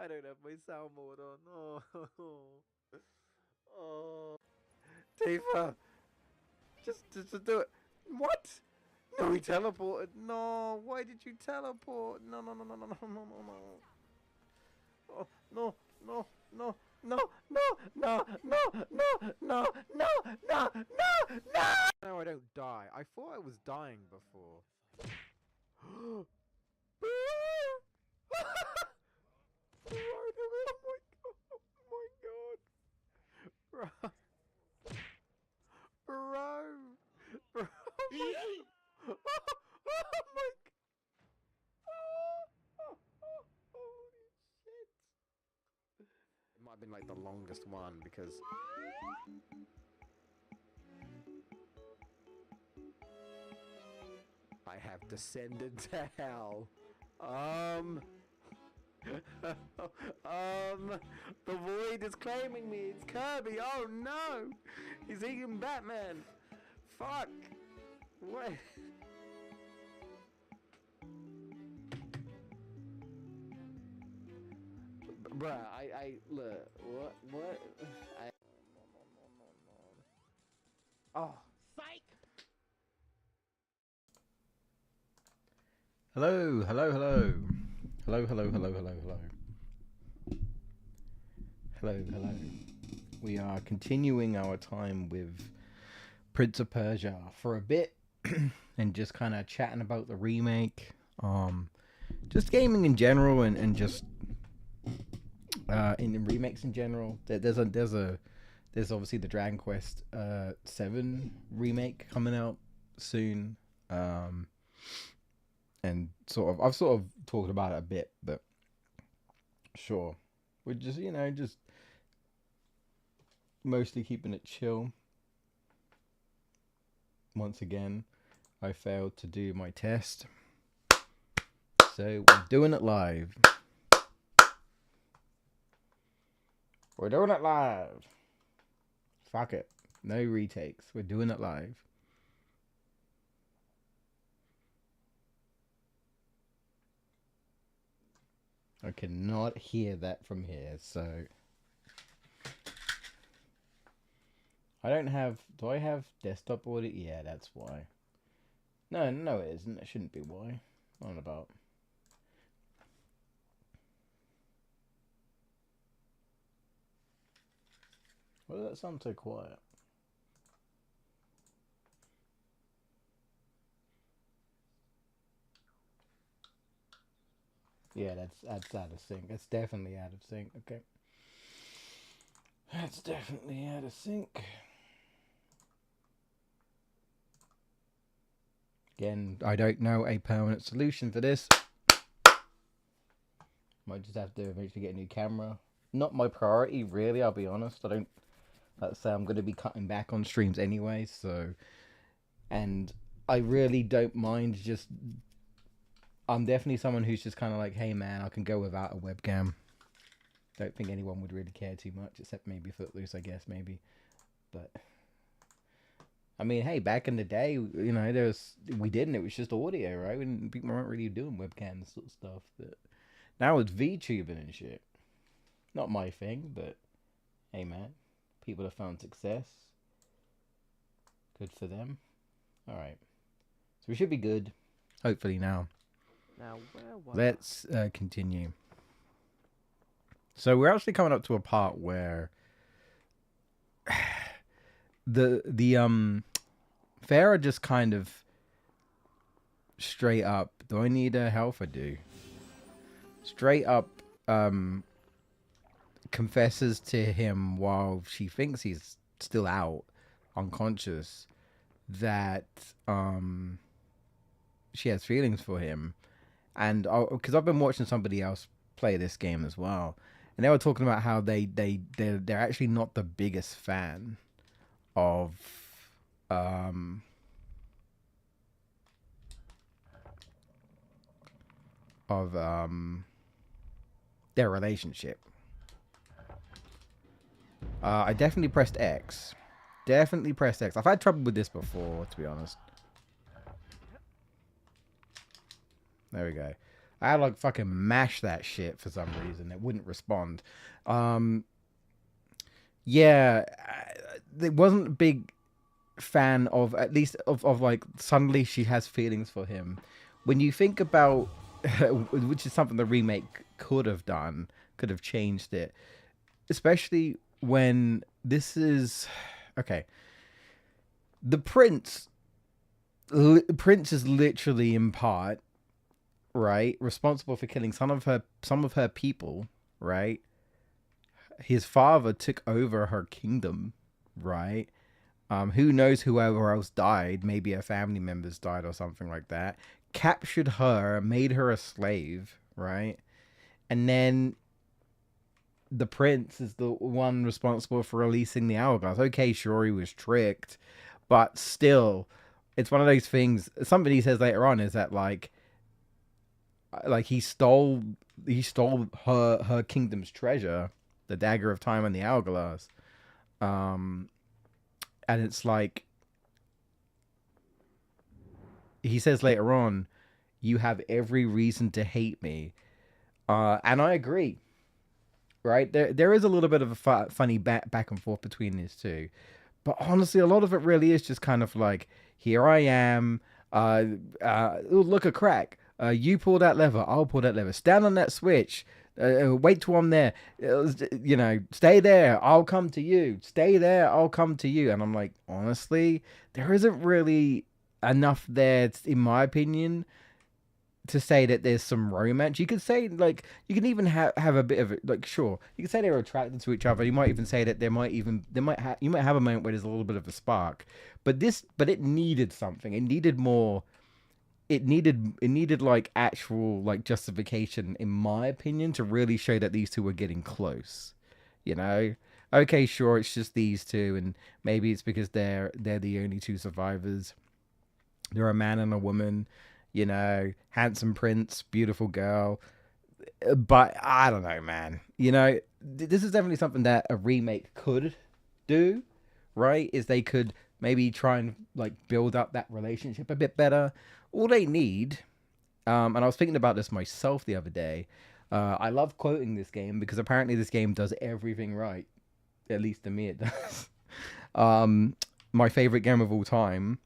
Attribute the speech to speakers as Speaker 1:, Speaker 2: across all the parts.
Speaker 1: I don't have my soundboard on. Oh. Oh. Tifa! Just do it. What? No, he teleported. No, why did you teleport? No, no, no, no, no, no, no, no, no. Oh, no, no, no, no, no, no, no, no, no, no, no, no, no! No, I don't die. I thought I was dying before. Oh my god. Bro. Bro. Bro. Oh my god. Holy shit. It might have been like the longest one because I have descended to hell. The void is claiming me. It's Kirby. Oh no! He's eating Batman. Fuck. What? Bruh, I look. What? Oh. Psych!
Speaker 2: Hello. Hello. We are continuing our time with Prince of Persia for a bit and just kind of chatting about the remake, just gaming in general and just in remakes in general. There's obviously the Dragon Quest 7 remake coming out soon. And I've sort of talked about it a bit, but sure. We're just, just mostly keeping it chill. Once again, I failed to do my test. So we're doing it live. Fuck it. No retakes. We're doing it live. I cannot hear that from here, so I don't have. Do I have desktop audio? Yeah, that's why. No, it isn't. It shouldn't be why. On about. Why does that sound so quiet? Yeah, that's out of sync. That's definitely out of sync. Okay. That's definitely out of sync. Again, I don't know a permanent solution for this. Might just have to eventually get a new camera. Not my priority, really, I'll be honest. Let's say I'm going to be cutting back on streams anyway, so... And I really don't mind just... I'm definitely someone who's just kind of like, hey man, I can go without a webcam. Don't think anyone would really care too much, except maybe Footloose, I guess, maybe. But... I mean, hey, back in the day, we didn't. It was just audio, right? People weren't really doing webcams sort of stuff. But now it's VTubing and shit. Not my thing, but hey, man, people have found success. Good for them. All right, so we should be good, hopefully now.
Speaker 1: Now where was
Speaker 2: Let's continue. So we're actually coming up to a part where the Farah just kind of straight up. Do I need a health? I do. Straight up confesses to him while she thinks he's still out, unconscious, that she has feelings for him. And because I've been watching somebody else play this game as well, and they were talking about how they're actually not the biggest fan of their relationship. I definitely pressed X. I've had trouble with this before, to be honest. There we go. I had like fucking mash that shit for some reason. It wouldn't respond. Um, yeah, it wasn't a big fan of, at least of like suddenly she has feelings for him. When you think about, which is something the remake could have done, could have changed it, especially when this is okay. The prince is literally in part, right, responsible for killing some of her people, right? His father took over her kingdom, right? Who knows whoever else died? Maybe her family members died or something like that. Captured her, made her a slave, right? And then the prince is the one responsible for releasing the hourglass. Okay, sure, he was tricked, but still, it's one of those things. Somebody says later on is that like he stole her kingdom's treasure, the dagger of time and the hourglass. Um, and it's like he says later on, "You have every reason to hate me," and I agree. Right there is a little bit of a funny back and forth between these two, but honestly, a lot of it really is just kind of like, here I am. Look, a crack. You pull that lever. I'll pull that lever. Stand on that switch. Wait till I'm there. Stay there. I'll come to you. Stay there. I'll come to you. And I'm like, honestly, there isn't really enough there, in my opinion, to say that there's some romance. You could say, like, you can even have a bit of it, like, sure, you can say they're attracted to each other. You might even say that you might have a moment where there's a little bit of a spark, but it needed something. It needed more. It needed like actual like justification, in my opinion, to really show that these two were getting close. You know, okay, sure, it's just these two, and maybe it's because they're the only two survivors. They're a man and a woman, handsome prince, beautiful girl. But I don't know, man. This is definitely something that a remake could do, right? Is they could maybe try and like build up that relationship a bit better. All they need, and I was thinking about this myself the other day. I love quoting this game because apparently this game does everything right. At least to me, it does. My favorite game of all time,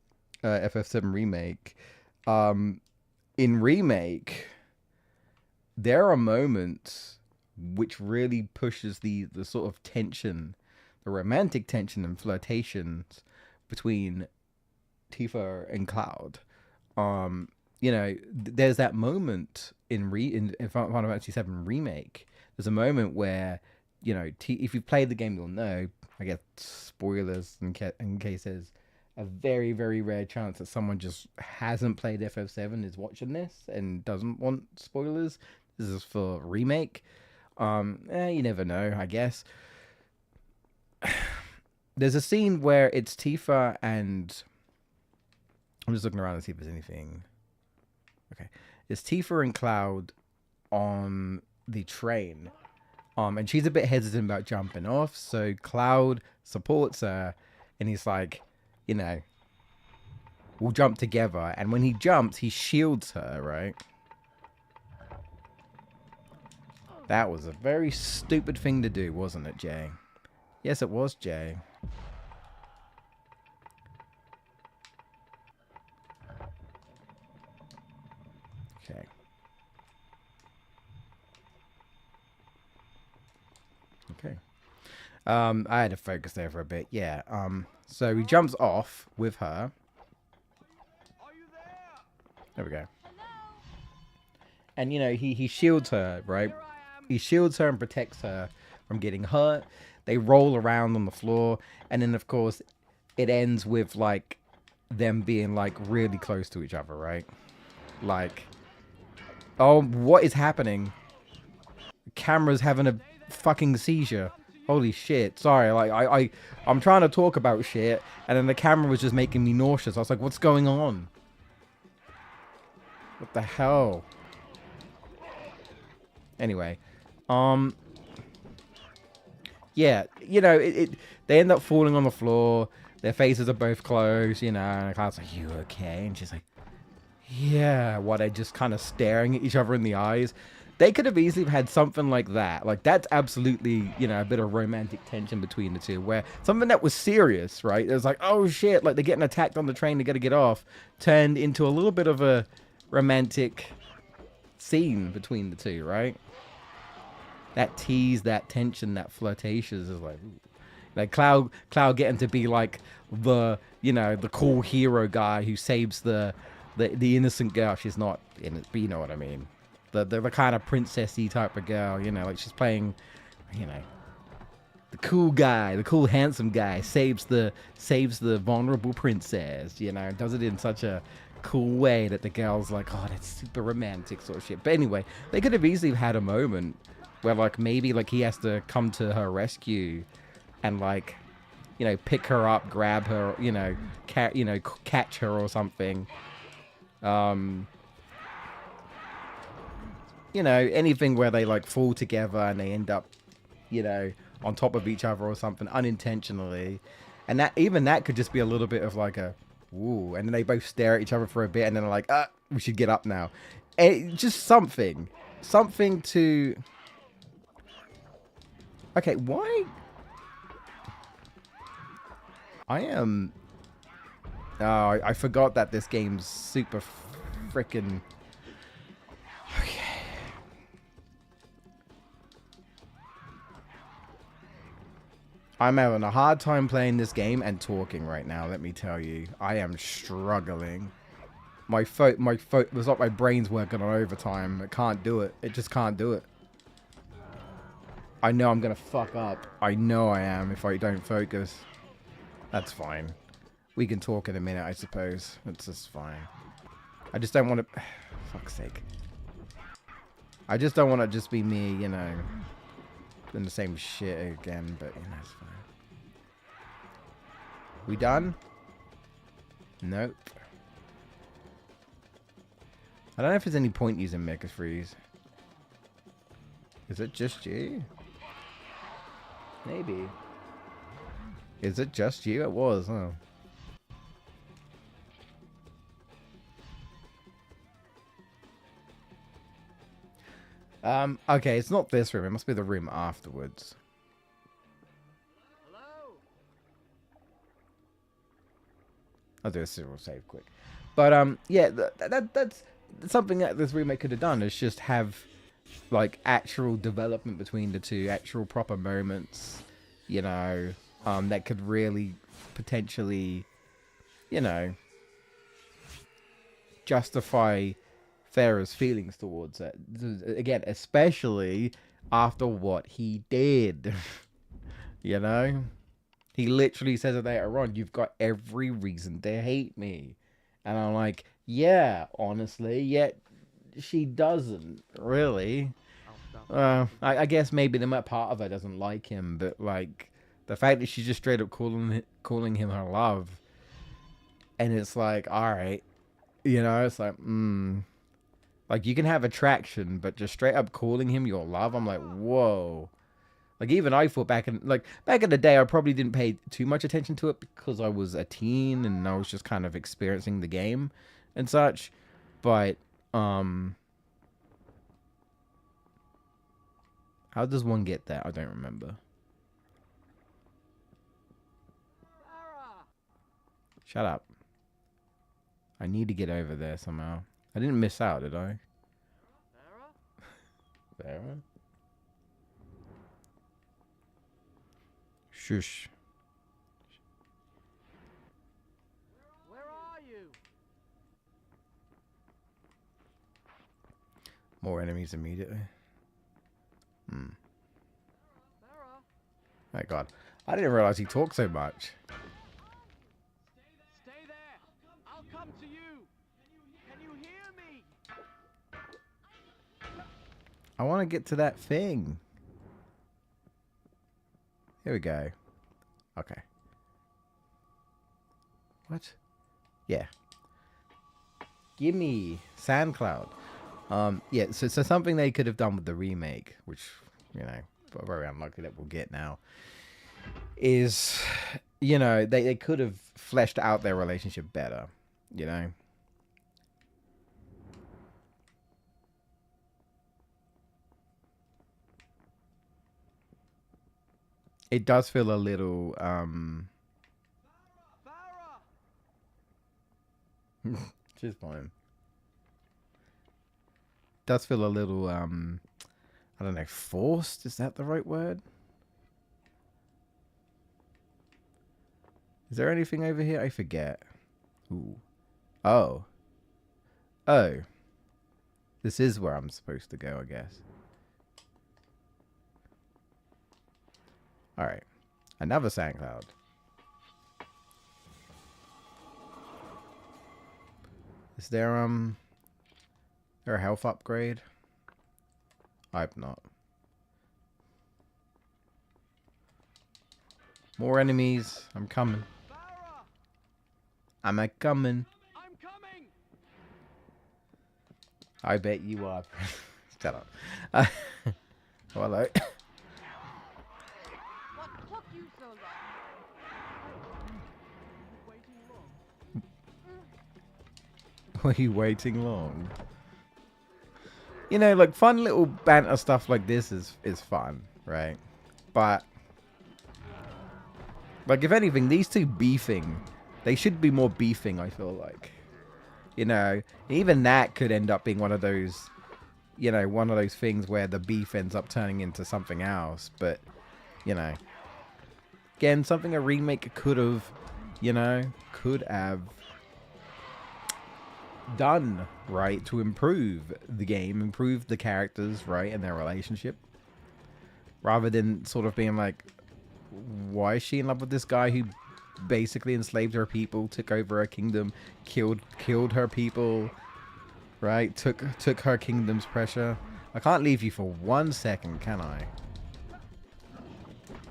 Speaker 2: FF7 Remake. In Remake, there are moments which really pushes the sort of tension, the romantic tension and flirtations between Tifa and Cloud. There's that moment in Final Fantasy VII Remake. There's a moment where, if you've played the game, you'll know. I guess spoilers in case there's a very, very rare chance that someone just hasn't played FF7 is watching this and doesn't want spoilers. This is for Remake. You never know, I guess. There's a scene where it's Tifa and... I'm just looking around to see if there's anything. Okay. It's Tifa and Cloud on the train. And she's a bit hesitant about jumping off, so Cloud supports her, and he's like, we'll jump together. And when he jumps, he shields her, right? That was a very stupid thing to do, wasn't it, Jay? Yes, it was, Jay. Okay. Okay. I had to focus there for a bit. Yeah. So he jumps off with her. There we go. And he shields her, right? He shields her and protects her from getting hurt. They roll around on the floor, and then of course it ends with like them being like really close to each other, right? Like, oh, what is happening? The camera's having a fucking seizure. Holy shit. Sorry, like I'm trying to talk about shit, and then the camera was just making me nauseous. I was like, what's going on? What the hell? Anyway, yeah, they end up falling on the floor. Their faces are both closed, and Cloud's like, "You okay?" And she's like, Yeah, what they're just kind of staring at each other in the eyes. They could have easily had something like that. Like, that's absolutely, you know, a bit of romantic tension between the two, where something that was serious, right? It was like, oh shit, like they're getting attacked on the train, they gotta get off, turned into a little bit of a romantic scene between the two, right? That tease, that tension, that flirtatious is like, ooh. Like Cloud getting to be like the, you know, the cool hero guy who saves the innocent girl. She's not in it, but you know what I mean. The kind of princessy type of girl, you know, like she's playing, you know, the cool guy, the cool handsome guy saves the vulnerable princess, you know, does it in such a cool way that the girl's like, oh, that's super romantic sort of shit. But anyway, they could have easily had a moment where like maybe like he has to come to her rescue and like, you know, pick her up, grab her, you know, catch her or something. You know, anything where they like fall together and they end up, you know, on top of each other or something unintentionally. And that, even that could just be a little bit of like a, ooh, and then they both stare at each other for a bit and then they're like, we should get up now. And just something to, okay, why? I am, oh, I forgot that this game's super freaking, okay. I'm having a hard time playing this game and talking right now, let me tell you. I am struggling. My it's like my brain's working on overtime. It can't do it. It just can't do it. I know I'm gonna fuck up. I know I am if I don't focus. That's fine. We can talk in a minute, I suppose. It's just fine. I just don't want to... Fuck's sake. I just don't want to just be me, you know, in the same shit again, but, you know, it's fine. We done? Nope. I don't know if there's any point using Mecha Freeze. Is it just you? Maybe. Is it just you? It was, huh? Okay, it's not this room. It must be the room afterwards. Hello? I'll do a serial save quick. But, yeah, that's something that this remake could have done, is just have, like, actual development between the two, actual proper moments, you know, that could really potentially, you know, justify Farah's feelings towards it. Again, especially after what he did. You know? He literally says it later on, you've got every reason to hate me. And I'm like, yeah, honestly, yet she doesn't, really. I guess maybe the part of her doesn't like him, but like, the fact that she's just straight up calling him her love. And it's like, alright. You know, it's like, like, you can have attraction, but just straight up calling him your love, I'm like, whoa. Like, even I thought back in the day, I probably didn't pay too much attention to it because I was a teen and I was just kind of experiencing the game and such. But, how does one get that? I don't remember. Shut up. I need to get over there somehow. I didn't miss out, did I? Sarah? Shush. Where are you? More enemies immediately. My God. I didn't realize he talked so much.
Speaker 3: Stay there. I'll come to you. Can you hear me?
Speaker 2: I want to get to that thing. Here we go. Okay. What? Yeah. Gimme SandCloud. Yeah, so something they could have done with the remake, which, you know, very unlikely that we'll get now, is, you know, they could have fleshed out their relationship better, you know? It does feel a little
Speaker 3: Farah!
Speaker 2: just fine. Does feel a little I don't know, forced? Is that the right word? Is there anything over here? I forget. Ooh. Oh. Oh. This is where I'm supposed to go, I guess. Alright. Another sand cloud. Is there a health upgrade? I hope not. More enemies. I'm coming.
Speaker 3: Farah!
Speaker 2: I'm a coming.
Speaker 3: I'm coming!
Speaker 2: I bet you are. Shut up. Hello.
Speaker 4: What took you so long?
Speaker 3: Waiting long.
Speaker 2: Were you waiting long? You know, like fun little banter stuff like this is fun, right? But like if anything, these two beefing, they should be more beefing, I feel like. You know, even that could end up being one of those, you know, one of those things where the beef ends up turning into something else. But, you know, again, something a remake could have, you know, could have done, right, to improve the game, improve the characters, right, and their relationship. Rather than sort of being like, why is she in love with this guy who basically enslaved her people, took over her kingdom, killed her people, right? Took her kingdom's pressure. I can't leave you for 1 second, can I?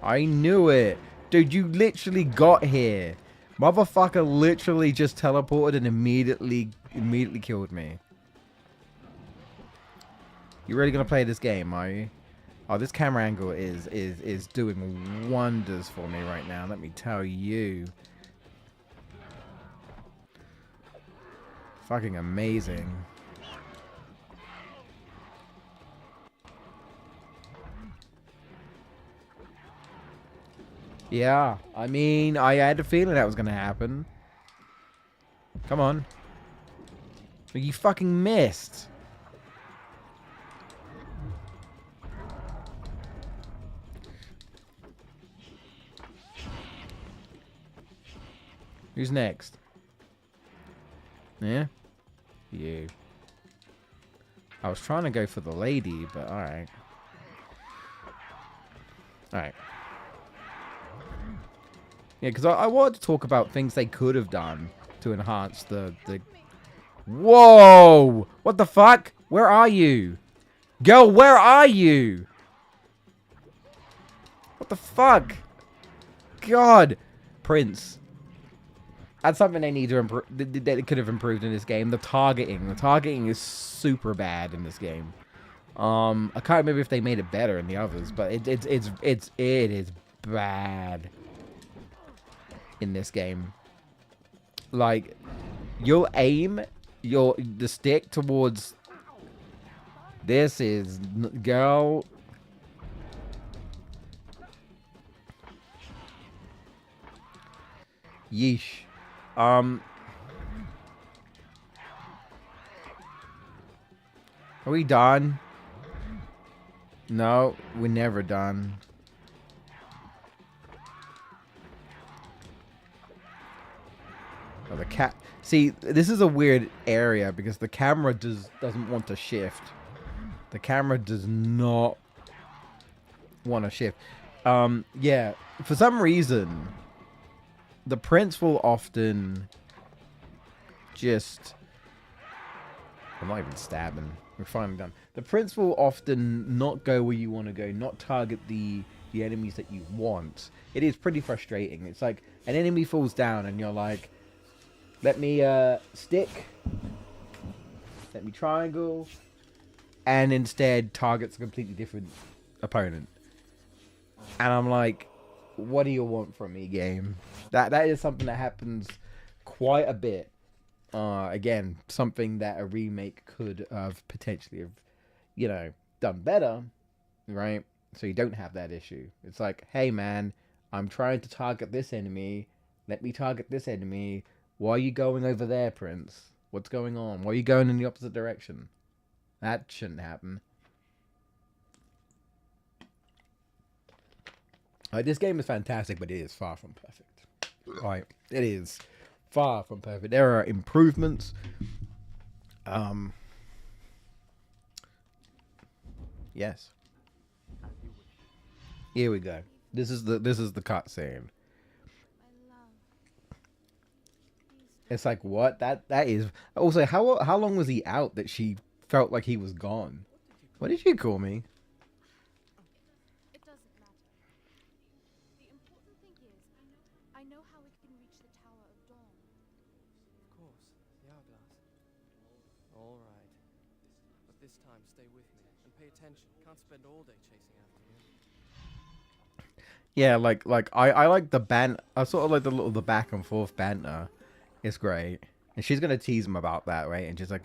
Speaker 2: I knew it. Dude, you literally got here. Motherfucker literally just teleported and immediately killed me. You really gonna play this game, are you? Oh, this camera angle is doing wonders for me right now, let me tell you. Fucking amazing. Yeah, I mean, I had a feeling that was gonna happen. Come on. You fucking missed. Who's next? Yeah? You. I was trying to go for the lady, but alright. Alright. Yeah, because I wanted to talk about things they could have done to enhance the... Whoa! What the fuck? Where are you? Girl, where are you? What the fuck? God. Prince. That's something they need to improve. They could have improved in this game. The targeting. The targeting is super bad in this game. I can't remember if they made it better in the others, but it is bad in this game. Like, you'll aim the stick towards. This is girl. Yeesh. Are we done? No, we're never done. Oh, the cat. See, this is a weird area because the camera doesn't want to shift. The camera does not want to shift. Yeah, for some reason, the prince will often just... I'm not even stabbing. We're finally done. The prince will often not go where you want to go, not target the enemies that you want. It is pretty frustrating. It's like an enemy falls down and you're like, let me stick, let me triangle, and instead targets a completely different opponent. And I'm like, what do you want from me, game? That is something that happens quite a bit. Again, something that a remake could have potentially have, you know, done better, right? So you don't have that issue. It's like, hey man, I'm trying to target this enemy. Let me target this enemy. Why are you going over there, Prince? What's going on? Why are you going in the opposite direction? That shouldn't happen. This game is fantastic, but it is far from perfect. Right, it is far from perfect. There are improvements. Yes. Here we go. This is the cutscene. It's like, what? That is also how long was he out that she felt like he was gone? What did you call me?
Speaker 5: It doesn't matter. The important thing is, I know how we can reach the Tower of Dawn.
Speaker 6: Of course, the hourglass. All right. But this time, stay with me and pay attention. Can't spend all day chasing after you.
Speaker 2: Yeah, like I like the I sort of like the back and forth banter. It's great. And she's gonna tease him about that, right? And she's like,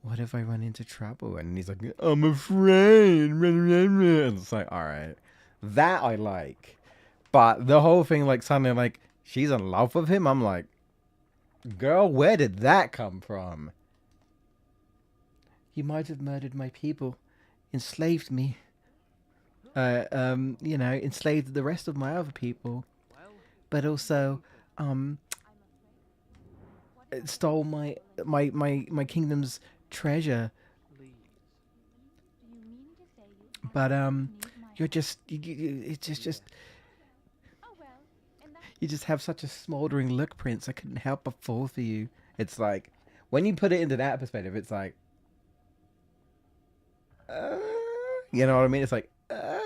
Speaker 2: what if I run into trouble? And he's like, I'm afraid. And it's like, all right. That I like. But the whole thing, like, suddenly, like, she's in love with him. I'm like, girl, where did that come from? You might have murdered my people, enslaved me. You know, enslaved the rest of my other people. But also, it stole my kingdom's treasure. But you're just it's just you just have such a smoldering look, Prince. I couldn't help but fall for you. It's like when you put it into that perspective, it's like, you know what I mean? It's like,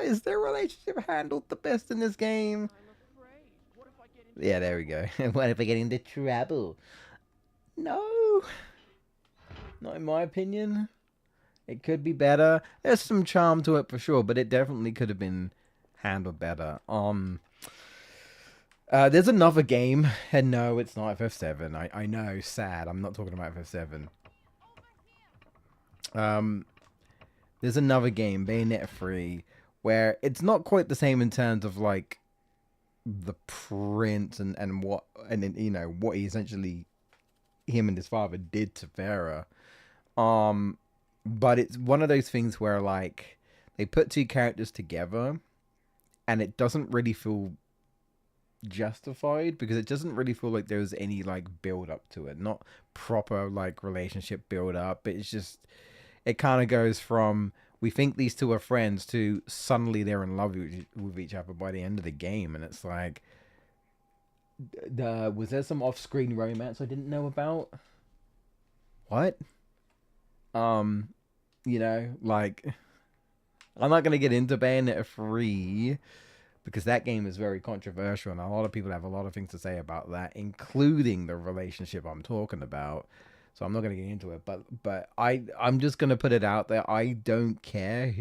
Speaker 2: is their relationship handled the best in this game? Yeah, there we go. What if I get into trouble? No, not in my opinion. It could be better. There's some charm to it for sure, but it definitely could have been handled better. There's another game, and no, it's not FF7. I know, sad. I'm not talking about FF7. There's another game, Bayonetta 3, where it's not quite the same in terms of like the prince and what you know what he essentially him and his father did to Farah. But it's one of those things where like they put two characters together and it doesn't really feel justified because it doesn't really feel like there's any like build up to it, not proper like relationship build up. It's just it kind of goes from we think these two are friends to suddenly they're in love with each other by the end of the game, and it's like was there some off-screen romance I didn't know about? What? You know, like I'm not gonna get into Bayonetta 3 because that game is very controversial and a lot of people have a lot of things to say about that, including the relationship I'm talking about. So I'm not gonna get into it, but I'm just gonna put it out there. I don't care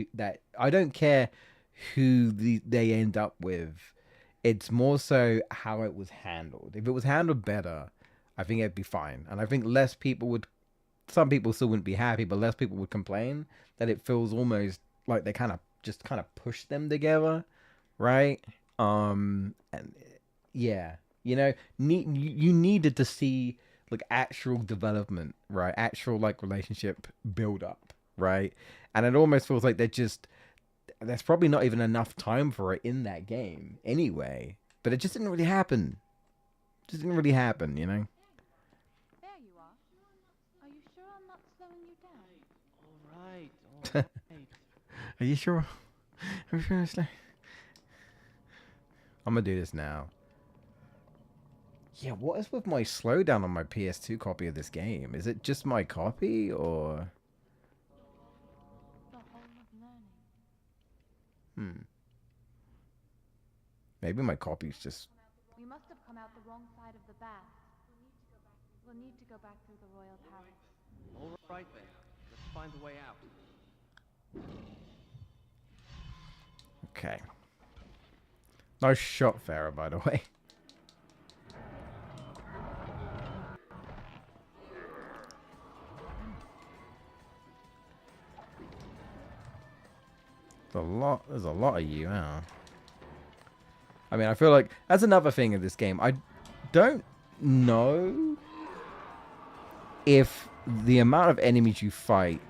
Speaker 2: who they end up with. It's more so how it was handled. If it was handled better, I think it'd be fine. And I think less people would. Some people still wouldn't be happy, but less people would complain that it feels almost like they kind of push them together, right? And yeah, you know, you needed to see like actual development, right? Actual like relationship build up, right? And it almost feels like there's probably not even enough time for it in that game anyway. But it just didn't really happen. Just didn't really happen, you know?
Speaker 4: There you are. Are you sure I'm not slowing you down?
Speaker 6: All right.
Speaker 2: Are you sure? Are you sure? I'm gonna do this now. Yeah, what is with my slowdown on my PS2 copy of this game? Is it just my copy, or...?
Speaker 4: The whole of learning.
Speaker 2: Maybe my copy's just...
Speaker 4: We must have come out the wrong side of the bath. We'll need to go back through the royal palace.
Speaker 6: All right then. Let's find a way out.
Speaker 2: Okay. Nice shot, Farah, by the way.
Speaker 1: There's a lot of you, huh? I mean, I feel like that's another thing in this game. I don't know if the amount of enemies you fight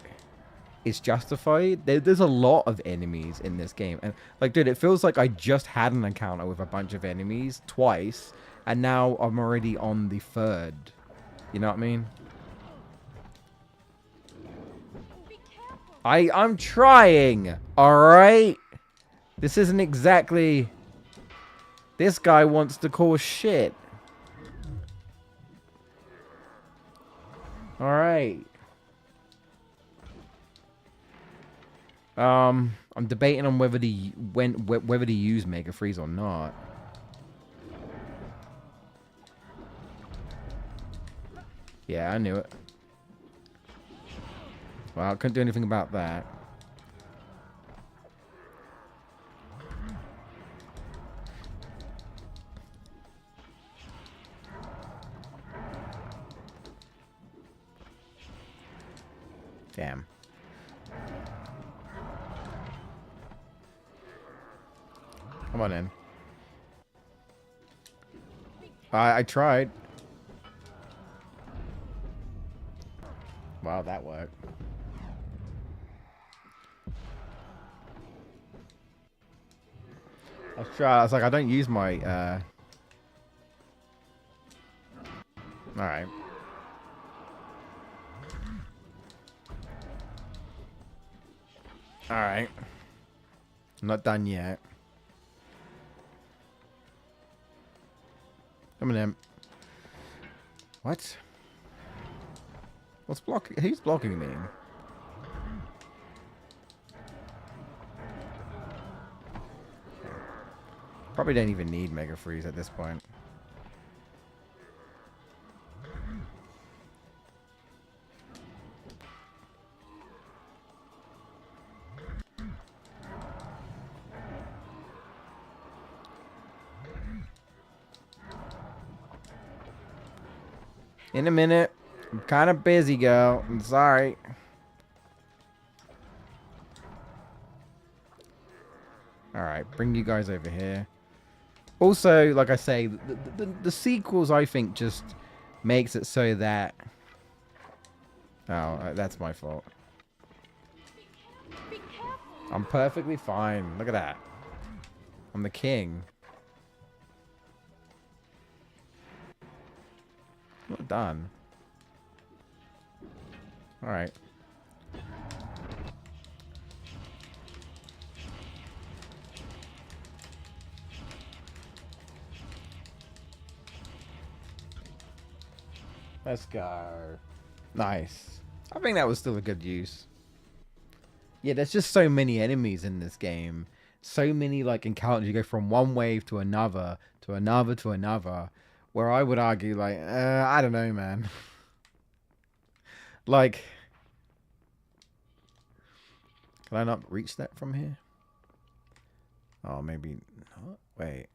Speaker 1: is justified. There's a lot of enemies in this game. And, like, dude, it feels like I just had an encounter with a bunch of enemies twice, and now I'm already on the third. You know what I mean? I'm trying, alright? This isn't exactly... This guy wants to cause shit. Alright. I'm debating on whether to use Mega Freeze or not. Yeah, I knew it. Well, I couldn't do anything about that. Damn. Come on in. I tried. Wow, that worked. I was like, I don't use my, Alright. Alright. I'm not done yet. Coming in. What? What's blocking? Who's blocking me? Probably don't even need Mega Freeze at this point. In a minute. I'm kind of busy, girl. I'm sorry. Alright, bring you guys over here. Also, like I say, the sequels, I think, just makes it so that... Oh, that's my fault. I'm perfectly fine. Look at that. I'm the king. Not done. Alright. Let's go. Nice. I think that was still a good use. Yeah, there's just so many enemies in this game. So many, like, encounters. You go from one wave to another, to another, to another. Where I would argue, like, I don't know, man. Like... Can I not reach that from here? Oh, maybe not. Wait.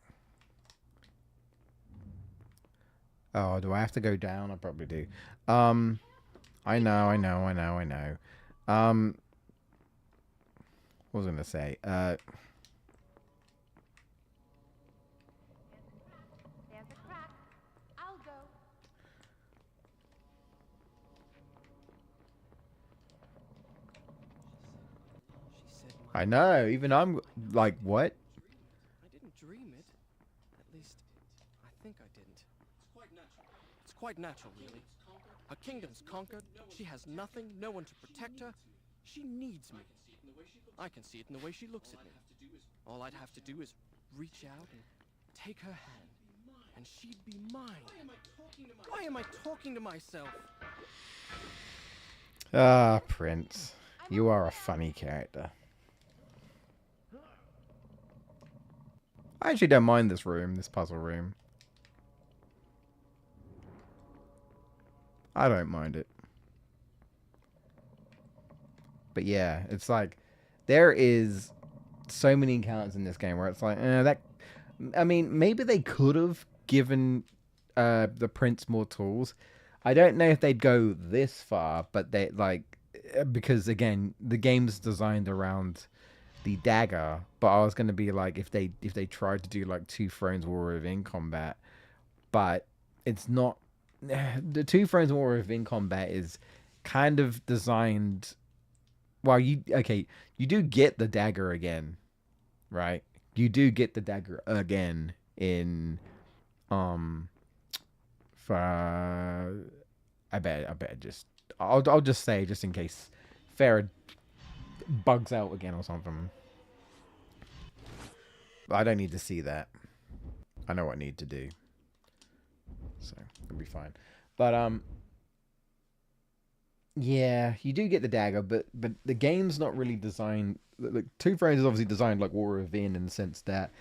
Speaker 1: Oh, do I have to go down? I probably do. I know. What was I gonna say?
Speaker 4: There's a crack. I'll go.
Speaker 6: She said
Speaker 1: I know. Even I'm like, what?
Speaker 6: I didn't dream it. At least, I think I didn't. It's quite natural, really. Her kingdom's conquered. She has nothing, no one to protect her. She needs me. I can see it in the way she looks at me. All I'd have to do is reach out and take her hand, and she'd be mine. Why am I talking to myself?
Speaker 1: Ah, Prince. You are a funny character. I actually don't mind this room, this puzzle room. I don't mind it. But yeah, it's like, there is so many encounters in this game where it's like, that... I mean, maybe they could have given the Prince more tools. I don't know if they'd go this far, but they, like... Because, again, the game's designed around
Speaker 2: the dagger, but I was gonna be like, if they tried to do like Two Thrones War within combat, but it's not. The Two Thrones War within combat is kind of designed. Well, you do get the dagger again, right? You do get the dagger again in for I bet just I'll just say, just in case Farah bugs out again or something. I don't need to see that. I know what I need to do. So it'll be fine. But yeah, you do get the dagger, but the game's not really designed. Like Two Thrones is obviously designed like War Within in the sense that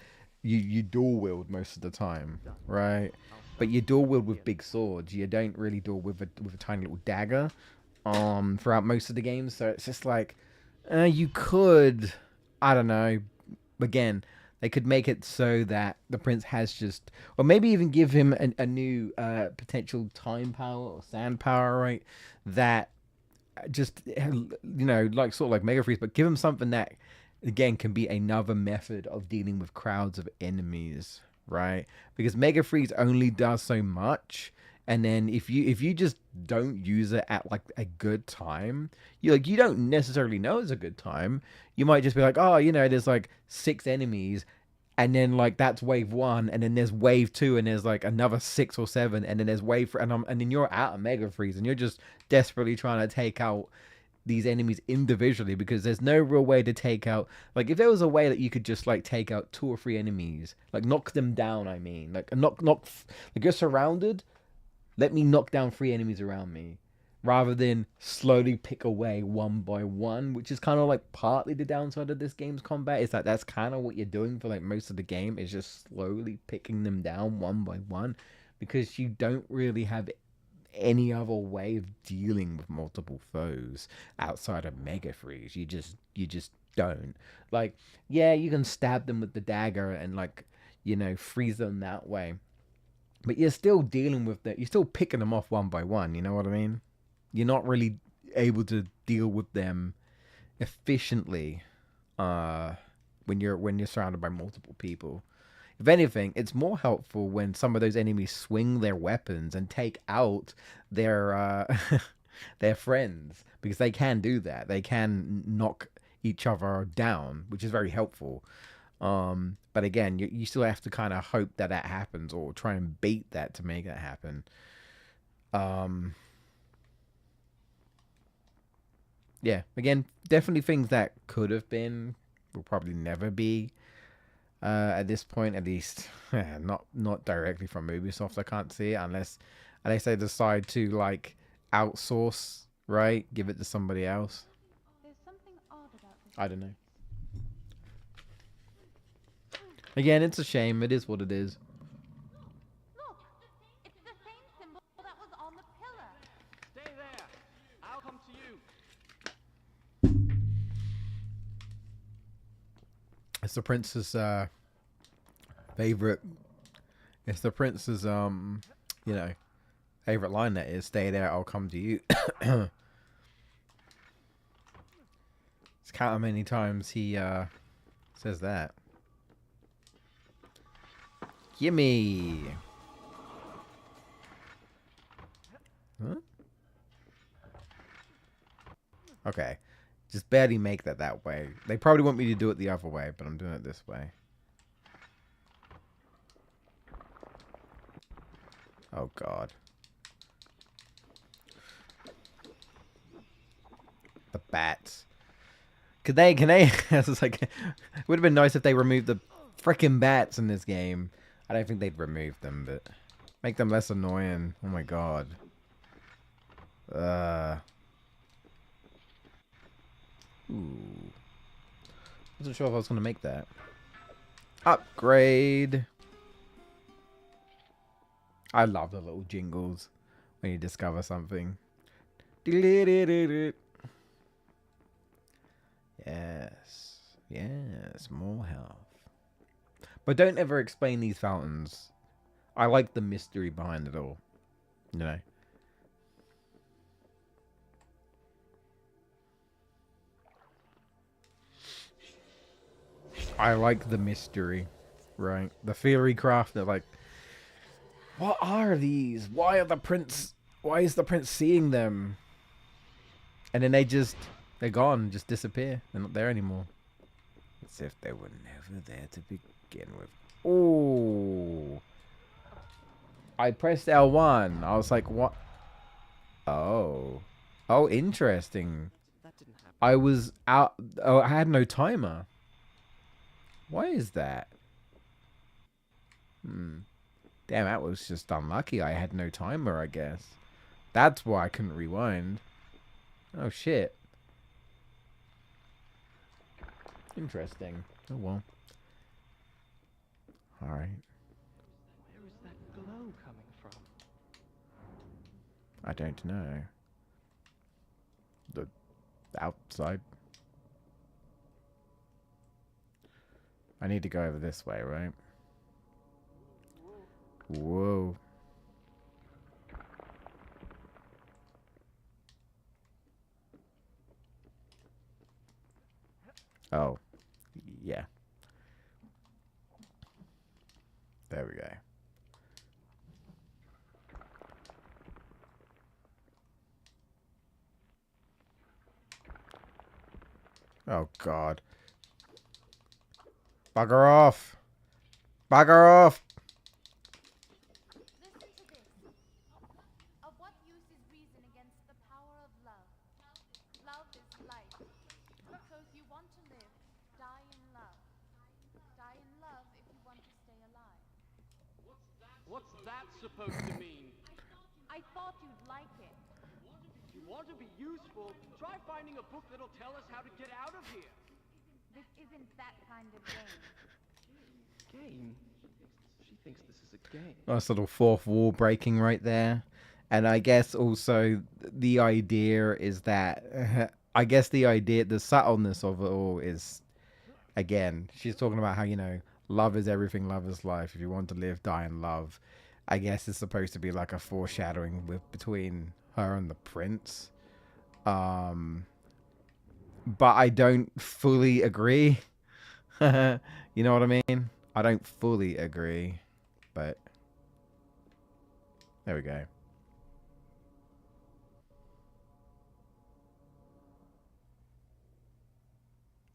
Speaker 2: you dual wield most of the time, right? But you dual wield with big swords. You don't really dual with a tiny little dagger throughout most of the game. So it's just like you could, I don't know. Again, they could make it so that the prince has just, or maybe even give him a new potential time power or sand power, right? That just, like sort of like Mega Freeze, but give him something that, again, can be another method of dealing with crowds of enemies, right? Because Mega Freeze only does so much. And then if you just don't use it at like a good time, you don't necessarily know it's a good time. You might just be like, oh, there's like 6 enemies, and then like that's wave 1, and then there's wave 2, and there's like another 6 or 7, and then there's wave 3, and then you're out of Mega Freeze, and you're just desperately trying to take out these enemies individually, because there's no real way to take out, like, if there was a way that you could just like take out 2 or 3 enemies, like knock them down, I mean, like like you're surrounded. Let me knock down 3 enemies around me, rather than slowly pick away one by one, which is kind of like partly the downside of this game's combat. Is that that's kind of what you're doing for like most of the game, is just slowly picking them down one by one, because you don't really have any other way of dealing with multiple foes outside of Mega Freeze. You just don't. Like, yeah, you can stab them with the dagger and like, freeze them that way. But you're still dealing with that. You're still picking them off one by one. You know what I mean? You're not really able to deal with them efficiently when you're surrounded by multiple people. If anything, it's more helpful when some of those enemies swing their weapons and take out their their friends, because they can do that. They can knock each other down, which is very helpful. But again, you still have to kind of hope that happens, or try and bait that to make that happen. Yeah, again, definitely things that could have been will probably never be at this point, at least. Not directly from Ubisoft. I can't see it unless they decide to like outsource, right? Give it to somebody else.
Speaker 4: There's something odd about this.
Speaker 2: I don't know. Again, it's a shame. It is what it is.
Speaker 4: Look! It's the same symbol that was on the pillar.
Speaker 3: Stay there. I'll come to you.
Speaker 2: It's the prince's favorite. It's the prince's favorite line, that is, "Stay there, I'll come to you." It's count how many times he says that. Gimme. Huh? Okay. Just barely make that way. They probably want me to do it the other way, but I'm doing it this way. Oh god. The bats. Can they it's like, it would have been nice if they removed the freaking bats in this game. I don't think they'd remove them, but make them less annoying. Oh my god. Ooh. Wasn't sure if I was gonna make that. Upgrade. I love the little jingles when you discover something. Yes. Yes, more health. But don't ever explain these fountains. I like the mystery behind it all. You know?
Speaker 1: I like the mystery, right? The theory craft. They're like, what are these? Why is the prince seeing them? And then they're gone, just disappear. They're not there anymore. As if they were never there to begin with. Oh. I pressed L1. I was like, what? Oh. Oh, interesting.
Speaker 6: That didn't happen.
Speaker 1: I was out. Oh, I had no timer. Why is that? Damn, that was just unlucky. I had no timer, I guess. That's why I couldn't rewind. Oh, shit. Interesting. Oh, well. Alright.
Speaker 6: Where is that glow coming from?
Speaker 1: I don't know. The outside. I need to go over this way, right? Whoa. Oh. Yeah. There we go. Oh, God. Bugger off. Bugger off.
Speaker 4: Listen to this. Of what use is reason against the power of love? Love is life. So if you want to live, die in love. Die in love if you want to stay alive.
Speaker 3: What's that supposed to mean?
Speaker 4: I thought you'd like it.
Speaker 3: You want to be useful? Try finding a book that'll tell us how to get out of here.
Speaker 4: This isn't that kind of game.
Speaker 6: Game? She thinks this is a game.
Speaker 1: Nice little fourth wall breaking right there. And I guess also the idea is that, I guess the subtleness of it all is, again, she's talking about how, you know, love is everything, love is life. If you want to live, die in love. I guess it's supposed to be like a foreshadowing between her and the prince. But I don't fully agree. You know what I mean? I don't fully agree. But there we go.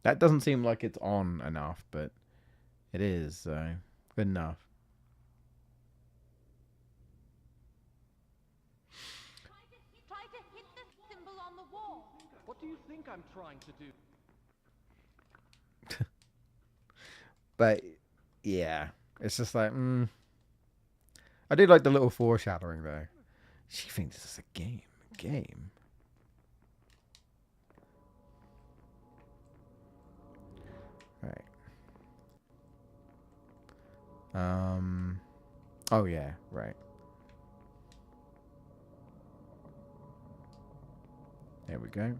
Speaker 1: That doesn't seem like it's on enough, but it is, so good enough.
Speaker 4: Try to hit the symbol on the wall.
Speaker 3: What do you think I'm trying to do?
Speaker 1: But yeah, it's just like, I do like the little foreshadowing though. She thinks this is a game. Right. Oh yeah, right. There we go.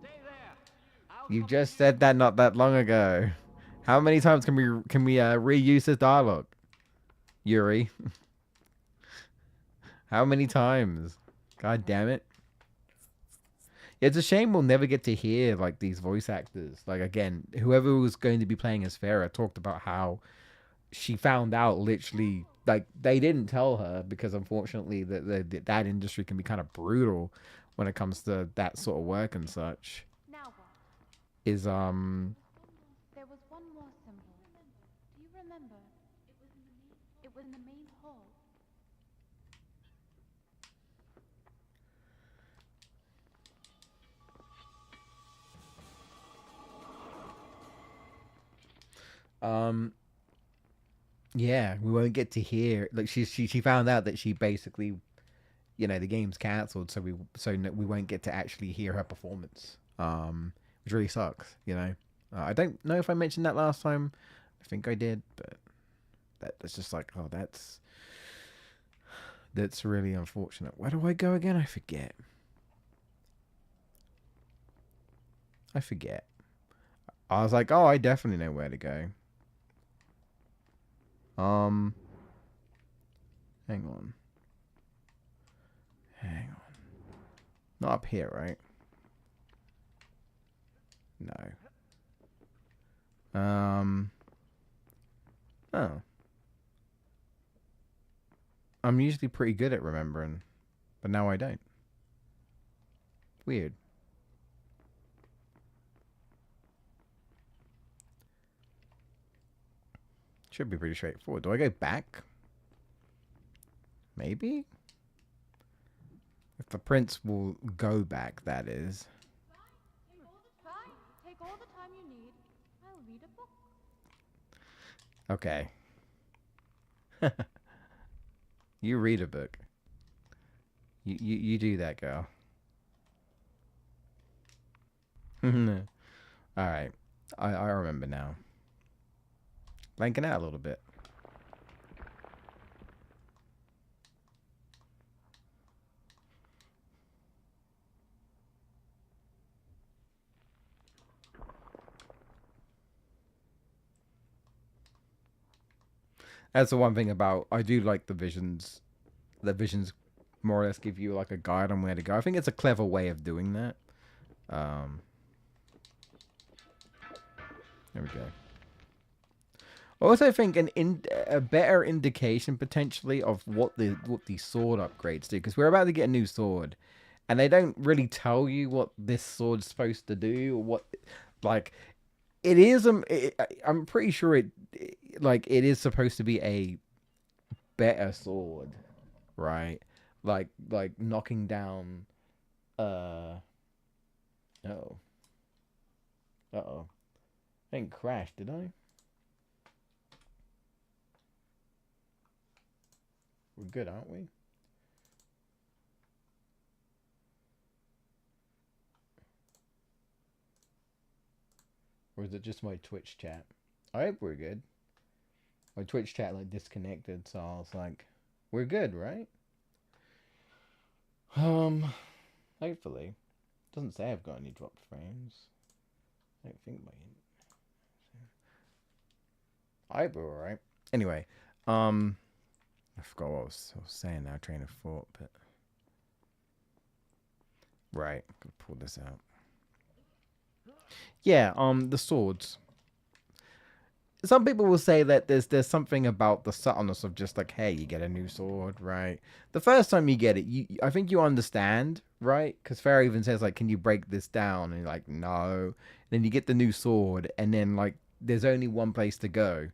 Speaker 3: Stay there.
Speaker 1: You just said that not that long ago. How many times can we reuse this dialogue, Yuri? How many times? God damn it! It's a shame we'll never get to hear like these voice actors. Like again, whoever was going to be playing as Farah talked about how she found out literally like they didn't tell her because unfortunately that industry can be kind of brutal when it comes to that sort of work and such.
Speaker 4: Now what?
Speaker 1: Is
Speaker 4: There was one more symbol. Do you remember? It was in the main hall.
Speaker 1: yeah, we won't get to hear like she found out that she basically, you know, the game's cancelled, so we won't get to actually hear her performance. Which really sucks, you know. I don't know if I mentioned that last time. I think I did, but that's just like, oh, that's really unfortunate. Where do I go again? I forget. I was like, oh, I definitely know where to go. Hang on. Not up here, right? No.
Speaker 2: Oh. I'm usually pretty good at remembering, but now I don't. Weird. Should be pretty straightforward. Do I go back? Maybe? If the prince will go back, that is.
Speaker 4: Fine. Take all the time you need. I'll read a book.
Speaker 2: Okay. You read a book. You do that, girl. Alright. I remember now. Blanking out a little bit. That's the one thing about, I do like the visions. The visions more or less give you like a guide on where to go. I think it's a clever way of doing that. There we go. I also think a better indication potentially of what the sword upgrades do, because we're about to get a new sword, and they don't really tell you what this sword's supposed to do or what, like, it is. I'm pretty sure it is supposed to be a better sword, right? Like knocking down. Oh. Uh-oh. I didn't crash, did I? We're good, aren't we? Or is it just my Twitch chat? I hope we're good. My Twitch chat like disconnected, so I was like, we're good, right? Hopefully. Doesn't say I've got any dropped frames. I don't think my... I hope we're alright. Anyway, I forgot what I was saying now, train of thought, but... Right, I'm gonna pull this out. Yeah, the swords. Some people will say that there's something about the subtleness of just like, hey, you get a new sword, right? The first time you get it, I think you understand, right? Because Farah even says, like, can you break this down? And you're like, no. And then you get the new sword, and then, like, there's only one place to go.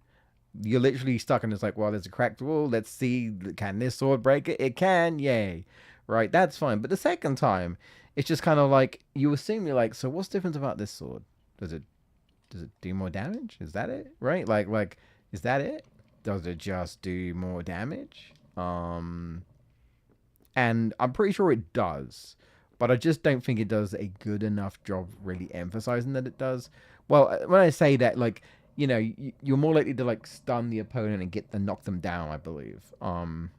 Speaker 2: You're literally stuck, and it's like, well, there's a cracked wall. Let's see, can this sword break it? It can, yay. Right, that's fine. But the second time, it's just kind of like, you assume, you're like, so what's different about this sword? Does it do more damage? Is that it? Right? Like, is that it? Does it just do more damage? And I'm pretty sure it does, but I just don't think it does a good enough job really emphasizing that it does. Well, when I say that, like, you know, you're more likely to like stun the opponent and knock them down, I believe. And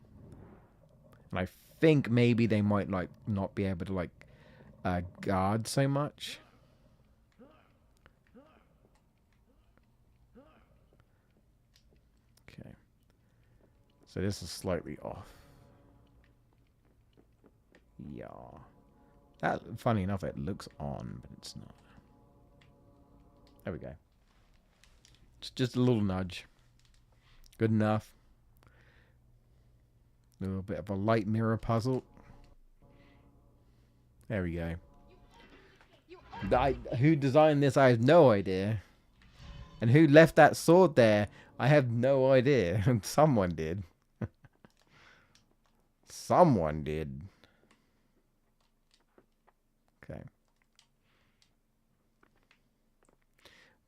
Speaker 2: I think maybe they might like not be able to like guard so much. Okay. So this is slightly off. Yeah. That, funny enough, it looks on, but it's not. There we go. It's just a little nudge. Good enough. A little bit of a light mirror puzzle. There we go. Who designed this, I have no idea. And who left that sword there, I have no idea. Someone did. Someone did. Okay.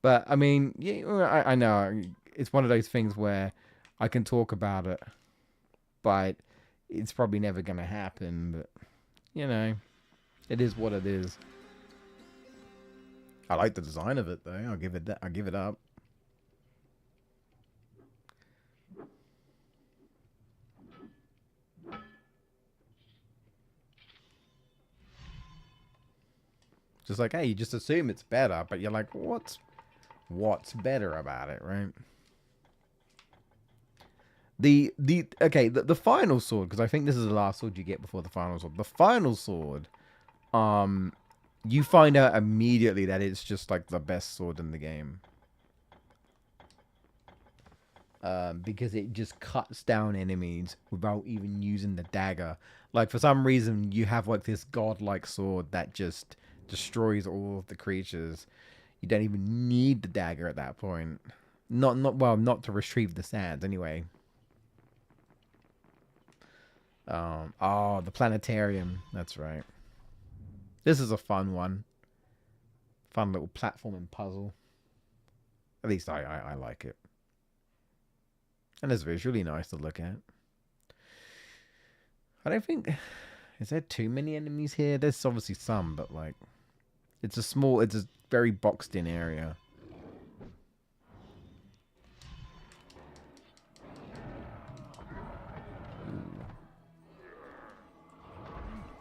Speaker 2: But, I mean, yeah, I know. It's one of those things where I can talk about it, but it's probably never going to happen. But, you know, it is what it is. I like the design of it, though. I'll give it that. I'll give it up. Just like, hey, you just assume it's better, but you're like, what's better about it, right? The final sword, because I think this is the last sword you get before the final sword. The final sword, you find out immediately that it's just like the best sword in the game. because it just cuts down enemies without even using the dagger. Like, for some reason, you have like this godlike sword that just destroys all of the creatures. You don't even need the dagger at that point. Not to retrieve the sands anyway. Oh, the planetarium. That's right. This is a fun one. Fun little platforming puzzle. At least I like it. And it's visually nice to look at. I don't think... Is there too many enemies here? There's obviously some, but like... It's a very boxed in area.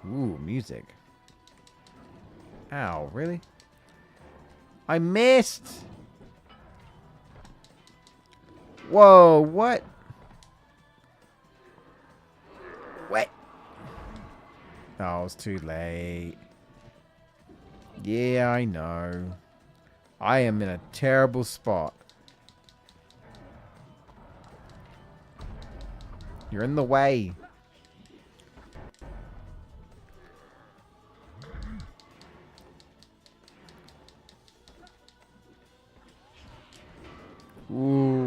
Speaker 2: Ooh, music. Ow, really? I missed! Whoa, what? What? Oh, it's too late. Yeah, I know. I am in a terrible spot. You're in the way. Ooh.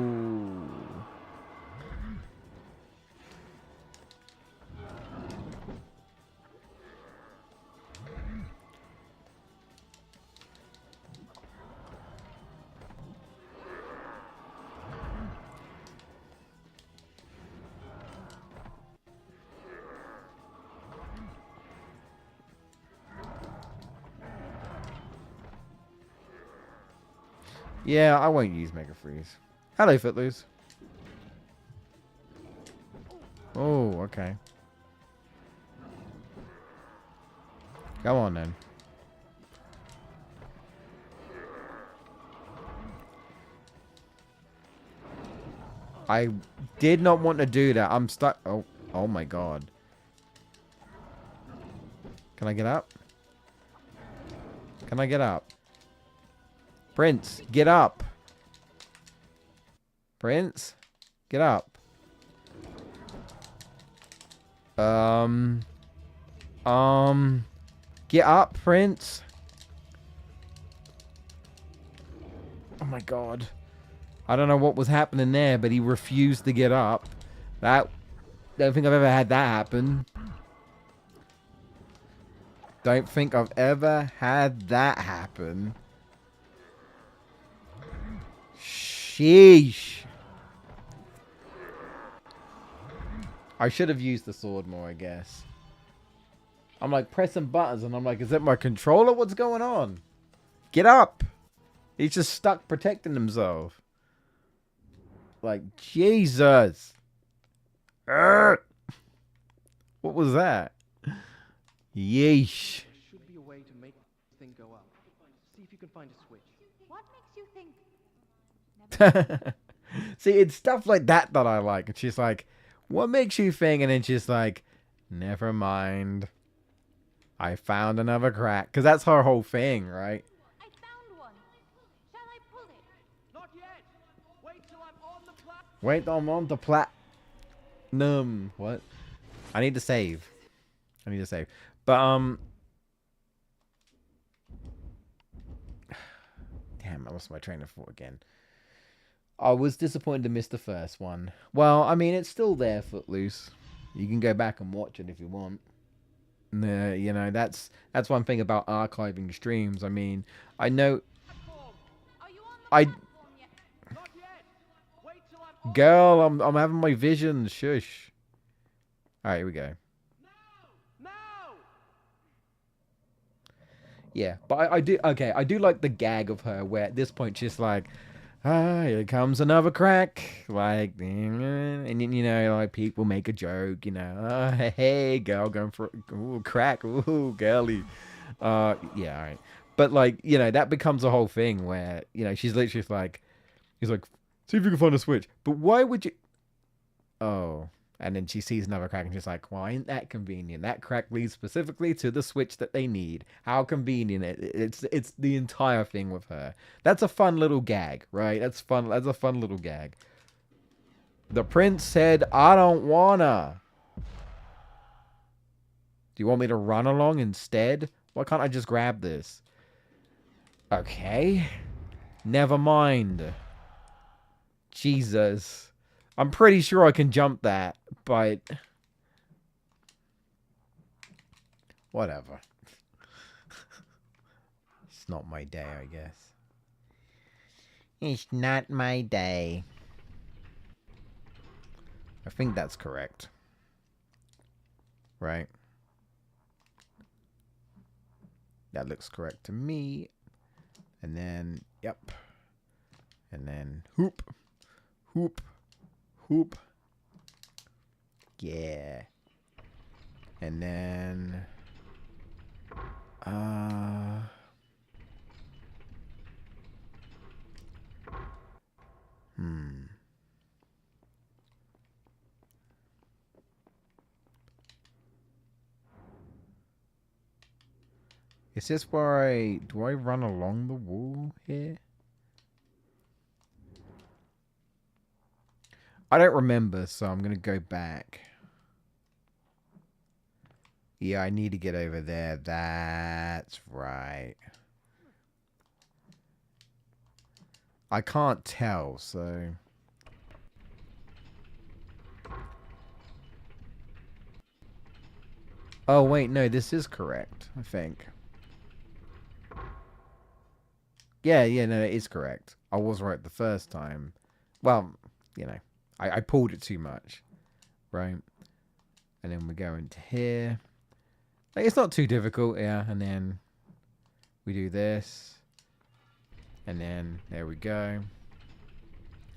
Speaker 2: Yeah, I won't use Mega Freeze. Hello, Footloose. Oh, okay. Go on, then. I did not want to do that. I'm stuck. Oh my god. Can I get up? Can I get up? Prince, get up. Prince, get up. Get up, Prince. Oh my god. I don't know what was happening there, but he refused to get up. Don't think I've ever had that happen. Don't think I've ever had that happen. Sheesh. I should have used the sword more, I guess. I'm like pressing buttons and I'm like, is it my controller? What's going on? Get up. He's just stuck protecting himself. Like, Jesus. What was that? Yeesh.
Speaker 6: There should be a way to make this thing go up. See if you can find a switch.
Speaker 4: What makes you think?
Speaker 2: See, it's stuff like that that I like. And she's like, what makes you think? And then she's like, never mind. I found another crack. Because that's her whole thing, right?
Speaker 4: I found one. Shall I pull it?
Speaker 3: Not yet. Wait till I'm on the platform.
Speaker 2: Wait, I'm on the platinum. What? I need to save. But, damn, I lost my train of thought again. I was disappointed to miss the first one. Well, I mean, it's still there, Footloose. You can go back and watch it if you want. You know, that's one thing about archiving streams. I mean, I know...
Speaker 4: Are you on the platform yet?
Speaker 3: Not yet. Wait till I'm on.
Speaker 2: Girl, I'm having my vision. Shush. Alright, here we go.
Speaker 3: Now!
Speaker 2: Yeah, but I do like the gag of her where at this point she's like, here comes another crack. Like, and you know, like people make a joke, you know, hey, girl, going for crack, ooh, girly. Yeah, all right. But like, you know, that becomes a whole thing where, you know, she's literally like, he's like, see if you can find a switch. But why would you? Oh. And then she sees another crack and she's like, well, ain't that convenient? That crack leads specifically to the switch that they need. How convenient. It's the entire thing with her. That's a fun little gag, right? That's fun. That's a fun little gag.
Speaker 1: The prince said, I don't wanna. Do you want me to run along instead? Why can't I just grab this? Okay. Never mind. Jesus. I'm pretty sure I can jump that, but... whatever. It's not my day, I guess. It's not my day. I think that's correct. Right? That looks correct to me. And then, yep. And then, hoop. Hoop. Hoop. Yeah. And then... Is this where do I run along the wall here? I don't remember, so I'm going to go back. Yeah, I need to get over there. That's right. I can't tell, so... oh, wait, no, this is correct, I think. Yeah, no, it is correct. I was right the first time. Well, you know, I pulled it too much, right? And then we go into here. Like, it's not too difficult, yeah, and then we do this. And then, there we go.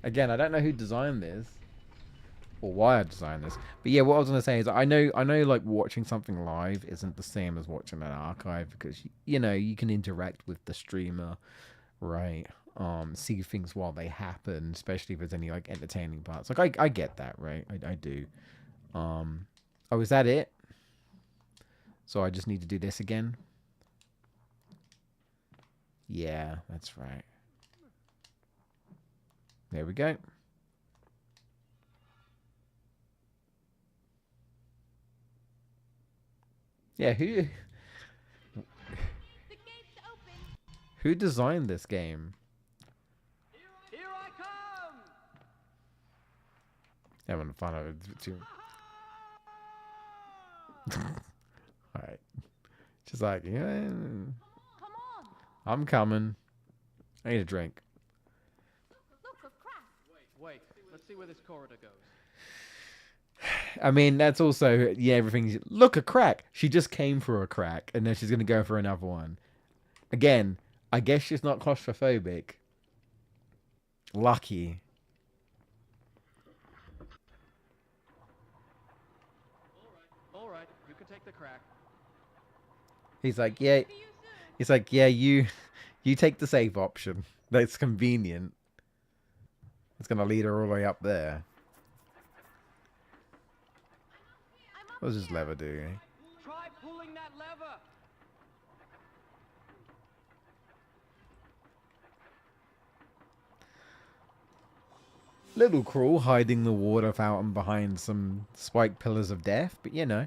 Speaker 1: Again, I don't know who designed this. Or why I designed this. But yeah, what I was going to say is I know like watching something live isn't the same as watching an archive because, you know, you can interact with the streamer, right? See things while they happen, especially if there's any like entertaining parts. Like I get that, right? I do. Oh, is that it? So I just need to do this again? Yeah, that's right. There we go. Yeah, who designed this game?
Speaker 3: Here I come!
Speaker 1: Having fun of it too. Alright. Just like, yeah.
Speaker 4: Come on.
Speaker 1: I'm coming. I need a drink.
Speaker 4: Look, a crack.
Speaker 6: Wait, let's see where this corridor goes.
Speaker 1: I mean, that's also, yeah, everything's... look, a crack! She just came for a crack, and then she's going to go for another one. Again, I guess she's not claustrophobic. Lucky.
Speaker 6: All right, you can take the crack.
Speaker 1: He's like, yeah... he's like, yeah, you take the safe option. That's convenient. It's going to lead her all the way up there. What does this lever do?
Speaker 3: Try pulling that lever!
Speaker 1: Little cruel, hiding the water fountain behind some spiked pillars of death, but you know.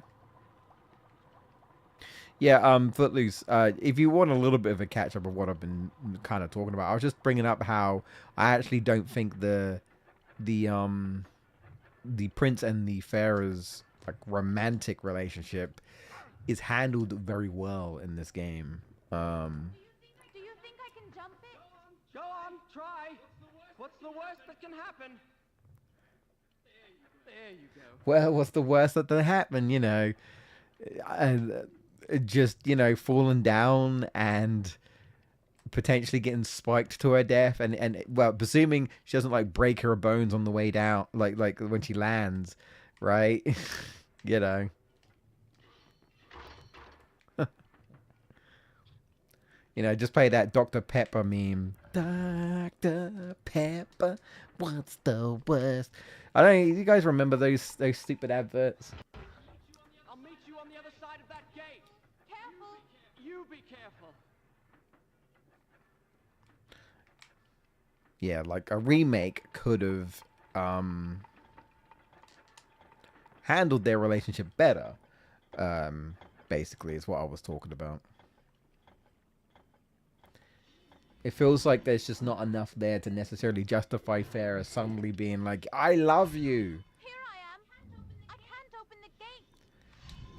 Speaker 1: Yeah, Footloose, if you want a little bit of a catch-up of what I've been kind of talking about, I was just bringing up how I actually don't think the prince and the pharaoh's like romantic relationship is handled very well in this game.
Speaker 4: Do you think I can jump it?
Speaker 3: Go on, try! What's the worst that can happen? There you go.
Speaker 1: Well, what's the worst that can happen, you know? Just, you know, falling down and potentially getting spiked to her death, and well, presuming she doesn't like break her bones on the way down, like when she lands, right? You know. You know, just play that Dr. Pepper meme. Dr. Pepper, what's the worst? I don't know, you guys remember those stupid adverts?
Speaker 3: I'll meet you on the other side of that gate.
Speaker 4: Careful.
Speaker 3: You be careful.
Speaker 1: Yeah, like a remake could have
Speaker 2: handled their relationship better. Basically, is what I was talking about. It feels like there's just not enough there to necessarily justify Farah suddenly being like, I love you.
Speaker 4: Here I am. I can't open the gate.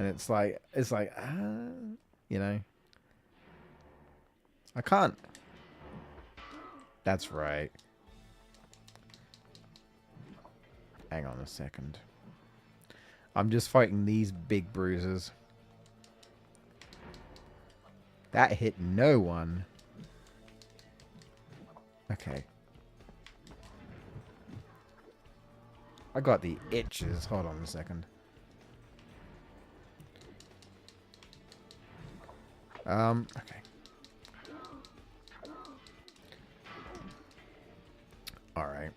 Speaker 2: And it's like, you know. I can't. That's right. Hang on a second. I'm just fighting these big bruises. That hit no one. Okay. I got the itches. Hold on a second. Okay. All right.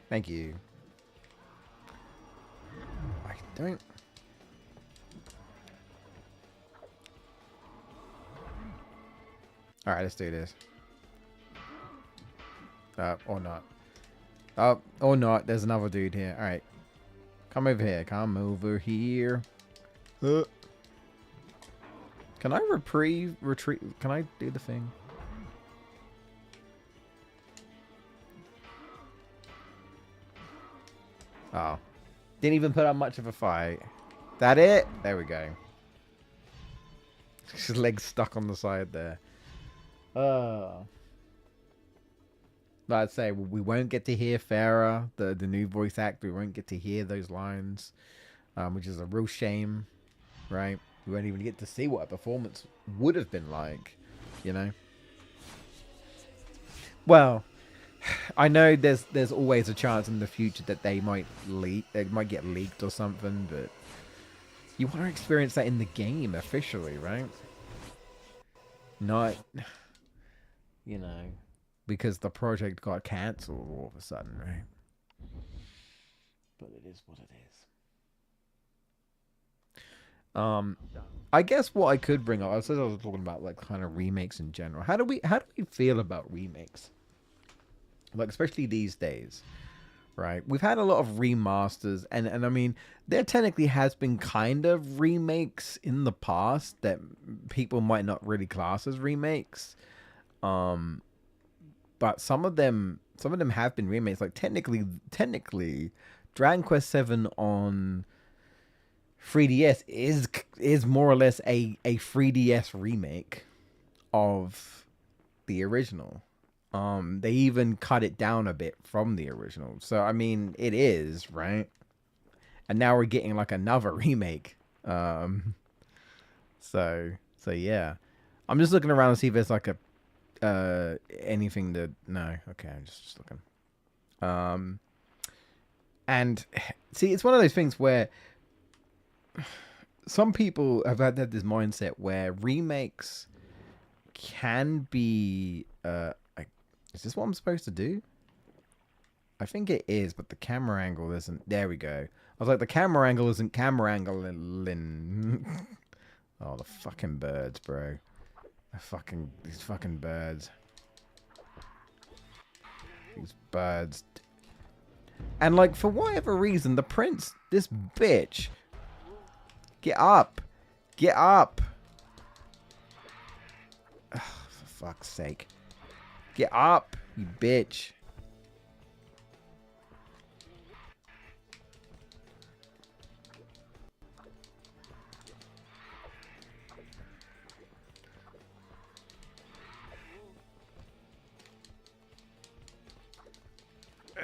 Speaker 2: Thank you. I don't... Alright, let's do this. Or not. Or not. There's another dude here. Alright. Come over here. Come over here. Can I retreat? Can I do the thing? Oh. Didn't even put up much of a fight. That it? There we go. His leg's stuck on the side there. Like I'd say, we won't get to hear Farah, the new voice actor. We won't get to hear those lines, which is a real shame, right? We won't even get to see what a performance would have been like, you know? Well, I know there's always a chance in the future that they might get leaked or something, but you want to experience that in the game officially, right? Not, you know, because the project got cancelled all of a sudden, right? But it is what it is. I guess what I could bring up, I was talking about like kind of remakes in general. How do we feel about remakes? Like, especially these days, right? We've had a lot of remasters, and I mean, there technically has been kind of remakes in the past that people might not really class as remakes. But some of them have been remakes. Like technically, Dragon Quest VII on 3DS is more or less a 3DS remake of the original. They even cut it down a bit from the original. So, I mean, it is, right? And now we're getting, like, another remake. So yeah. I'm just looking around to see if there's, like, anything to... No. Okay, I'm just looking. And, see, it's one of those things where some people have had this mindset where remakes can be... Is this what I'm supposed to do? I think it is, but the camera angle isn't. There we go. I was like, the camera angle isn't camera angling. Oh, the fucking birds, bro. These fucking birds. These birds. And like, for whatever reason, the prince, this bitch. Get up. Get up. Ugh, for fuck's sake. Get up, you bitch.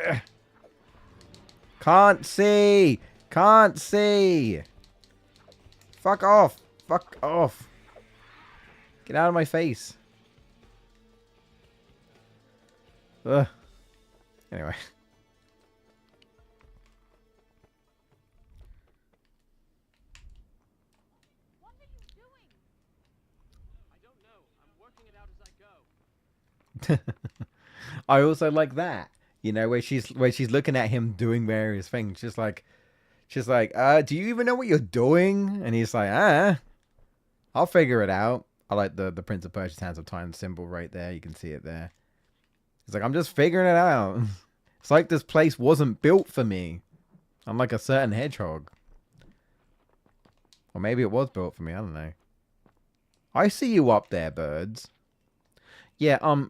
Speaker 2: Ugh. Can't see. Can't see. Fuck off. Fuck off. Get out of my face. Ugh. Anyway.
Speaker 3: What are you doing? I don't know. I'm working it out as I go.
Speaker 2: I also like that, you know, where she's looking at him doing various things. She's like, do you even know what you're doing? And he's like, I'll figure it out.
Speaker 1: I like the Prince of Persia's Hands of Time symbol right there. You can see it there. It's like, I'm just figuring it out. It's like this place wasn't built for me. I'm like a certain hedgehog. Or maybe it was built for me. I don't know. I see you up there, birds. Yeah, I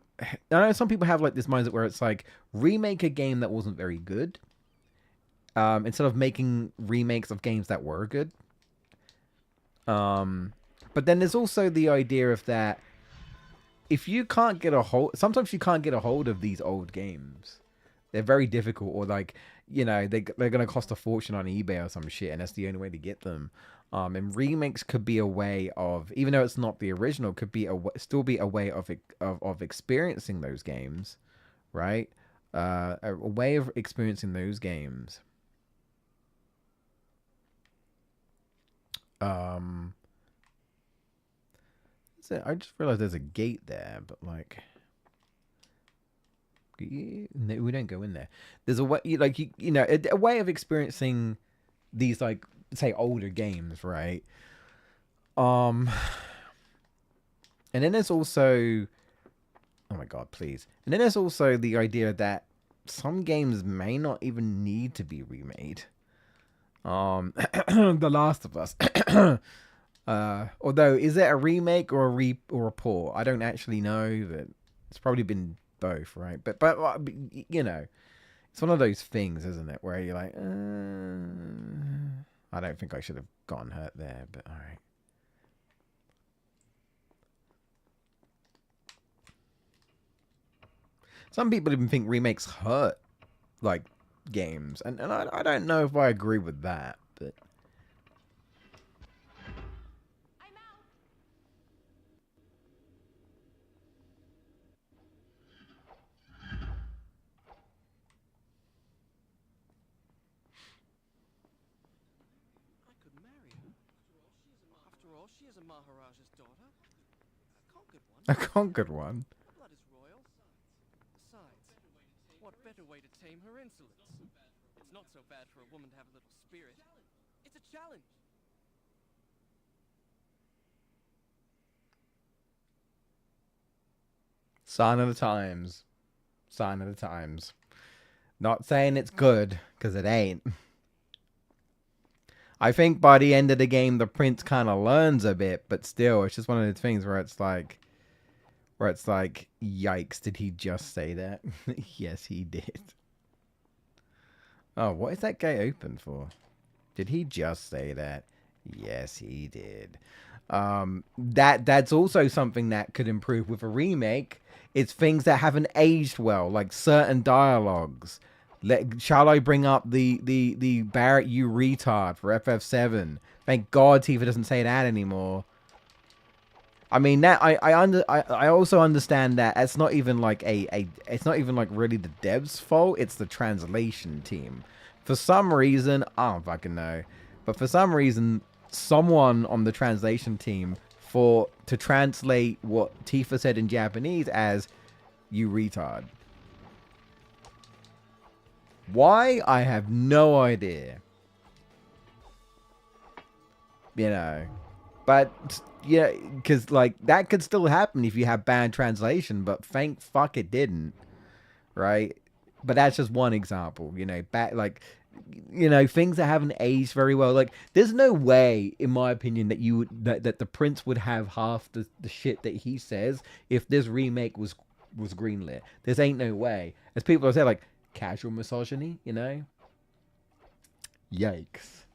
Speaker 1: know some people have like this mindset where it's like, remake a game that wasn't very good. Instead of making remakes of games that were good. But then there's also the idea of that if you can't get a hold, sometimes you can't get a hold of these old games. They're very difficult, or like, you know, they're going to cost a fortune on eBay or some shit, and that's the only way to get them. And remakes could be a way of, even though it's not the original, could be still be a way of experiencing those games, right? A way of experiencing those games. I just realized there's a gate there, but like, no, we don't go in there. There's a way, like, you know, a way of experiencing these, like, say, older games, right? And then there's also, oh my god, please. And then there's also the idea that some games may not even need to be remade. The Last of Us. Although, is it a remake or a port? I don't actually know, but it's probably been both, right? But you know, it's one of those things, isn't it, where you're like, I don't think I should have gotten hurt there, but all right. Some people even think remakes hurt, like, games, and I don't know if I agree with that, but.
Speaker 6: She is a Maharaja's daughter. A conquered one.
Speaker 1: A conquered one?
Speaker 6: Her blood is royal. Besides, what better way to tame her insolence? It's not so bad for a woman to have a little spirit. It's a challenge.
Speaker 1: Sign of the times. Sign of the times. Not saying it's good, because it ain't. I think by the end of the game, the prince kind of learns a bit, but still, it's just one of those things where it's like, yikes, did he just say that? Yes, he did. Oh, what is that gate open for? Did he just say that? Yes, he did. That's also something that could improve with a remake. It's things that haven't aged well, like certain dialogues. Shall I bring up the Barrett, you retard, for FF7? Thank God Tifa doesn't say that anymore. I mean, that I also understand that it's not even like it's not even like really the devs' fault. It's the translation team. For some reason, I don't fucking know, but for some reason, someone on the translation team to translate what Tifa said in Japanese as "you retard." Why? I have no idea. You know, but yeah, because like that could still happen if you have bad translation, but thank fuck it didn't, right? But that's just one example, you know, things that haven't aged very well. Like, there's no way, in my opinion, that the prince would have half the shit that he says if this remake was greenlit. There ain't no way. As people say, like, casual misogyny, you know? Yikes.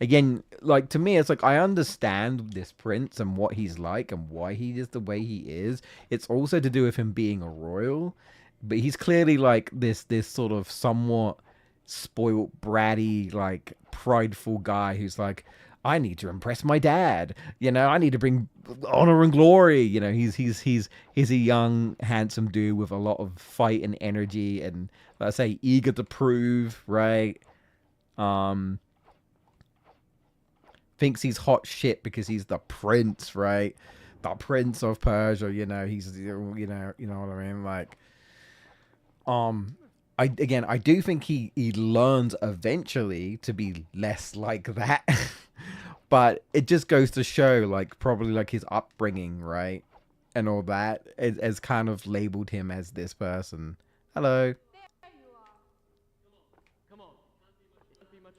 Speaker 1: Again, like, to me, it's like, I understand this prince and what he's like and why he is the way he is. It's also to do with him being a royal, but he's clearly like this sort of somewhat spoiled, bratty, like, prideful guy who's like, I need to impress my dad, you know, I need to bring honor and glory, you know. He's a young, handsome dude with a lot of fight and energy and, let's say, eager to prove, right? Thinks he's hot shit because he's the prince, right? The prince of Persia, you know. He's, you know what I mean? Like, I do think he learns eventually to be less like that. But it just goes to show, like, probably like his upbringing, right, and all that, has kind of labeled him as this person. Hello.
Speaker 4: There you are.
Speaker 3: Come on. It can't be much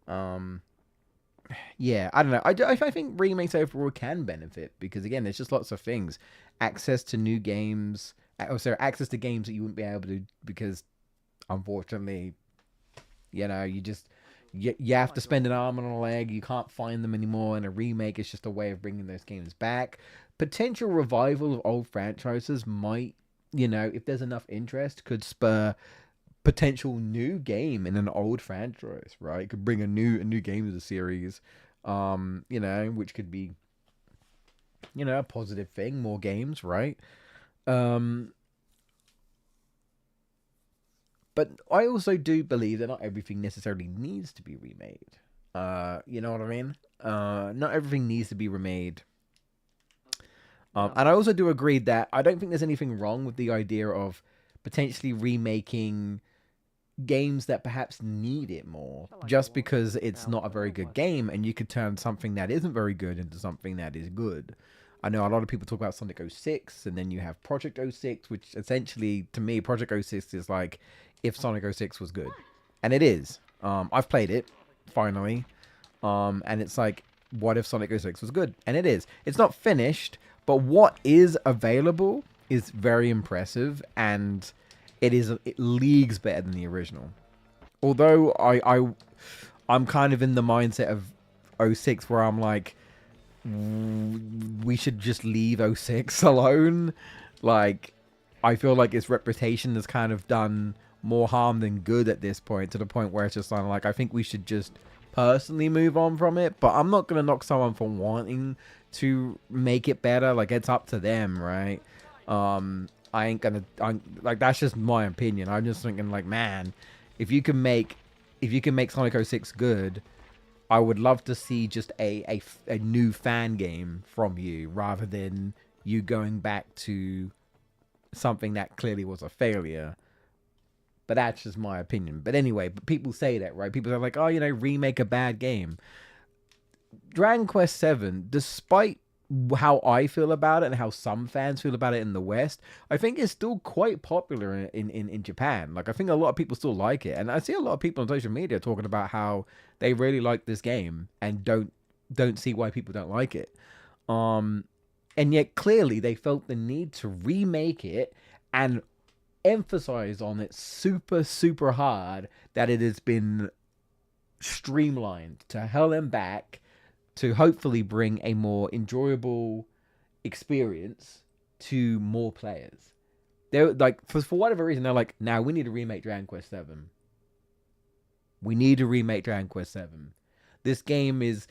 Speaker 3: further.
Speaker 1: Yeah, I don't know. I think remakes overall can benefit because, again, there's just lots of things. Access to new games. Also, access to games that you wouldn't be able to because, unfortunately, you have to spend an arm and a leg. You can't find them anymore, and a remake is just a way of bringing those games back. Potential revival of old franchises might, if there's enough interest, could spur potential new game in an old franchise, right? Could bring a new game to the series, which could be, a positive thing. More games, right? But I also do believe that not everything necessarily needs to be remade. You know what I mean? Not everything needs to be remade. And I also do agree that I don't think there's anything wrong with the idea of potentially remaking games that perhaps need it more, just because it's not a very good game, and you could turn something that isn't very good into something that is good. I know a lot of people talk about Sonic 06, and then you have Project 06, which essentially, to me, Project 06 is like if Sonic 06 was good. And it is. I've played it, finally. And it's like, what if Sonic 06 was good? And it is. It's not finished, but what is available is very impressive, and it leagues better than the original. Although I'm kind of in the mindset of 06 where I'm like, we should just leave 06 alone. Like, I feel like its reputation has kind of done more harm than good at this point, to the point where it's just like, I think we should just personally move on from it. But I'm not going to knock someone for wanting to make it better. Like, it's up to them, right? I ain't gonna, like, that's just my opinion. I'm just thinking, like, man, if you can make Sonic 06 good, I would love to see just a new fan game from you, rather than you going back to something that clearly was a failure. But that's just my opinion. But anyway, but people say that, right? People are like, oh, remake a bad game. Dragon Quest VII, despite how I feel about it and how some fans feel about it in the West, I think it's still quite popular in Japan. Like, I think a lot of people still like it. And I see a lot of people on social media talking about how they really like this game and don't see why people don't like it. And yet clearly they felt the need to remake it and emphasize on it super, super hard that it has been streamlined to hell and back to hopefully bring a more enjoyable experience to more players. They're like, for whatever reason, they're like, now we need to remake Dragon Quest VII. We need to remake Dragon Quest VII. This game is,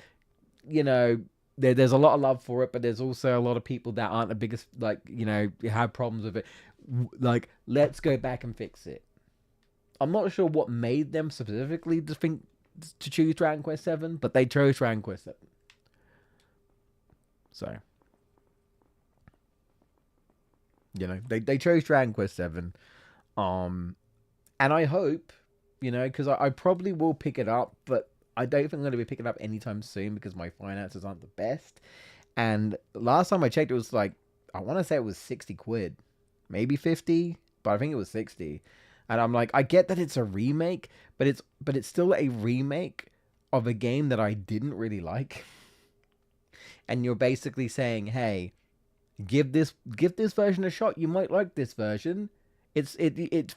Speaker 1: there's a lot of love for it, but there's also a lot of people that aren't the biggest, have problems with it. Like, let's go back and fix it. I'm not sure what made them specifically to choose Dragon Quest VII, but they chose Dragon Quest VII. So, they chose Dragon Quest VII. And I hope, because I probably will pick it up, but I don't think I'm going to be picking it up anytime soon because my finances aren't the best. And last time I checked, it was like, I want to say it was 60 quid. Maybe 50, but I think it was 60. And I'm like, I get that it's a remake, but it's still a remake of a game that I didn't really like. And you're basically saying, hey, give this version a shot. You might like this version. It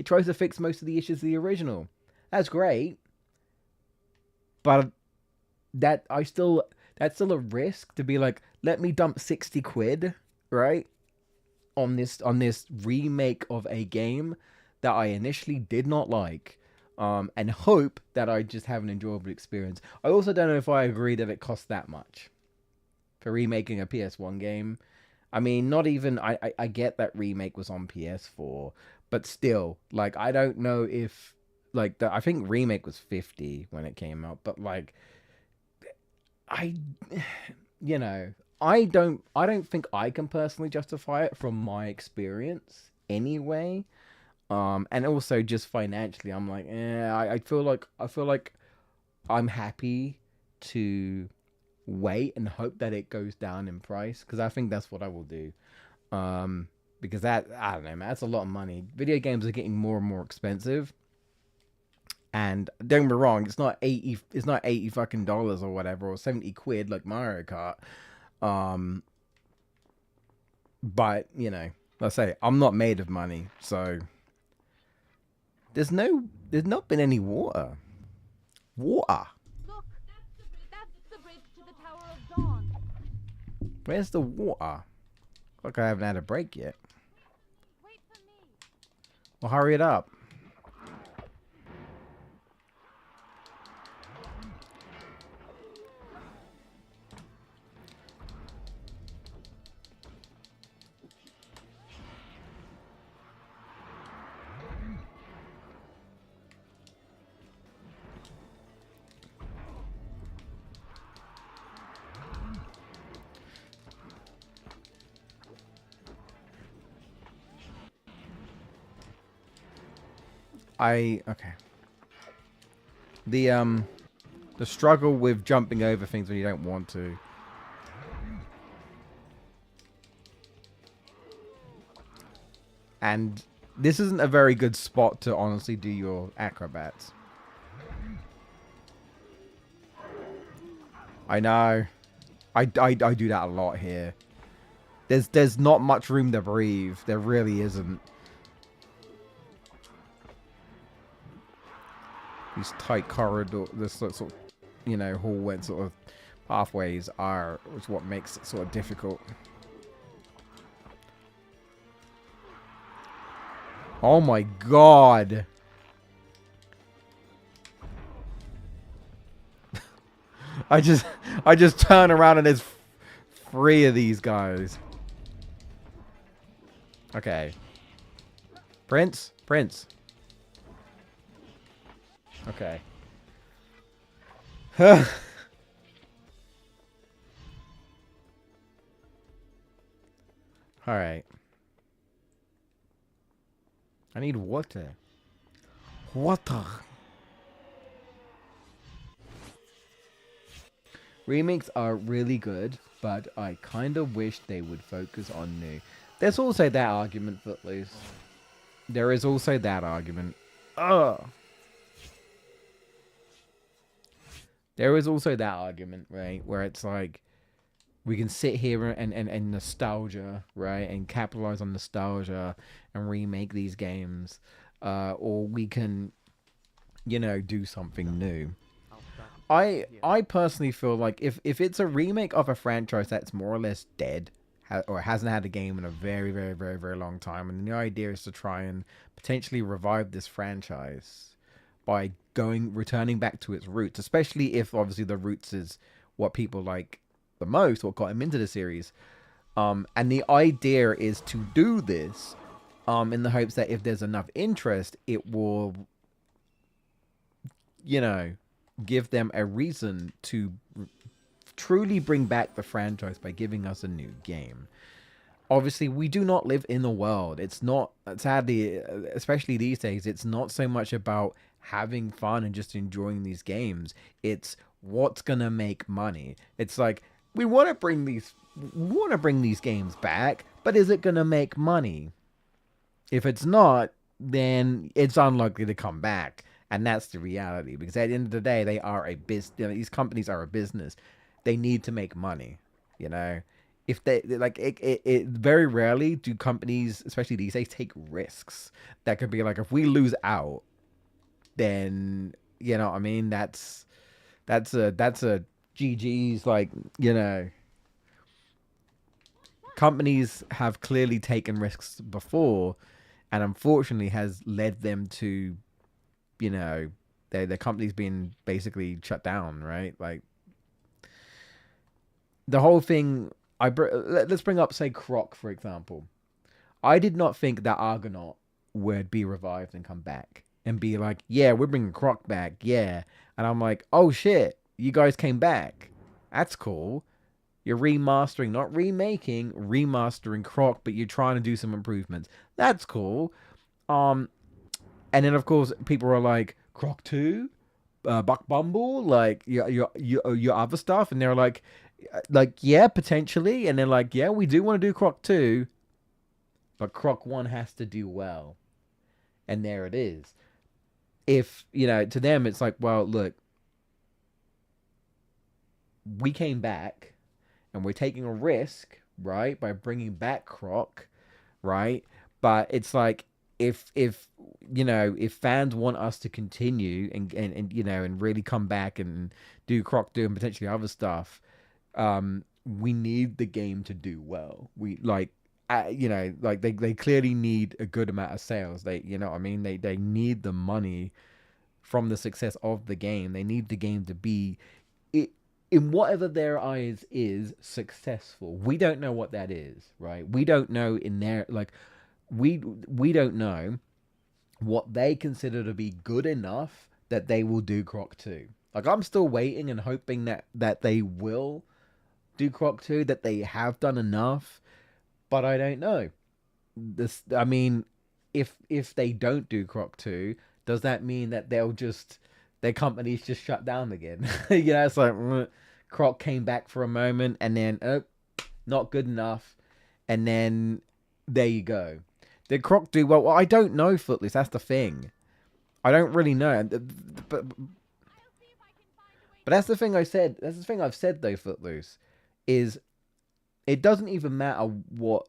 Speaker 1: tries to fix most of the issues of the original. That's great. But that's still a risk to be like, let me dump 60 quid, right? On this remake of a game that I initially did not like, and hope that I just have an enjoyable experience. I also don't know if I agree that it costs that much for remaking a PS1 game. I mean, not even, I get that Remake was on PS4, but still, like, I don't know if, like, I think Remake was 50 when it came out, but, like, I don't think I can personally justify it from my experience anyway.
Speaker 2: And also just financially, I'm like, I feel like I'm happy to wait and hope that it goes down in price, because I think that's what I will do. Because that, I don't know, man, that's a lot of money. Video games are getting more and more expensive. And don't get me wrong, it's not 80 fucking dollars or whatever, or 70 quid like Mario Kart. But, you know, let's say I'm not made of money, so there's not been any water. Water.
Speaker 4: Look, that's the bridge to the Tower of Dawn.
Speaker 2: Where's the water? Look, I haven't had a break yet.
Speaker 4: Wait for me.
Speaker 2: Well, hurry it up. Okay. The struggle with jumping over things when you don't want to. And this isn't a very good spot to honestly do your acrobats. I know. I do that a lot here. There's not much room to breathe. There really isn't. These tight corridor, this sort of, you know, hallway sort of pathways are, which what makes it sort of difficult. Oh my god. I just turn around and there's 3 of these guys. Okay. Prince? Okay. Alright. I need water. Water. Remakes are really good, but I kind of wish they would focus on new. There's also that argument, Footloose. There is also that argument. Ugh. There is also that argument, right, where it's like, we can sit here and nostalgia, right, and capitalize on nostalgia and remake these games, or we can, you know, do something new. I personally feel like if it's a remake of a franchise that's more or less dead, or hasn't had a game in a very, very, very, very long time, and the idea is to try and potentially revive this franchise by returning back to its roots, especially if obviously the roots is what people like the most, what got him into the series. And the idea is to do this in the hopes that if there's enough interest, it will, you know, give them a reason to truly bring back the franchise by giving us a new game. Obviously, we do not live in the world. It's not, sadly, especially these days, it's not so much about having fun and just enjoying these games. It's what's gonna make money. It's like, we want to bring these games back, but is it gonna make money? If it's not, then it's unlikely to come back, and that's the reality. Because at the end of the day, they are a business. You know, these companies are a business. They need to make money. You know, if they like it very rarely do companies, especially these days, take risks. That could be like, if we lose out, then, you know what I mean, that's a GG's, like, you know. Companies have clearly taken risks before, and unfortunately has led them to, you know, their company's been basically shut down, right? Like, the whole thing, let's bring up, say, Croc, for example. I did not think that Argonaut would be revived and come back and be like, yeah, we're bringing Croc back, yeah. And I'm like, oh shit, you guys came back. That's cool. You're remastering, not remaking, remastering Croc, but you're trying to do some improvements. That's cool. And then of course people are like, Croc 2, Buck Bumble, like your other stuff, and they're like yeah, potentially, and they're like, yeah, we do want to do Croc 2, but Croc 1 has to do well, and there it is. If to them it's like, well, look, we came back, and we're taking a risk, right, by bringing back Croc, right? But it's like, if if fans want us to continue and really come back and do Croc do and potentially other stuff, we need the game to do well. We like like they clearly need a good amount of sales. They what I mean, they need the money from the success of the game. They need the game to be it in whatever their eyes is successful. We don't know what that is, right? We don't know in their like we don't know what they consider to be good enough that they will do Croc 2. Like, I'm still waiting and hoping that they will do Croc 2, that they have done enough, but I don't know. This, I mean, if they don't do Croc 2, does that mean that their company's just shut down again? It's like Croc came back for a moment and then not good enough, and then there you go. Did Croc do well? Well, I don't know, Footloose. That's the thing. I don't really know. But that's the thing I said. That's the thing I've said, though, Footloose. Is it doesn't even matter what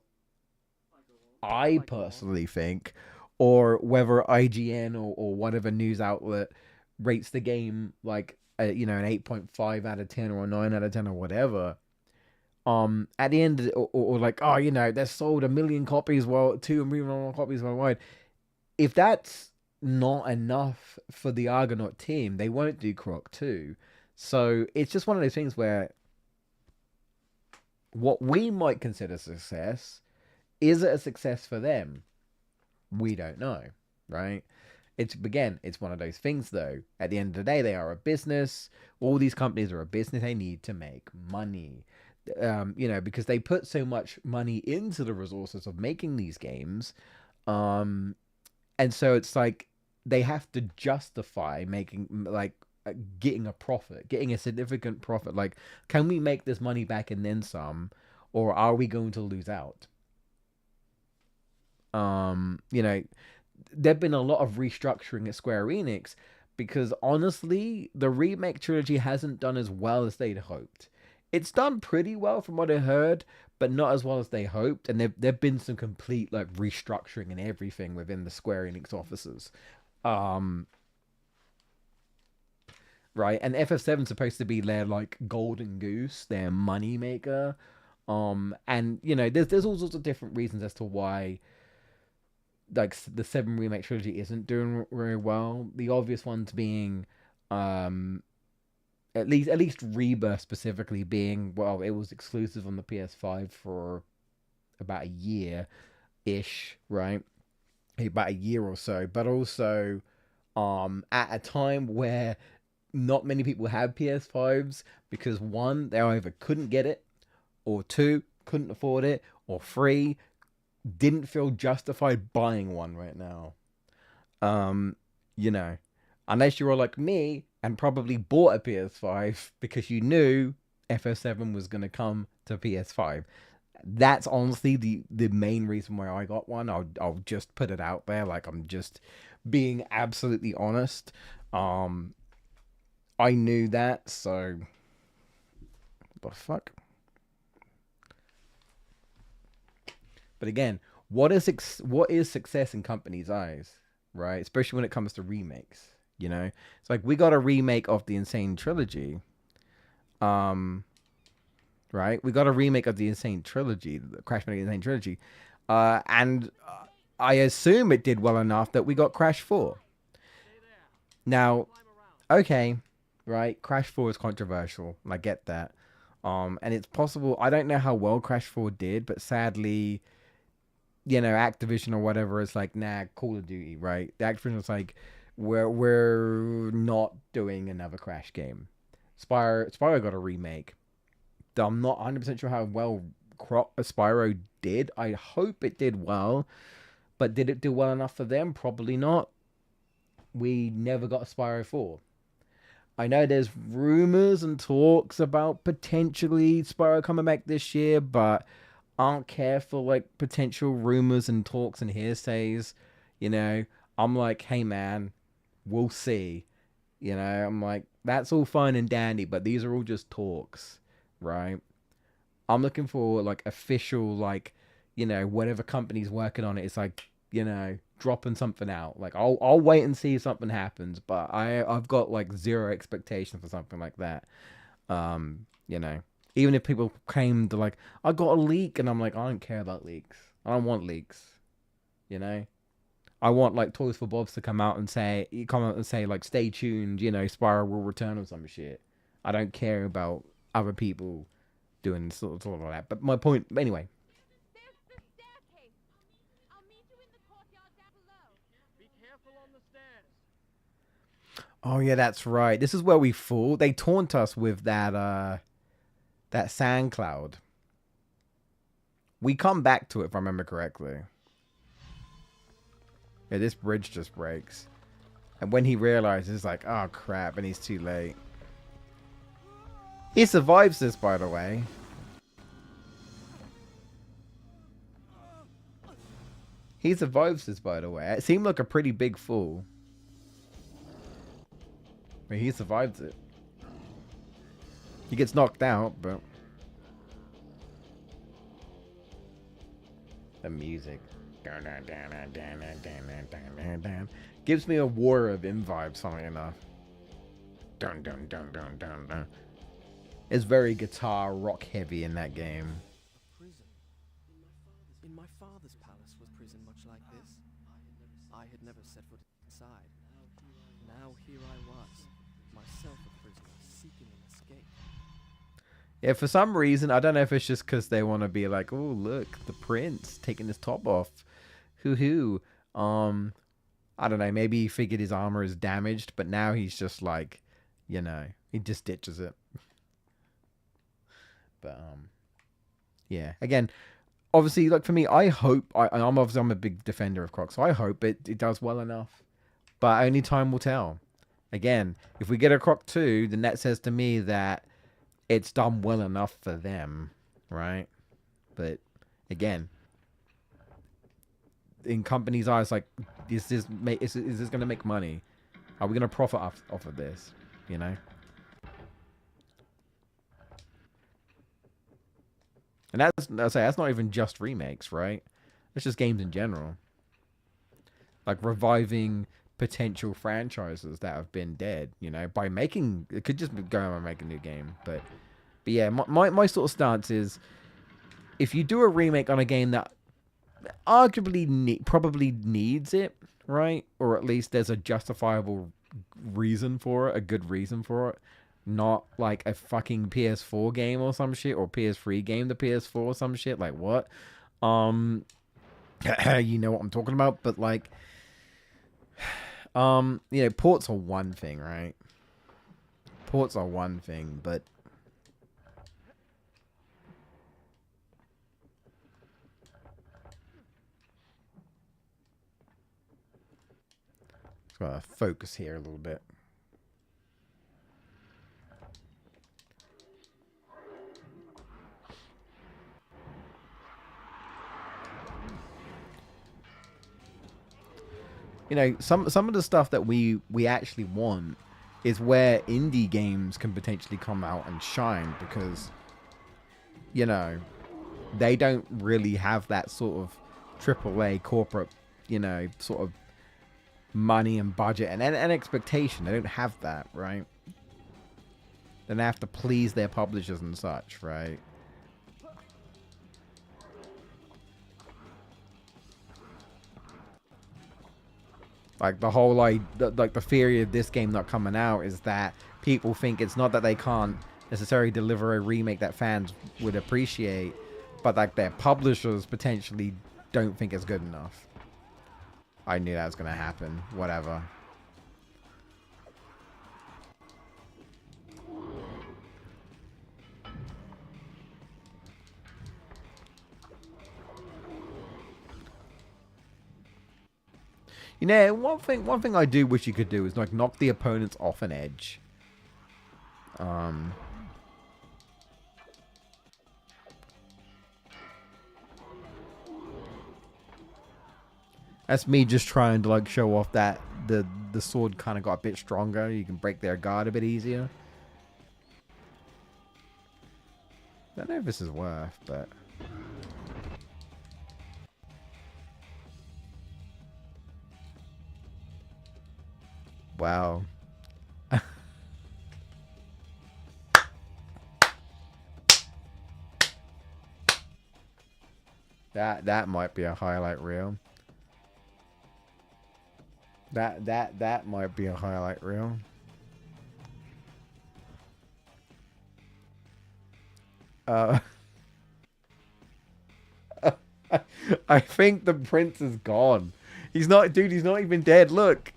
Speaker 2: I personally think, or whether IGN or whatever news outlet rates the game like an 8.5 out of 10 or a 9 out of 10 or whatever. At the end, or like, oh, they sold 1 million copies, 2 million copies worldwide. If that's not enough for the Argonaut team, they won't do Croc 2. So it's just one of those things where what we might consider success, is it a success for them? We don't know, right? It's one of those things, though. At the end of the day, they are a business. All these companies are a business. They need to make money. Because they put so much money into the resources of making these games. And so it's like they have to justify making, like, getting a profit, getting a significant profit. Like, can we make this money back and then some, or are we going to lose out? There've been a lot of restructuring at Square Enix because honestly, the Remake trilogy hasn't done as well as they'd hoped. It's done pretty well from what I heard, but not as well as they hoped. And there've been some complete like restructuring and everything within the Square Enix offices. Right, and FF7's supposed to be their like golden goose, their money maker. And there's all sorts of different reasons as to why like the 7 Remake trilogy isn't doing very well. The obvious ones being at least Rebirth specifically being, well, it was exclusive on the PS5 for about a year-ish, right? About a year or so. But also at a time where not many people have PS5s because 1, they either couldn't get it, or 2, couldn't afford it, or 3, didn't feel justified buying one right now. Unless you're like me and probably bought a PS5 because you knew FF7 was going to come to PS5. That's honestly the main reason why I got one. I'll just put it out there, like I'm just being absolutely honest. I knew that, so the fuck. But again, what is success in companies' eyes, right? Especially when it comes to remakes, It's like we got a remake of the Insane Trilogy, right? We got a remake of the Insane Trilogy, the Crash Bandicoot Insane Trilogy, and I assume it did well enough that we got Crash 4. Now, okay, right? Crash 4 is controversial, and I get that. And it's possible. I don't know how well Crash 4 did, but sadly, Activision or whatever is like, nah, Call of Duty, right? The Activision was like, we're not doing another Crash game. Spyro got a remake. I'm not 100% sure how well Spyro did. I hope it did well, but did it do well enough for them? Probably not. we never got a Spyro 4. I know there's rumors and talks about potentially Spyro coming back this year, but I don't care for like potential rumors and talks and hearsays. You know, I'm like, hey man, we'll see. You know, I'm like, that's all fine and dandy, but these are all just talks, right? I'm looking for like official, like, you know, whatever company's working on it. It's like, you know, dropping something out. Like I'll wait and see if something happens, but I've got like zero expectation for something like that. You know, even if people claim to like, I got a leak, and I'm like, I don't care about leaks. I don't want leaks. You know, I want like Toys for Bobs to come out and say, like, stay tuned. You know, Spyro will return or some shit. I don't care about other people doing sort of that. But my point, anyway.
Speaker 3: There's the staircase. I'll meet you in the courtyard down below. Be careful on the stairs.
Speaker 2: Oh yeah, that's right. This is where we fall. They taunt us with that sand cloud. We come back to it if I remember correctly. Yeah, this bridge just breaks. And when he realizes, like, oh crap, and he's too late. He survives this, by the way. He survives this, by the way. It seemed like a pretty big fall. But he survives it. He gets knocked out, but... the music. Gives me a War of In vibe, funnily enough. Dun dun dun dun dun dun. It's very guitar rock heavy in that game.
Speaker 6: Prison. In my father's palace was prison much like this. I had never set foot inside. Now here I was, myself a prisoner, seeking an escape.
Speaker 2: Yeah, for some reason, I don't know if it's just because they want to be like, oh, look, the prince taking his top off. Hoo-hoo. I don't know, maybe he figured his armor is damaged, but now he's just like, you know, he just ditches it. But, yeah, again, obviously, like, for me, I hope, I'm a big defender of Croc, so I hope it does well enough. But only time will tell. Again, if we get a Croc 2, then that says to me that it's done well enough for them, right? But again, in companies' eyes, like, is this going to make money? Are we going to profit off of this? You know. And that's not even just remakes, right? It's just games in general. Like reviving potential franchises that have been dead, you know, by making, it could just go and make a new game, but yeah, my sort of stance is, if you do a remake on a game that arguably probably needs it, right, or at least there's a justifiable reason for it, a good reason for it, not like a fucking PS4 game or some shit, or PS3 game to PS4 or some shit, like what? You know what I'm talking about, but like, you know, ports are one thing, right? Ports are one thing, but just gotta focus here a little bit. You know, some of the stuff that we actually want is where indie games can potentially come out and shine, because, you know, they don't really have that sort of AAA corporate, you know, sort of money and budget and expectation. They don't have that, right? Then they have to please their publishers and such, right? Like the whole like the theory of this game not coming out is that people think it's not that they can't necessarily deliver a remake that fans would appreciate, but like their publishers potentially don't think it's good enough. I knew that was gonna happen. Whatever.
Speaker 1: You know, one thing I do wish you could do is like knock the opponents off an edge. That's me just trying to like show off that the sword kind of got a bit stronger. You can break their guard a bit easier. I don't know if this is worth, but wow. That might be a highlight reel. That might be a highlight reel. I think the prince is gone. He's not, dude, he's not even dead. Look.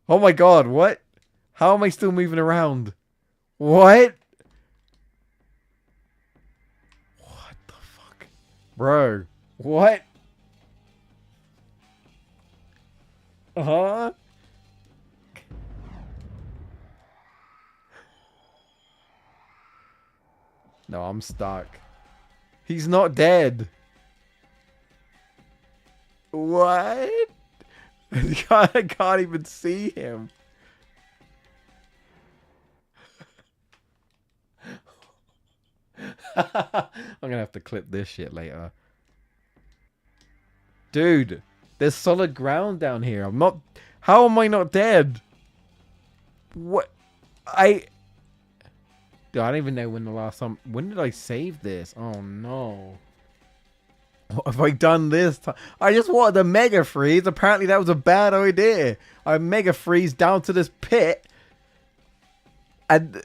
Speaker 1: Oh my god, what? How am I still moving around? What? What the fuck? Bro, what? Huh? No, I'm stuck. He's not dead. What? I can't even see him. I'm gonna have to clip this shit later. Dude, there's solid ground down here. I'm not... How am I not dead? What? Dude, I don't even know when the last time... When did I save this? Oh, no. What have I done this time? I just wanted a mega freeze. Apparently that was a bad idea. I mega freeze down to this pit. And...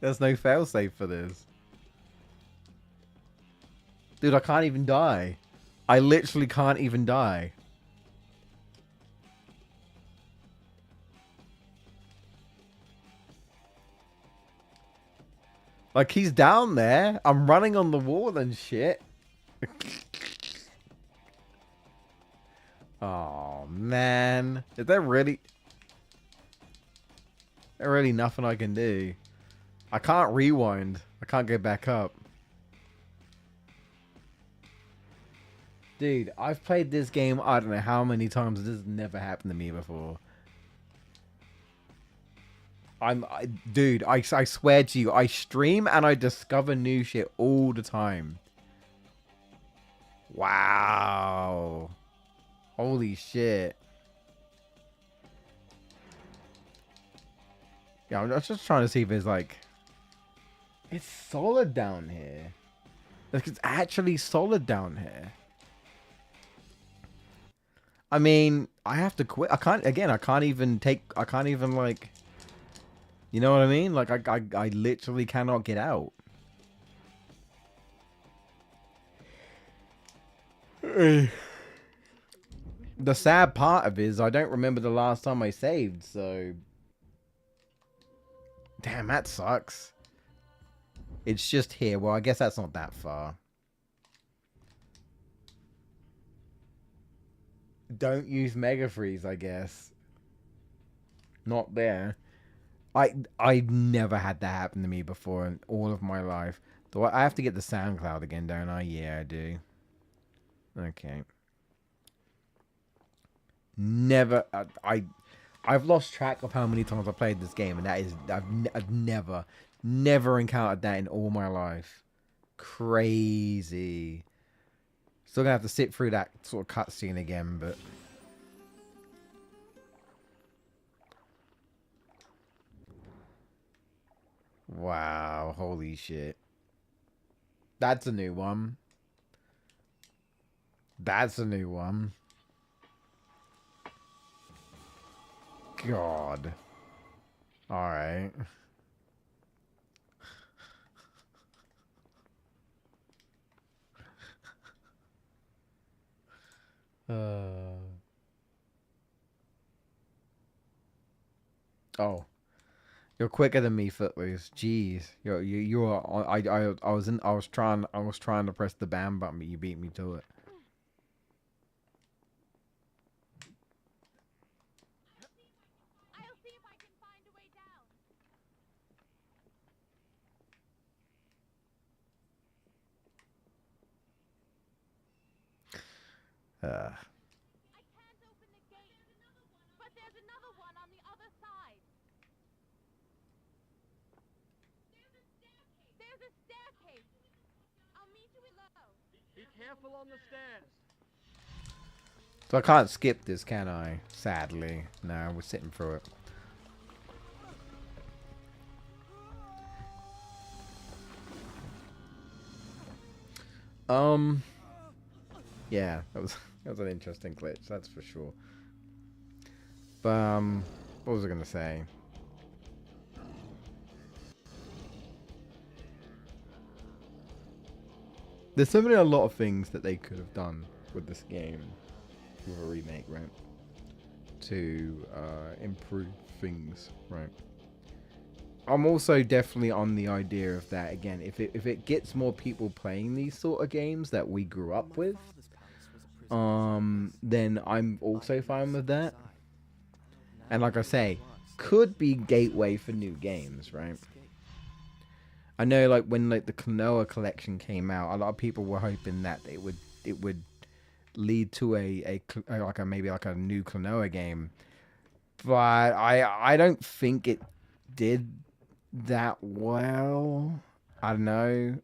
Speaker 1: There's no failsafe for this. Dude, I can't even die. I literally can't even die. Like, he's down there. I'm running on the wall and shit. Oh, man. Is there really... There's really nothing I can do. I can't rewind. I can't get back up. Dude, I've played this game I don't know how many times. This has never happened to me before. Dude, I swear to you, I stream and I discover new shit all the time. Wow. Holy shit. Yeah, I'm just trying to see if there's like... It's solid down here. Like, it's actually solid down here. I mean, I have to quit. I can't even like... You know what I mean? Like, I literally cannot get out. The sad part of it is I don't remember the last time I saved, so... Damn, that sucks. It's just here. Well, I guess that's not that far. Don't use Mega Freeze, I guess. Not there. I've never had that happen to me before in all of my life. Do I have to get the SoundCloud again, don't I? Yeah, I do. Okay. Never. I've lost track of how many times I played this game, and that is I've never encountered that in all my life. Crazy. Still gonna have to sit through that sort of cutscene again, but. Wow, holy shit. That's a new one. That's a new one. God. Alright. Oh. You're quicker than me, Footloose. Jeez, you are. I was trying to press the ban button, but you beat me to it.
Speaker 4: I can't open the gate. But there's another one on the other side. There's a staircase. I'll meet you below.
Speaker 3: Be careful on the stairs.
Speaker 1: So I can't skip this, can I? Sadly. No, we're sitting through it. Yeah, that was an interesting glitch, that's for sure. But what was I gonna say? There's certainly a lot of things that they could have done with this game, with a remake, right? To improve things, right? I'm also definitely on the idea of that again. If it gets more people playing these sort of games that we grew up with, then I'm also fine with that. And like I say, could be gateway for new games, right? I know, like when like the Klonoa collection came out, a lot of people were hoping that it would lead to maybe a new Klonoa game, but I don't think it did that well. I don't know.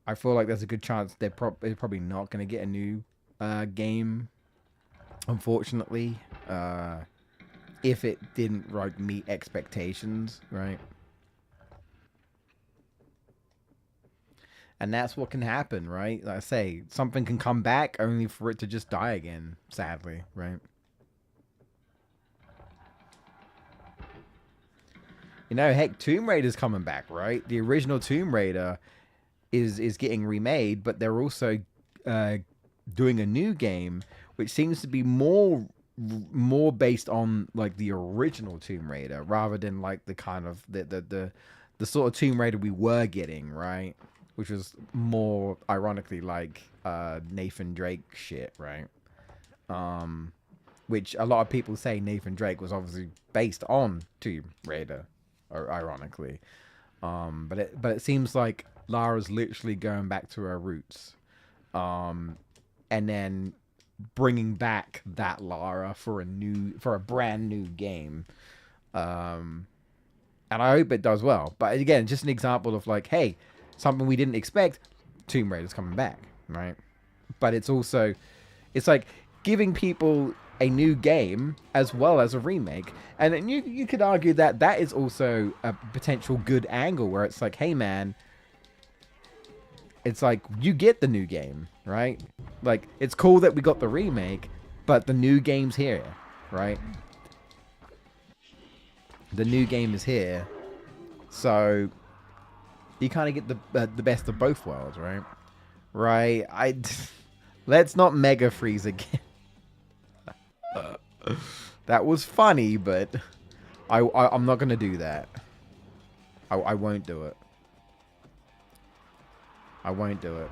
Speaker 1: I feel like there's a good chance they're probably not going to get a new game, unfortunately, if it didn't like meet expectations, right? And that's what can happen, right? Like I say, something can come back only for it to just die again, sadly, right? You know, heck, Tomb Raider's coming back, right? The original Tomb Raider is getting remade, but they're also doing a new game, which seems to be more based on like the original Tomb Raider rather than like the kind of the sort of Tomb Raider we were getting, right? Which was more ironically like Nathan Drake shit, right? Which a lot of people say Nathan Drake was obviously based on Tomb Raider, or ironically. But it seems like Lara's literally going back to her roots, and then bringing back that Lara for a brand new game, and I hope it does well. But again, just an example of like, hey, something we didn't expect, Tomb Raider's coming back, right? But it's like giving people a new game as well as a remake, and then you could argue that is also a potential good angle where it's like, hey man, it's like you get the new game, right? Like it's cool that we got the remake, but the new game's here, right? The new game is here, so you kind of get the best of both worlds, right? Right. Let's not mega freeze again. That was funny, but I'm not gonna do that. I won't do it. I won't do it.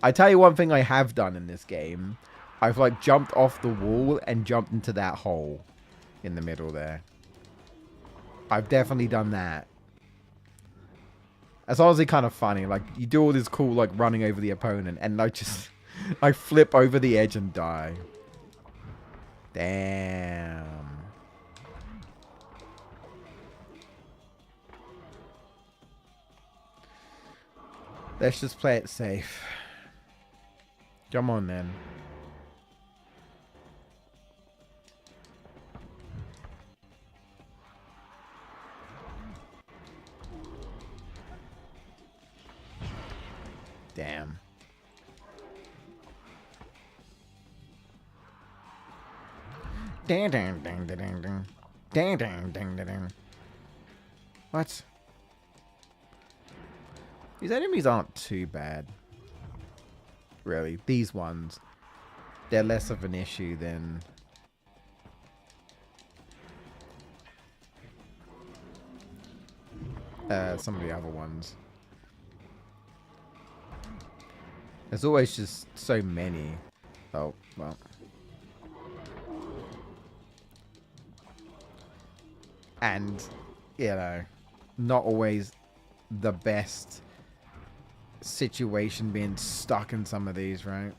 Speaker 1: I tell you one thing I have done in this game. I've like jumped off the wall and jumped into that hole in the middle there. I've definitely done that. That's honestly kind of funny. Like you do all this cool like running over the opponent, and I just I flip over the edge and die. Damn. Let's just play it safe. Come on then. Damn. Dang dang dang dang dang dang. Dang dang dang dang dang. What? These enemies aren't too bad. Really. These ones. They're less of an issue than some of the other ones. There's always just so many. Oh, well. And, you know, not always the best situation being stuck in some of these, right?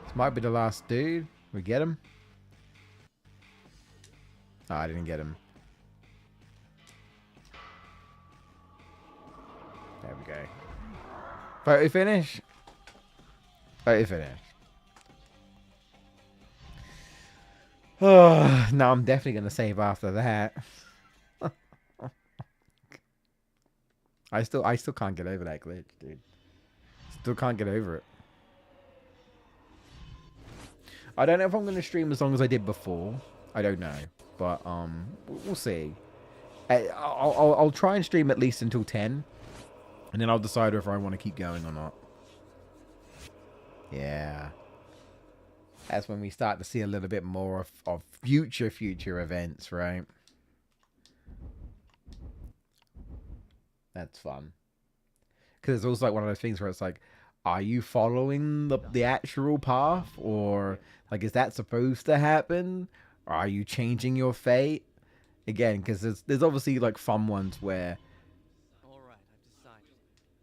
Speaker 1: This might be the last dude. We get him? Oh, I didn't get him. There we go. Photo finish. Photo finish. Oh, no, I'm definitely going to save after that. I still can't get over that glitch, dude. Still can't get over it. I don't know if I'm going to stream as long as I did before. I don't know, but we'll see. I'll try and stream at least until 10, and then I'll decide if I want to keep going or not. Yeah. That's when we start to see a little bit more of future events, right? That's fun. Because it's also like one of those things where it's like, are you following the actual path? Or, like, is that supposed to happen? Or are you changing your fate? Again, because there's obviously, like, fun ones where...
Speaker 6: All right, I've decided.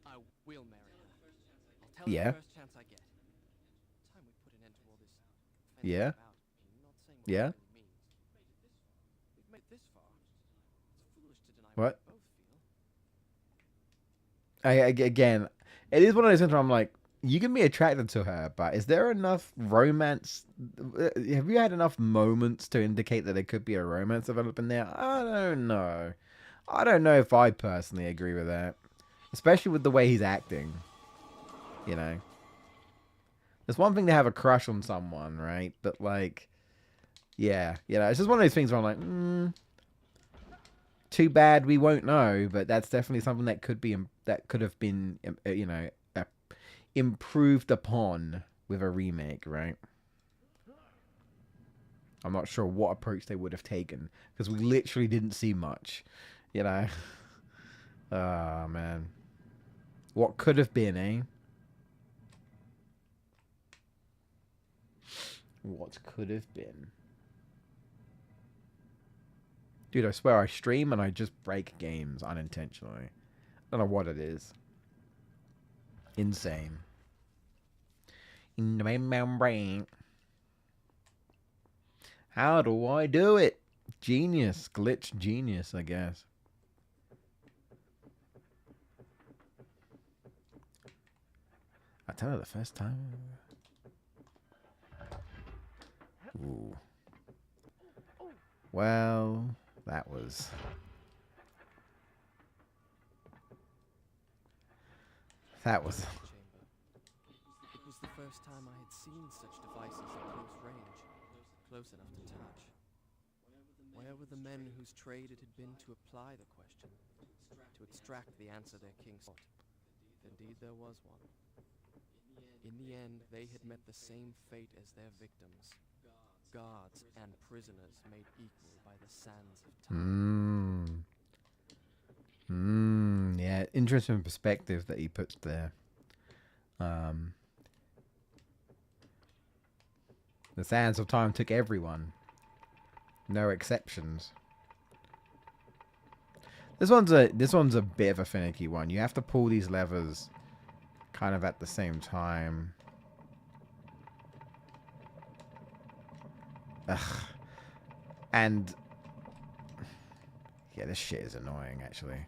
Speaker 6: I will marry her. I'll tell
Speaker 1: Yeah.
Speaker 6: her the first chance I get. Time we put an end to all this.
Speaker 1: Yeah.
Speaker 6: Not saying what
Speaker 1: Yeah.
Speaker 6: it really means. We've made it this far. It's foolish to deny
Speaker 1: What?
Speaker 6: we both feel.
Speaker 1: Again, it is one of those things where I'm like, you can be attracted to her, but is there enough romance? Have you had enough moments to indicate that there could be a romance developing there? I don't know. I don't know if I personally agree with that. Especially with the way he's acting. You know? It's one thing to have a crush on someone, right? But, like, yeah. You know, it's just one of those things where I'm like, too bad we won't know, but that's definitely something that could have been, you know, improved upon with a remake, right? I'm not sure what approach they would have taken because we literally didn't see much, you know. Oh man, what could have been, eh? What could have been? Dude, I swear I stream and I just break games unintentionally. I don't know what it is. Insane. In my brain. How do I do it? Genius. Glitch genius, I guess. I tell her the first time. Ooh. Well, that was... That was...
Speaker 6: It was the first time I had seen such devices at close range, close enough to touch. Where were the men whose trade it had been to apply the question, to extract the answer their king sought? If indeed there was one. In the end, they had met the same fate as their victims, guards and prisoners made equal by the sands of time.
Speaker 1: Yeah, interesting perspective that he puts there. The sands of time took everyone. No exceptions. This one's a bit of a finicky one. You have to pull these levers kind of at the same time. Ugh. And yeah, this shit is annoying actually.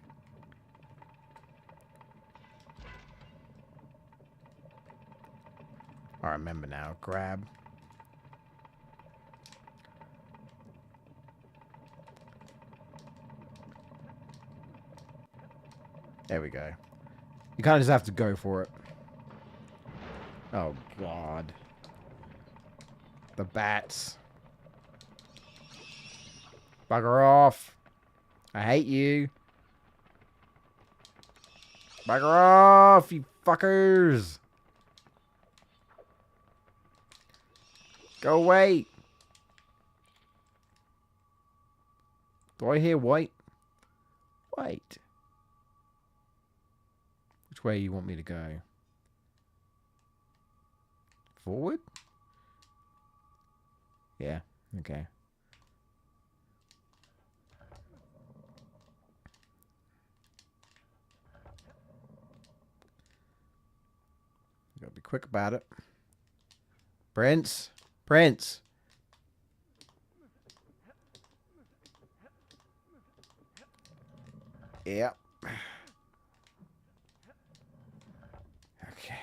Speaker 1: I remember now. Grab. There we go. You kind of just have to go for it. Oh, God. The bats. Bugger off. I hate you. Bugger off, you fuckers. Go away. Do I hear white? White. Which way you want me to go?
Speaker 2: Forward? Yeah, okay. Gotta be quick about it. Prince! Prince! Yep. Okay.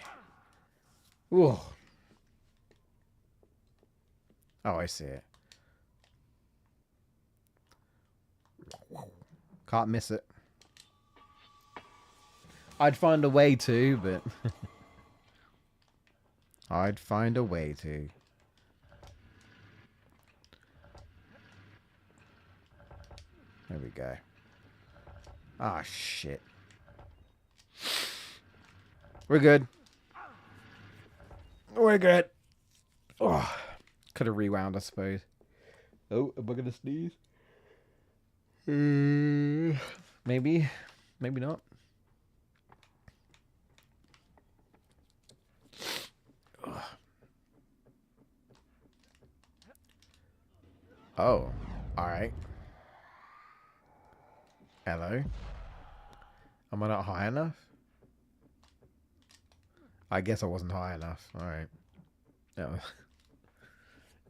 Speaker 2: Ooh. Oh, I see it. Can't miss it. I'd find a way to, but... I'd find a way to. There we go. Ah, shit. We're good. We're good. Oh, could have rewound, I suppose. Oh, am I gonna sneeze? Maybe. Maybe not. Ugh. Oh, alright. Hello? Am I not high enough? I guess I wasn't high enough. Alright. No.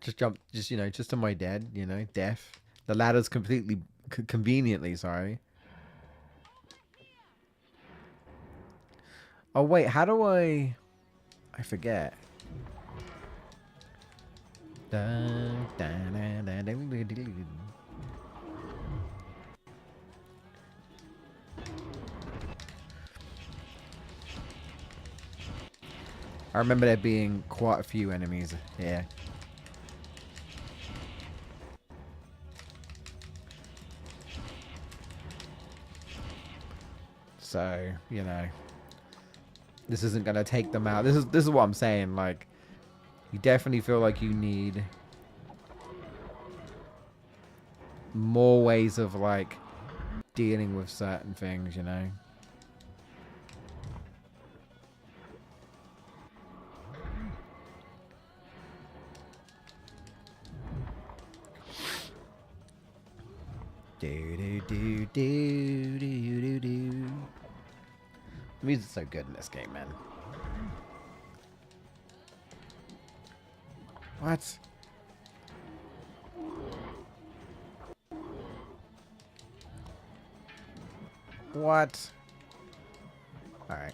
Speaker 2: Just jump, just, you know, just to my dead, you know, death. The ladder's completely, conveniently, sorry. Oh, wait, how do I forget. I remember there being quite a few enemies here. So, you know, this isn't gonna take them out. This is what I'm saying. Like, you definitely feel like you need more ways of like dealing with certain things, you know. Do. The music's so good in this game, man. What? What? Alright.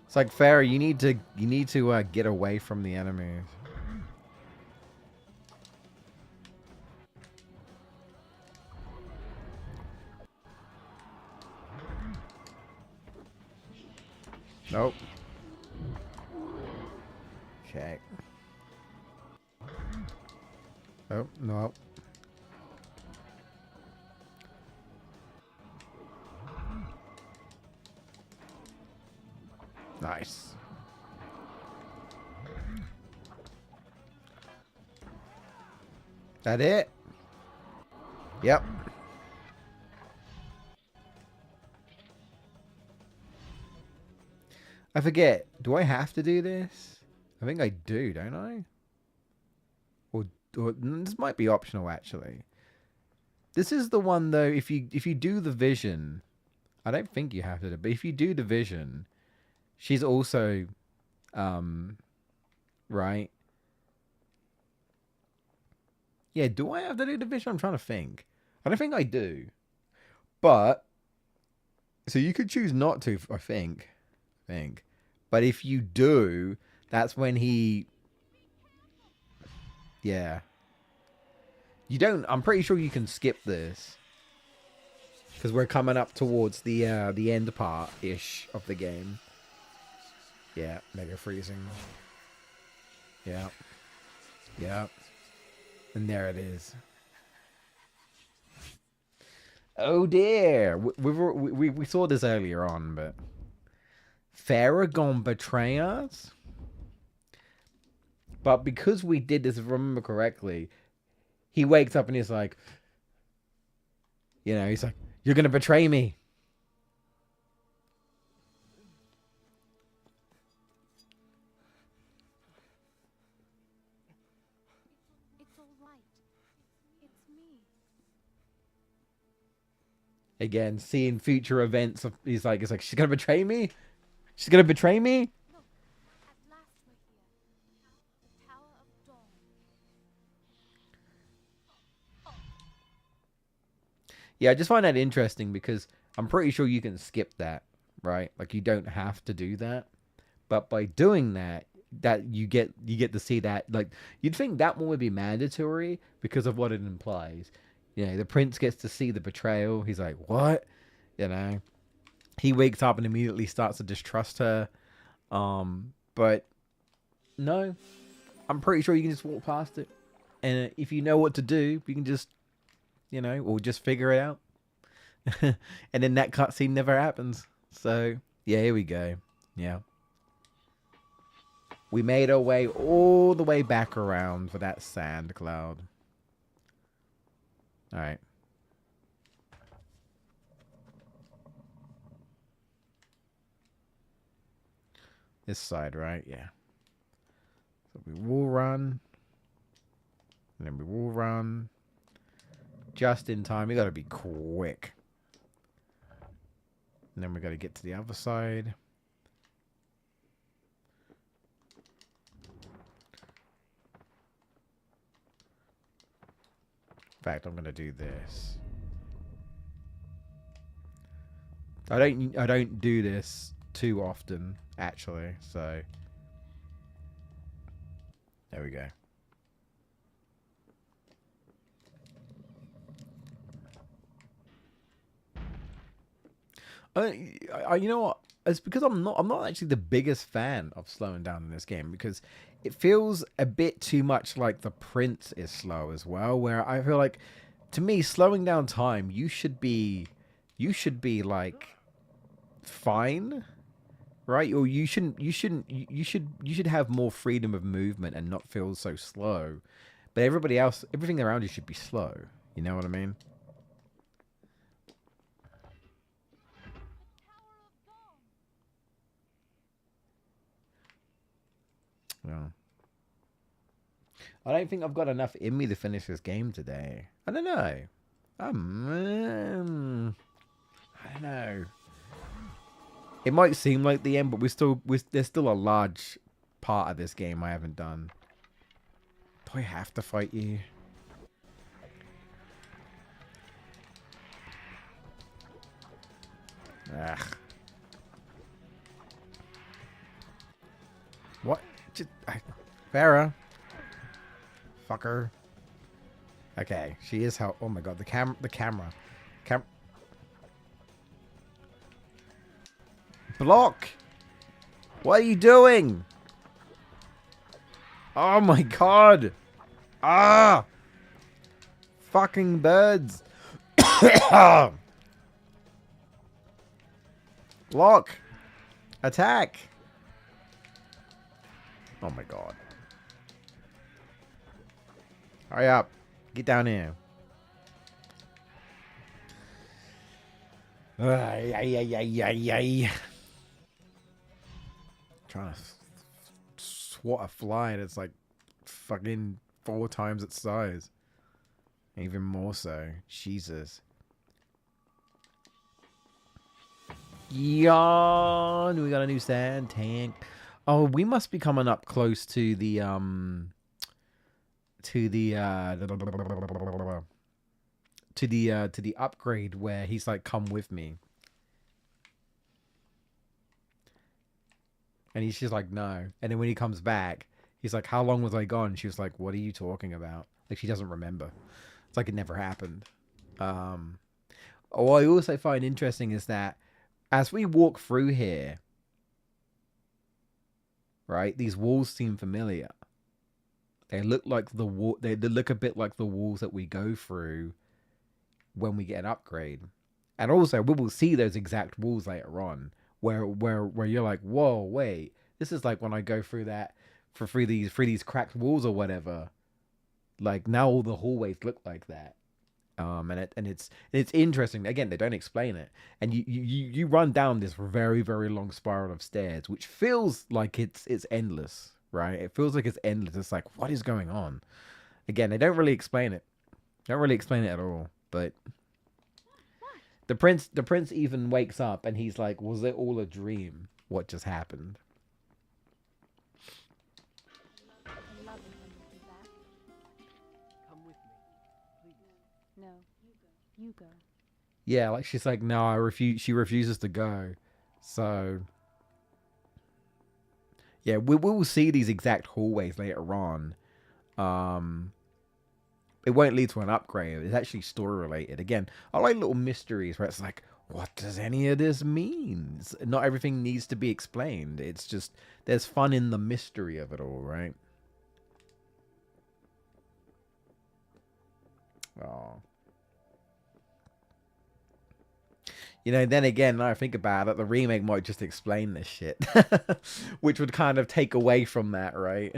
Speaker 2: It's like, Farah, you need to get away from the enemies. Nope. Okay. Oh, no. Nice. That it? Yep. I forget. Do I have to do this? I think I do, don't I? Or this might be optional, actually. This is the one, though, if you do the vision, I don't think you have to do it, but if you do the vision, she's also, right? Yeah, do I have to do the vision? I'm trying to think. I don't think I do. But, so you could choose not to, I think. But if you do, that's when he... Yeah. You don't... I'm pretty sure you can skip this. Because we're coming up towards the end part-ish of the game. Yeah, mega freezing. Yeah. Yeah. And there it is. Oh dear! We saw this earlier on, but... Theragon betray us? But because we did this, if I remember correctly, he wakes up and he's like, he's like, you're going to betray me.
Speaker 5: It's all right. It's me.
Speaker 2: Again, seeing future events, he's like, she's going to betray me? She's going to betray me?
Speaker 5: Look, at last we're here. The Tower of Dawn.
Speaker 2: Yeah, I just find that interesting because I'm pretty sure you can skip that, right? Like, you don't have to do that. But by doing that, you get to see that. Like, you'd think that one would be mandatory because of what it implies. The prince gets to see the betrayal. He's like, what? He wakes up and immediately starts to distrust her. But no, I'm pretty sure you can just walk past it. And if you know what to do, you can just, or just figure it out. And then that cutscene never happens. So, yeah, here we go. Yeah. We made our way all the way back around for that sand cloud. All right. This side, right? Yeah. So we will run. And then we will run. Just in time. We got to be quick. And then we got to get to the other side. In fact, I'm going to do this. I don't do this too often, actually. So there we go. You know what? It's because I'm not actually the biggest fan of slowing down in this game because it feels a bit too much like the Prince is slow as well. Where I feel like, to me, slowing down time, you should be like fine, right? Or you should have more freedom of movement and not feel so slow. But everything around you should be slow. You know what I mean? Yeah. I don't think I've got enough in me to finish this game today. I don't know. I don't know. It might seem like the end, but there's still a large part of this game I haven't done. Do I have to fight you? Ugh. What? Farah. Fucker. Okay, she is how. Oh my god, the camera. Block! What are you doing? Oh my god! Ah! Fucking birds! Block! Attack! Oh my god. Hurry up. Get down here. Trying to swat a fly and it's like fucking 4 times its size. Even more so. Jesus. Yawn. We got a new sand tank. Oh, we must be coming up close to the to the upgrade where he's like, come with me. And he's just like, no. And then when he comes back, he's like, how long was I gone? She was like, what are you talking about? Like, she doesn't remember. It's like it never happened. What I also find interesting is that as we walk through here, right, these walls seem familiar. They look like the wall. They look a bit like the walls that we go through when we get an upgrade. And also, we will see those exact walls later on where you're like, whoa, wait, this is like when I go through that through these cracked walls or whatever. Like now all the hallways look like that. And it's interesting. Again, they don't explain it, and you run down this very very long spiral of stairs, which feels like it's endless, right? It feels like it's endless. It's like, what is going on? Again, they don't really explain it. Don't really explain it at all. But the prince even wakes up and he's like, was it all a dream? What just happened?
Speaker 5: I love it when you do that.
Speaker 3: Come with me, please.
Speaker 5: No, you go.
Speaker 2: Yeah, like she's like, no, I refuse. She refuses to go. So yeah, we will see these exact hallways later on. It won't lead to an upgrade. It's actually story related. Again, I like little mysteries where it's like, what does any of this mean? Not everything needs to be explained. It's just there's fun in the mystery of it all, right? Oh. You know, then again, now I think about it, the remake might just explain this shit. Which would kind of take away from that, right?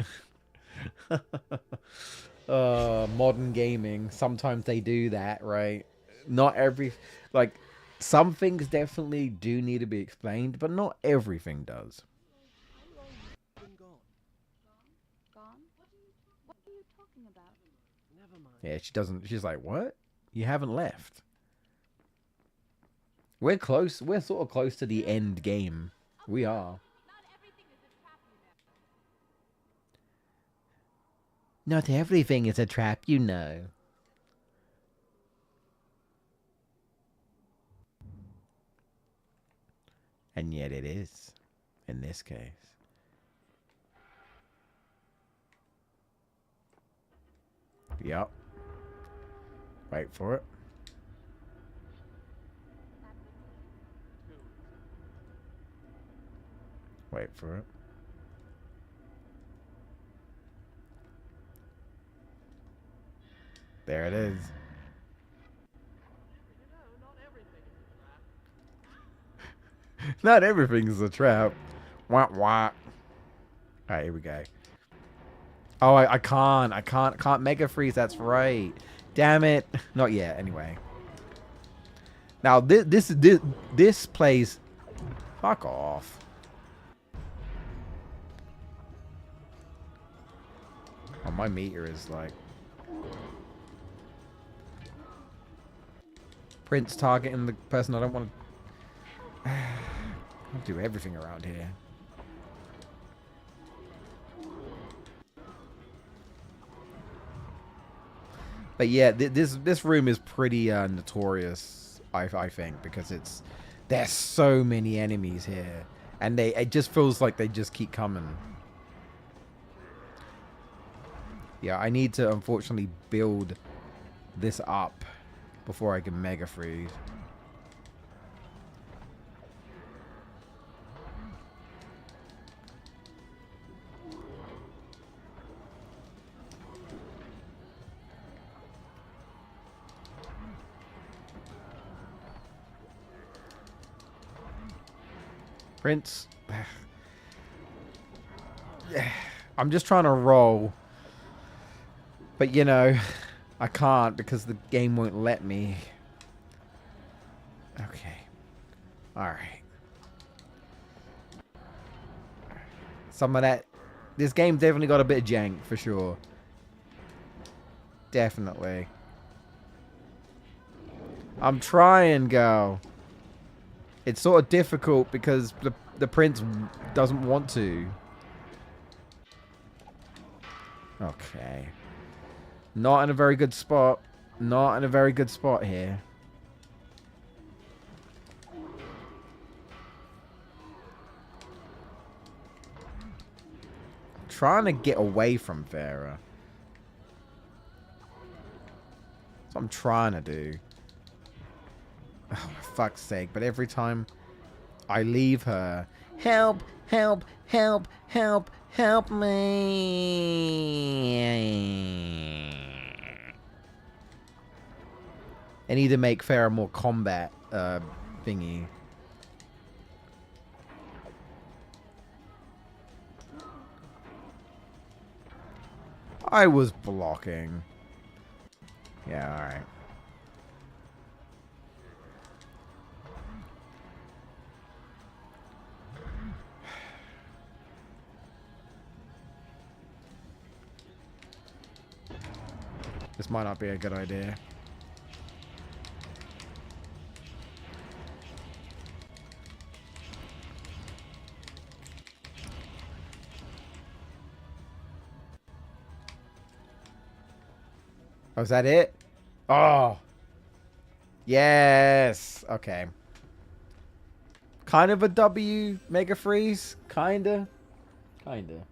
Speaker 2: Modern gaming, sometimes they do that, right? Not every... Like, some things definitely do need to be explained, but not everything does.
Speaker 6: Been gone.
Speaker 5: Gone? What are you talking about?
Speaker 6: Never mind.
Speaker 2: Yeah, she doesn't... She's like, what? You haven't left. We're close. We're sort of close to the end game. We are. Not everything is a trap, you know. And yet it is, in this case. Yup. Wait for it. Wait for it. There it is. Not everything is a trap. Wah wah. Alright, here we go. Oh, I can't mega freeze. That's right. Damn it. Not yet. Anyway. Now this plays. Fuck off. Oh, my meter is like. Prince targeting the person I don't want to. I'll do everything around here. But yeah, this room is pretty notorious, I think, because there's so many enemies here, and it just feels like they just keep coming. Yeah, I need to unfortunately build this up before I can mega freeze. Prince. I'm just trying to roll. But, you know, I can't because the game won't let me. Okay. Alright. Some of that... This game definitely got a bit of jank, for sure. Definitely. I'm trying, girl. It's sort of difficult because the prince doesn't want to. Okay. Not in a very good spot. Not in a very good spot here. Trying to get away from Farah. That's what I'm trying to do. Oh, for fuck's sake. But every time I leave her... Help! Help! Help! Help! Help me! I need to make Farah more combat thingy.
Speaker 1: I was blocking. Yeah, alright. This might not be a good idea. Oh, is that it? Oh. Yes. Okay. Kind of a W, Mega Freeze. Kinda.
Speaker 2: Kinda.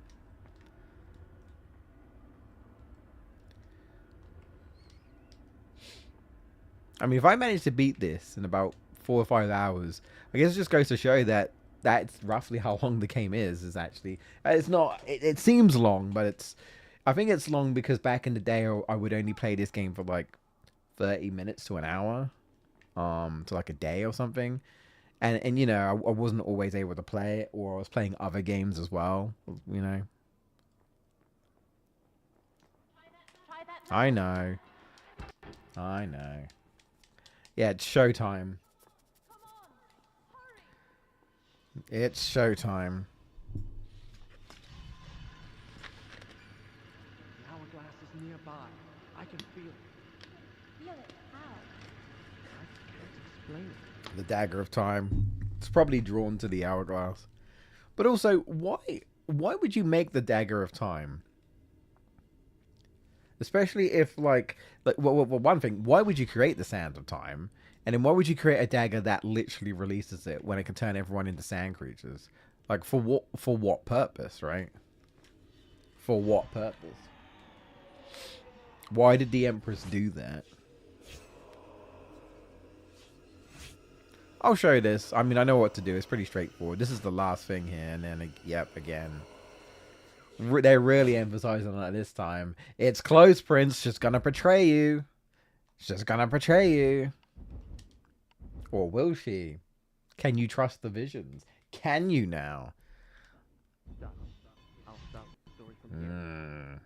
Speaker 1: I mean, if I manage to beat this in about 4 or 5 hours, I guess it just goes to show that that's roughly how long the game is actually. It's not, it seems long, but it's, I think it's long because back in the day, I would only play this game for like 30 minutes to an hour, to like a day or something. And you know, I wasn't always able to play it, or I was playing other games as well, you know. I know. I know. Yeah, it's showtime. It's showtime.
Speaker 6: The hourglass is nearby. I can feel it.
Speaker 4: Feel it? How?
Speaker 6: I can't explain it.
Speaker 1: The dagger of time. It's probably drawn to the hourglass. But also, why would you make the dagger of time? Especially if, like well, one thing, why would you create the sand of time? And then why would you create a dagger that literally releases it when it can turn everyone into sand creatures? Like, for what purpose, right? For what purpose? Why did the Empress do that? I'll show you this. I mean, I know what to do. It's pretty straightforward. This is the last thing here, and then, yep, again. They're really emphasizing that this time. It's close, Prince. She's gonna betray you. She's gonna betray you. Or will she? Can you trust the visions? Can you now?
Speaker 6: I'll stop the story from here.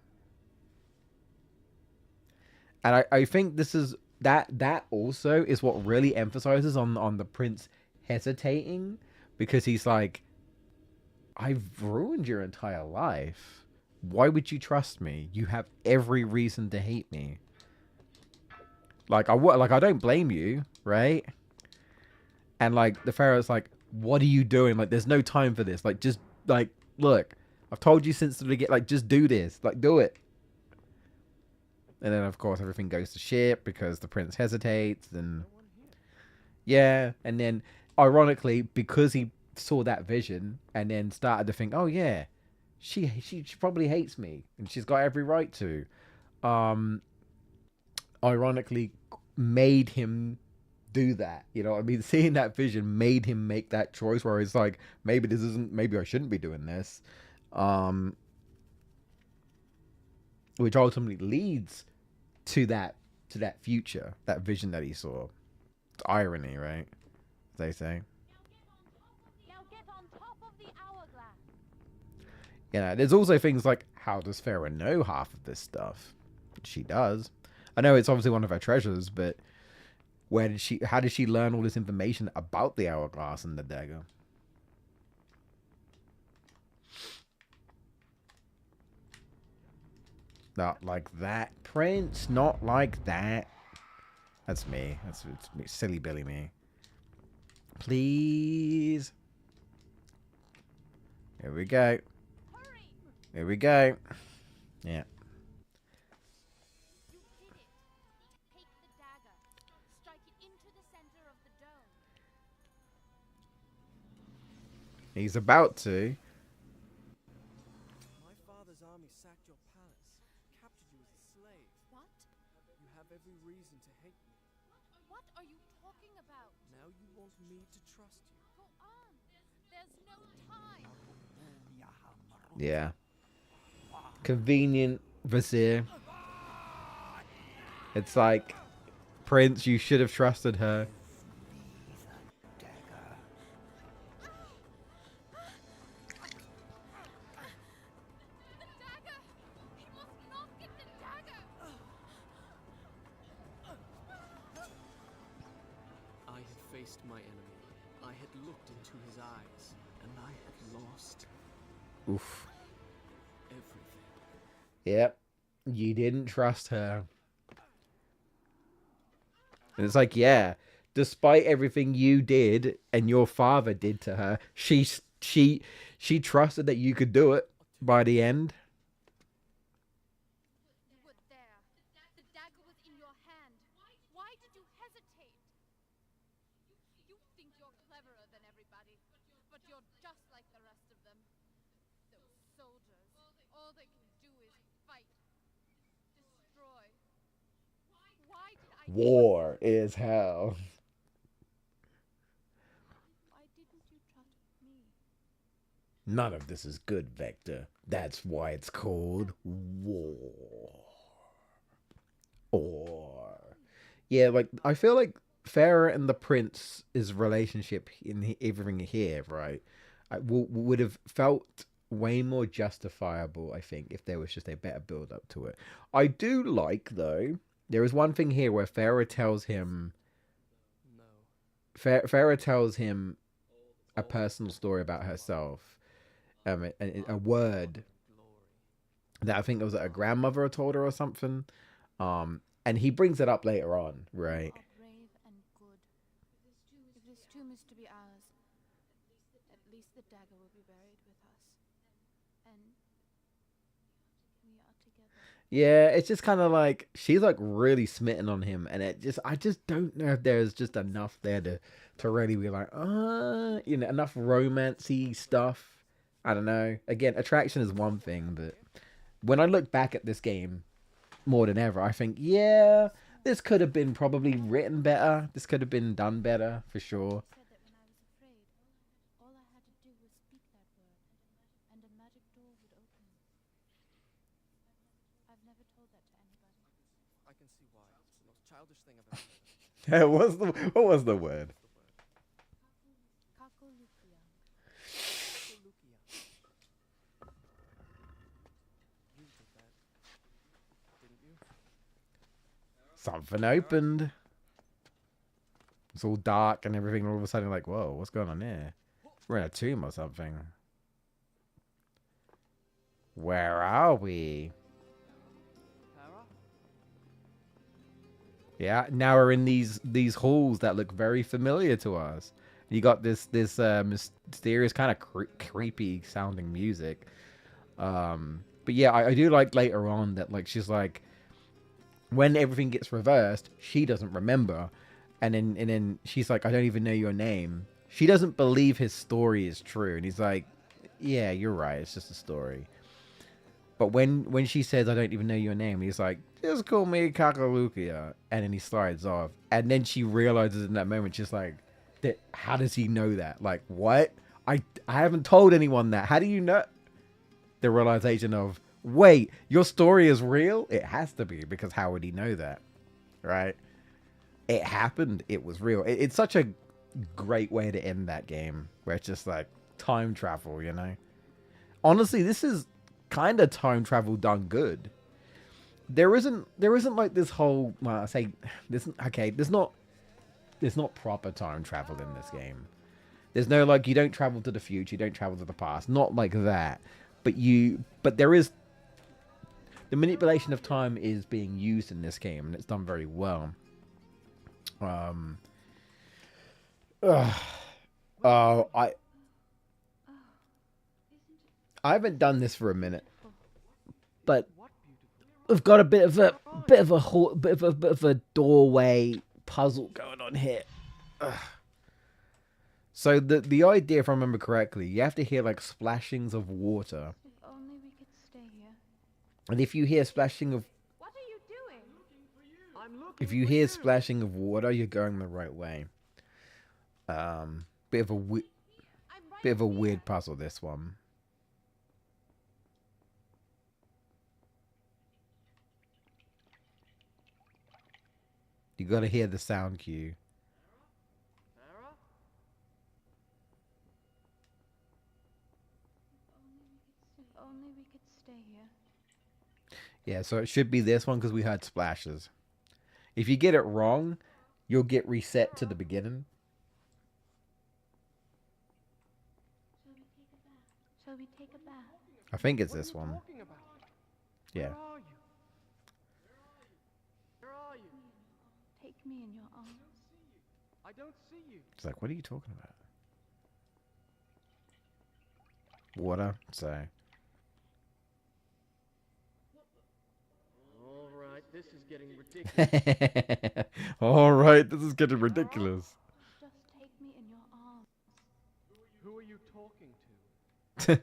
Speaker 1: And I think this is that also is what really emphasizes on the prince hesitating, because he's like, I've ruined your entire life. Why would you trust me? You have every reason to hate me. Like, I don't blame you, right? And like the Pharaoh's like, what are you doing? Like, there's no time for this. Like, just like, look, I've told you since the beginning, like, just do this. Like, do it. And then of course everything goes to shit because the prince hesitates, and yeah, and then ironically, because he saw that vision and then started to think, oh yeah, she probably hates me and she's got every right to, ironically made him do that. You know what I mean? Seeing that vision made him make that choice where it's like, maybe I shouldn't be doing this, which ultimately leads to that future, that vision that he saw. It's irony, right? As they say.
Speaker 4: Now get on top of the hourglass.
Speaker 1: Yeah, there's also things like, how does Farah know half of this stuff? She does. I know it's obviously one of her treasures, but how did she learn all this information about the hourglass and the dagger? Not like that, Prince. Not like that. That's me. It's me. Silly Billy me. Please. Here we go.
Speaker 4: Hurry!
Speaker 1: Here we go. Yeah.
Speaker 4: You did it. Take the dagger. Strike it into the center of the dome.
Speaker 1: He's about to.
Speaker 6: My father's army sacked your palace, captured you as a slave.
Speaker 5: What?
Speaker 6: You have every reason to hate me.
Speaker 5: What are you talking about?
Speaker 6: Now you want me to trust you.
Speaker 5: Go on. There's no time.
Speaker 1: Yeah. Convenient Vizier. It's like, Prince, you should have trusted her.
Speaker 5: The dagger! He must not get
Speaker 6: faced my enemy. I had looked into his eyes, and I had lost
Speaker 2: Oof.
Speaker 6: everything.
Speaker 2: Yep. You didn't trust her. And it's like, yeah, despite everything you did and your father did to her, she trusted that you could do it by the end.
Speaker 5: You were there. The dagger was in your hand. Why did you hesitate? You think you're cleverer than everybody, but you're just like the rest of them. Those soldiers, all they can do is fight, destroy. Why did I...
Speaker 2: War is hell.
Speaker 5: Why didn't you trust me?
Speaker 2: None of this is good, Vector. That's why it's called war. Or, yeah, like I feel like Farah and the Prince's relationship in everything here, right, would have felt way more justifiable, I think, if there was just a better build up to it. I do like, though, there is one thing here where Farah tells him,
Speaker 6: No.
Speaker 2: Farah tells him a personal story about herself, a word that I think it was her grandmother had told her or something. And he brings it up later on, right?
Speaker 5: You are brave and good. If this tomb is to be ours, at least the dagger will be buried with us. And we are together.
Speaker 2: Yeah, it's just kind of like she's like really smitten on him, and I just don't know if there's just enough there to really be like, enough romancy stuff. I don't know. Again, attraction is one thing, but when I look back at this game more than ever, I think, yeah, this could have been probably written better. This could have been done better for sure.
Speaker 5: Said that when I was afraid, all I had to do was speak that word, and a magic door would open. I've never told that to anybody.
Speaker 6: I can see why. It's the most childish thing I've ever heard.
Speaker 2: What was the word?
Speaker 5: Kakolukia.
Speaker 6: Lukia. You did that, didn't you?
Speaker 2: Something opened. It's all dark and everything. All of a sudden, like, whoa, what's going on there? We're in a tomb or something. Where are we?
Speaker 6: Farah?
Speaker 2: Yeah, now we're in these halls that look very familiar to us. You got this mysterious kind of creepy sounding music. But yeah, I do like later on that like she's like, when everything gets reversed, she doesn't remember, and then she's like, I don't even know your name. She doesn't believe his story is true, and he's like, yeah, you're right, it's just a story. But when she says, I don't even know your name, he's like, just call me Kakalukia, and then he slides off, and then she realizes in that moment, she's like, how does he know that? Like, what? I haven't told anyone that. How do you know? The realization of, wait, your story is real? It has to be, because how would he know that? Right? It happened. It was real. It's such a great way to end that game, where it's just like time travel, you know? Honestly, this is kind of time travel done good. There isn't like this whole, well, I say, this, okay, there's not proper time travel in this game. There's no, like, you don't travel to the future, you don't travel to the past. Not like that. But there is, the manipulation of time is being used in this game, and it's done very well. I haven't done this for a minute, but we've got a bit of a doorway puzzle going on here. So the idea, if I remember correctly, you have to hear like splashings of water.
Speaker 5: If only we could stay here.
Speaker 2: And if you hear splashing of
Speaker 4: What are you doing?
Speaker 2: if you hear splashing of water, you're going the right way. Bit of a weird puzzle, this one. You gotta hear the sound cue.
Speaker 6: Farah?
Speaker 5: If only we could stay here.
Speaker 2: Yeah, so it should be this one because we heard splashes. If you get it wrong, you'll get reset to the beginning.
Speaker 4: the bath.
Speaker 1: I think it's
Speaker 6: What are
Speaker 1: this
Speaker 6: you
Speaker 1: one.
Speaker 6: talking about?
Speaker 1: Yeah.
Speaker 6: Where are you? Where are you?
Speaker 4: Take me in your arms.
Speaker 6: I don't see you.
Speaker 1: It's like, what are you talking about? Water. So.
Speaker 6: All right, this is getting ridiculous.
Speaker 1: All right, this is getting ridiculous.
Speaker 4: Just take me in your arms.
Speaker 6: Who are you talking to?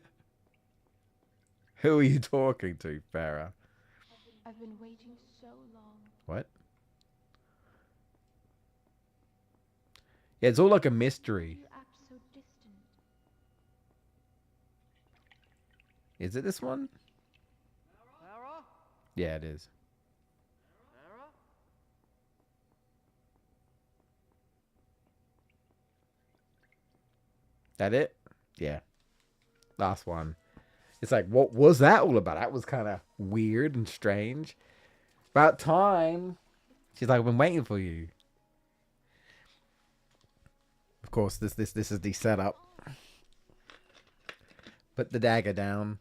Speaker 1: Who are you talking to, Farah?
Speaker 4: I've been waiting so long.
Speaker 1: What? Yeah, it's all like a mystery.
Speaker 4: You act so distant.
Speaker 1: Is it this one?
Speaker 6: Sarah?
Speaker 1: Yeah, it is.
Speaker 6: Sarah?
Speaker 1: That it? Yeah. Last one. It's like, what was that all about? That was kind of weird and strange. About time. She's like, I've been waiting for you. Of course, this is the setup. Put the dagger down.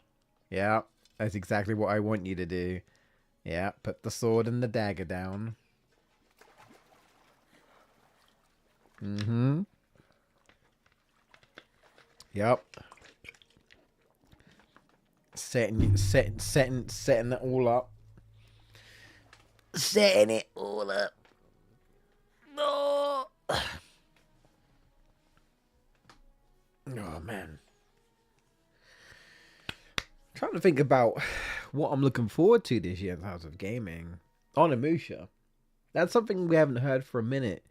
Speaker 1: Yeah, that's exactly what I want you to do. Yeah, put the sword and the dagger down. Mm-hmm. Yep. Setting it all up. Setting it all up. No. Oh man. Trying to think about what I'm looking forward to this year in terms of gaming. Onimusha. That's something we haven't heard for a minute.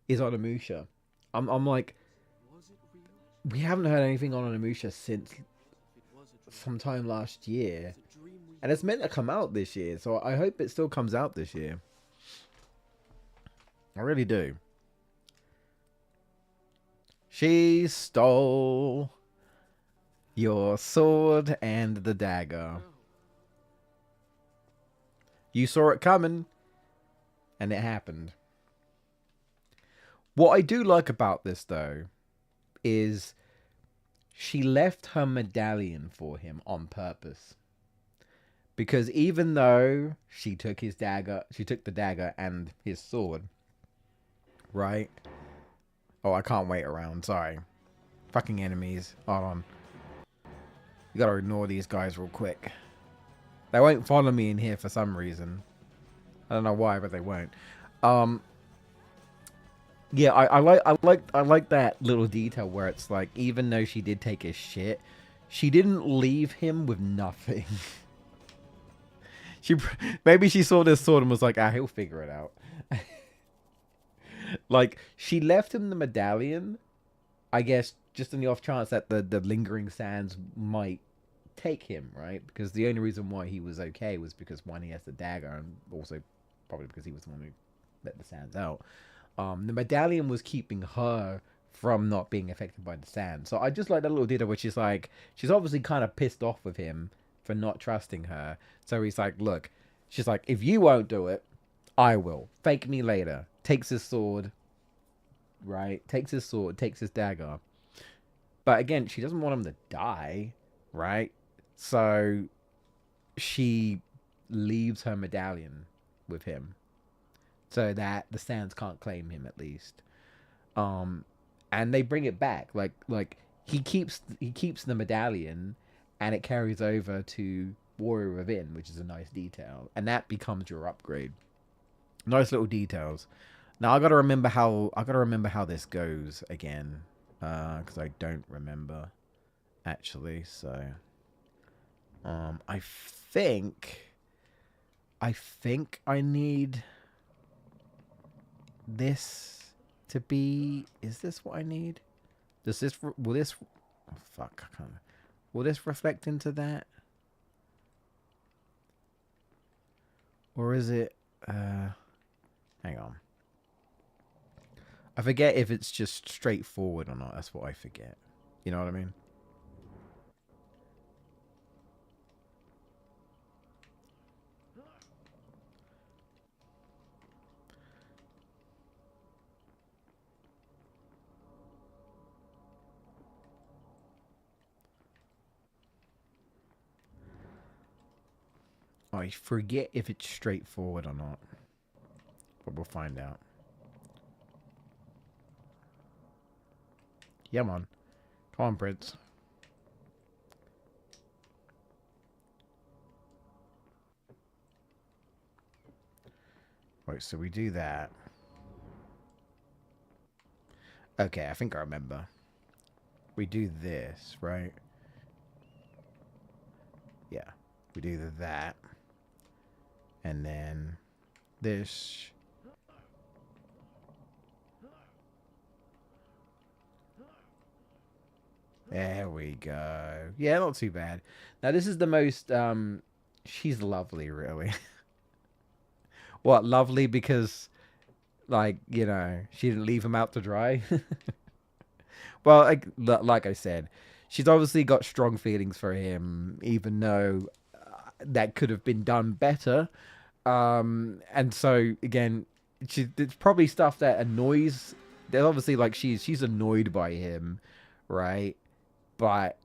Speaker 1: Is Onimusha. I'm like, we haven't heard anything on Onimusha since sometime last year, and it's meant to come out this year. So I hope it still comes out this year. I really do. She stole your sword and the dagger. You saw it coming, and it happened. What I do like about this, though, is she left her medallion for him on purpose. Because even though she took his dagger, she took the dagger and his sword, right? Oh, I can't wait around. Sorry. Fucking enemies. Hold on. You gotta ignore these guys real quick. They won't follow me in here for some reason. I don't know why, but they won't. Yeah, I like that little detail where it's like, even though she did take his shit, she didn't leave him with nothing. Maybe she saw this sword and was like, he'll figure it out. Like, she left him the medallion, I guess, just in the off chance that the lingering sands might take him, right? Because the only reason why he was okay was because, one, he has the dagger, and also probably because he was the one who let the sands out. The medallion was keeping her from not being affected by the sand. So I just like that little detail where she's like, she's obviously kind of pissed off with him for not trusting her. So he's like, look, she's like, if you won't do it, I will. Fake me later. Takes his sword, right? Takes his sword, takes his dagger. But again, she doesn't want him to die, right? So she leaves her medallion with him, so that the sands can't claim him, at least. And they bring it back. Like he keeps the medallion, and it carries over to Warrior Within, which is a nice detail, and that becomes your upgrade. Nice little details. Now I gotta remember how this goes again, because I don't remember actually. So, I think I need this to be. Is this what I need? Does this will this? Oh, fuck! I can't. Will this reflect into that, or is it? Hang on. I forget if it's just straightforward or not. That's what I forget. You know what I mean? I forget if it's straightforward or not. But we'll find out. Yeah, man. Come on, Prince. Right, so we do that. Okay, I think I remember. We do this, right? Yeah. We do that. And then this. There we go. Yeah, not too bad. Now, this is the most, she's lovely, really. What, lovely because, like, you know, she didn't leave him out to dry? Well, like I said, she's obviously got strong feelings for him, even though that could have been done better. And so, again, it's probably stuff that annoys. There's obviously, like, she's annoyed by him, right? But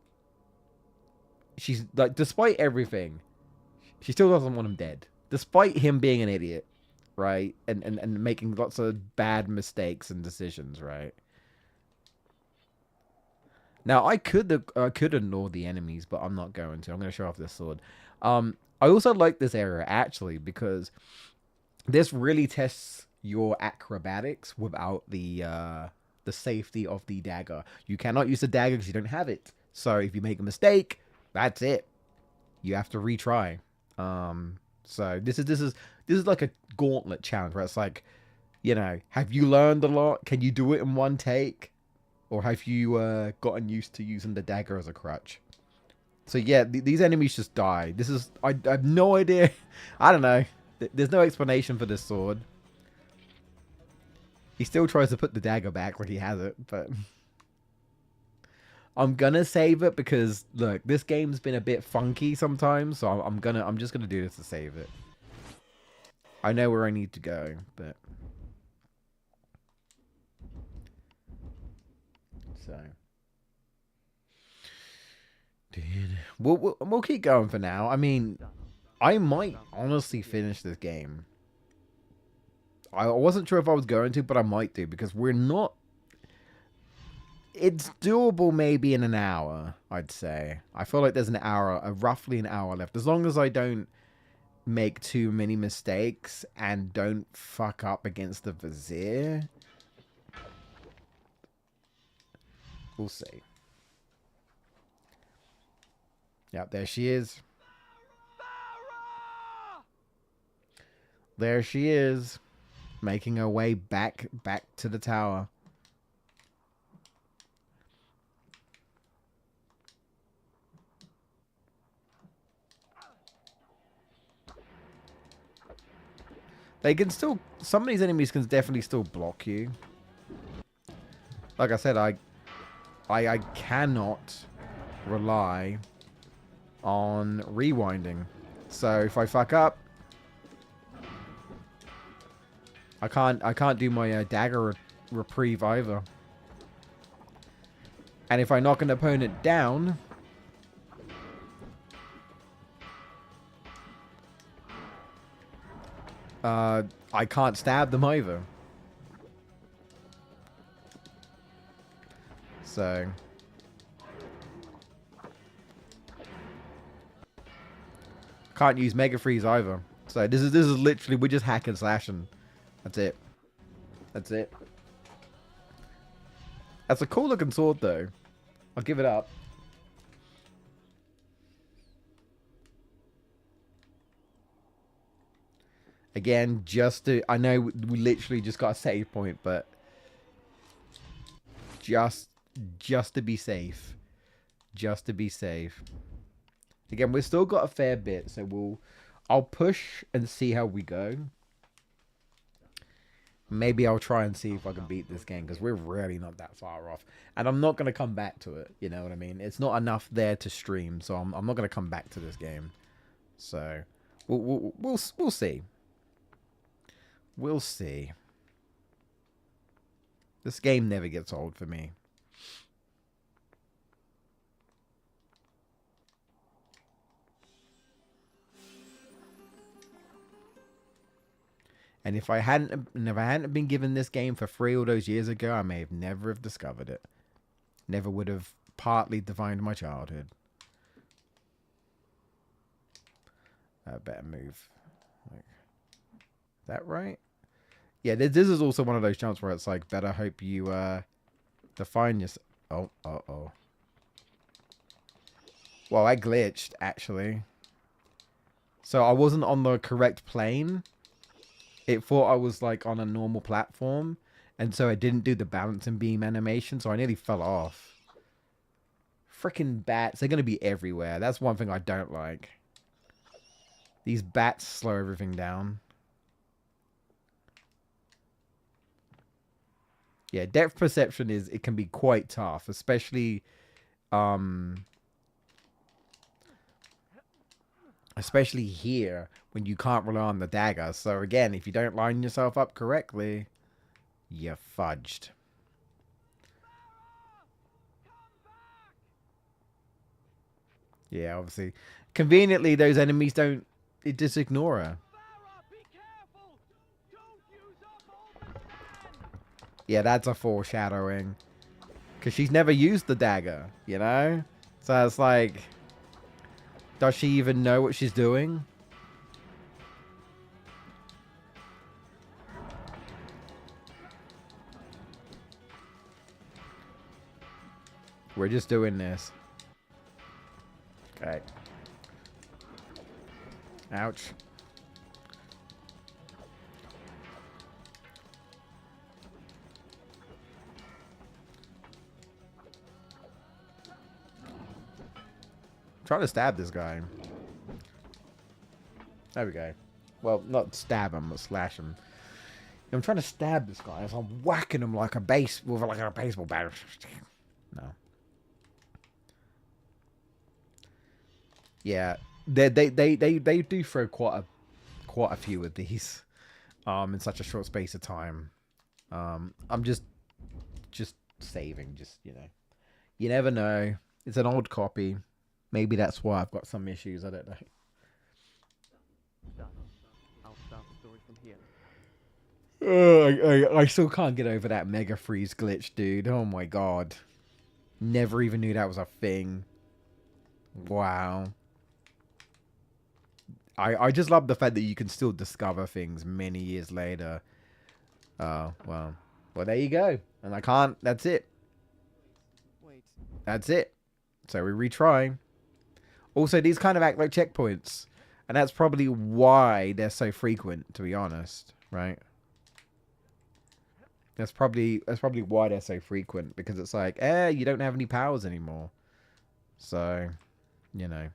Speaker 1: she's like, despite everything, she still doesn't want him dead, despite him being an idiot, right? And making lots of bad mistakes and decisions, right? Now I could ignore the enemies, but I'm not going to. I'm going to show off this sword. I also like this area actually because this really tests your acrobatics without the safety of the dagger. You cannot use the dagger because you don't have it. So if you make a mistake, that's it. You have to retry. So this is like a gauntlet challenge where it's like, you know, have you learned a lot? Can you do it in one take? Or have you gotten used to using the dagger as a crutch? So yeah, these enemies just die. This is... I have no idea. I don't know. There's no explanation for this sword. He still tries to put the dagger back like he has it, but... I'm gonna save it because, look, this game's been a bit funky sometimes, so I'm just gonna do this to save it. I know where I need to go, but... So... We'll keep going for now. I mean, I might honestly finish this game. I wasn't sure if I was going to, but I might do because we're not... It's doable maybe in an hour, I'd say. I feel like there's an hour, roughly an hour left. As long as I don't make too many mistakes and don't fuck up against the Vizier. We'll see. Yep, there she is. There she is. Making her way back to the tower. They can still... Some of these enemies can definitely still block you. Like I said, I cannot rely on rewinding. So if I fuck up, I can't do my dagger reprieve either. And if I knock an opponent down, I can't stab them either. So can't use Mega Freeze either. So this is literally, we're just hack and slashing. That's it. That's it. That's a cool looking sword though. I'll give it up. Again, I know we literally just got a save point, but just to be safe. Just to be safe. Again, we've still got a fair bit, so I'll push and see how we go. Maybe I'll try and see if I can beat this game, because we're really not that far off. And I'm not going to come back to it, you know what I mean? It's not enough there to stream, so I'm not going to come back to this game. So, we'll see. We'll see. This game never gets old for me.
Speaker 2: And if I hadn't been given this game for free all those years ago, I may have never have discovered it. Never would have partly defined my childhood. I better move. Like, is that right? Yeah, this is also one of those jumps where it's like, better hope you define yourself. Oh, uh-oh. Well, I glitched, actually. So I wasn't on the correct plane. It thought I was like on a normal platform. And so I didn't do the balancing beam animation. So I nearly fell off. Freaking bats. They're going to be everywhere. That's one thing I don't like. These bats slow everything down. Yeah, depth perception it can be quite tough. Especially here, when you can't rely on the dagger. So again, if you don't line yourself up correctly, you're fudged. Yeah, obviously. Conveniently, those enemies don't... It just ignore her. Yeah, that's a foreshadowing. Because she's never used the dagger, you know? So it's like... Does she even know what she's doing? We're just doing this. Okay. Ouch. Try to stab this guy. There we go. Well, not stab him, but slash him. I'm trying to stab this guy as I'm whacking him like a baseball bat. No. Yeah, they do throw quite a few of these, in such a short space of time. I'm just saving, you know. You never know. It's an old copy. Maybe that's why I've got some issues. I don't know.
Speaker 6: I'll start the story from here.
Speaker 2: I still can't get over that Mega Freeze glitch, dude. Oh my god. Never even knew that was a thing. Wow. I just love the fact that you can still discover things many years later. Oh, well. Well, there you go. And I can't. That's it.
Speaker 6: Wait.
Speaker 2: That's it. So we retry. Also, these kind of act like checkpoints. And that's probably why they're so frequent, to be honest. Right? That's probably why they're so frequent. Because it's like, you don't have any powers anymore. So, you know.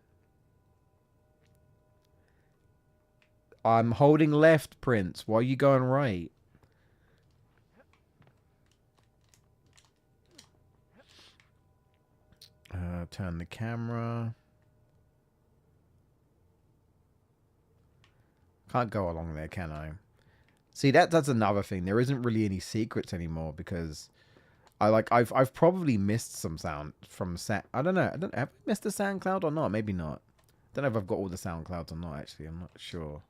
Speaker 2: I'm holding left, Prince. Why are you going right? Turn the camera. Can't go along there, can I? See, that's another thing. There isn't really any secrets anymore because I've probably missed some sound from I don't know. Have I missed the SoundCloud or not? Maybe not. Don't know if I've got all the SoundClouds or not. Actually, I'm not sure.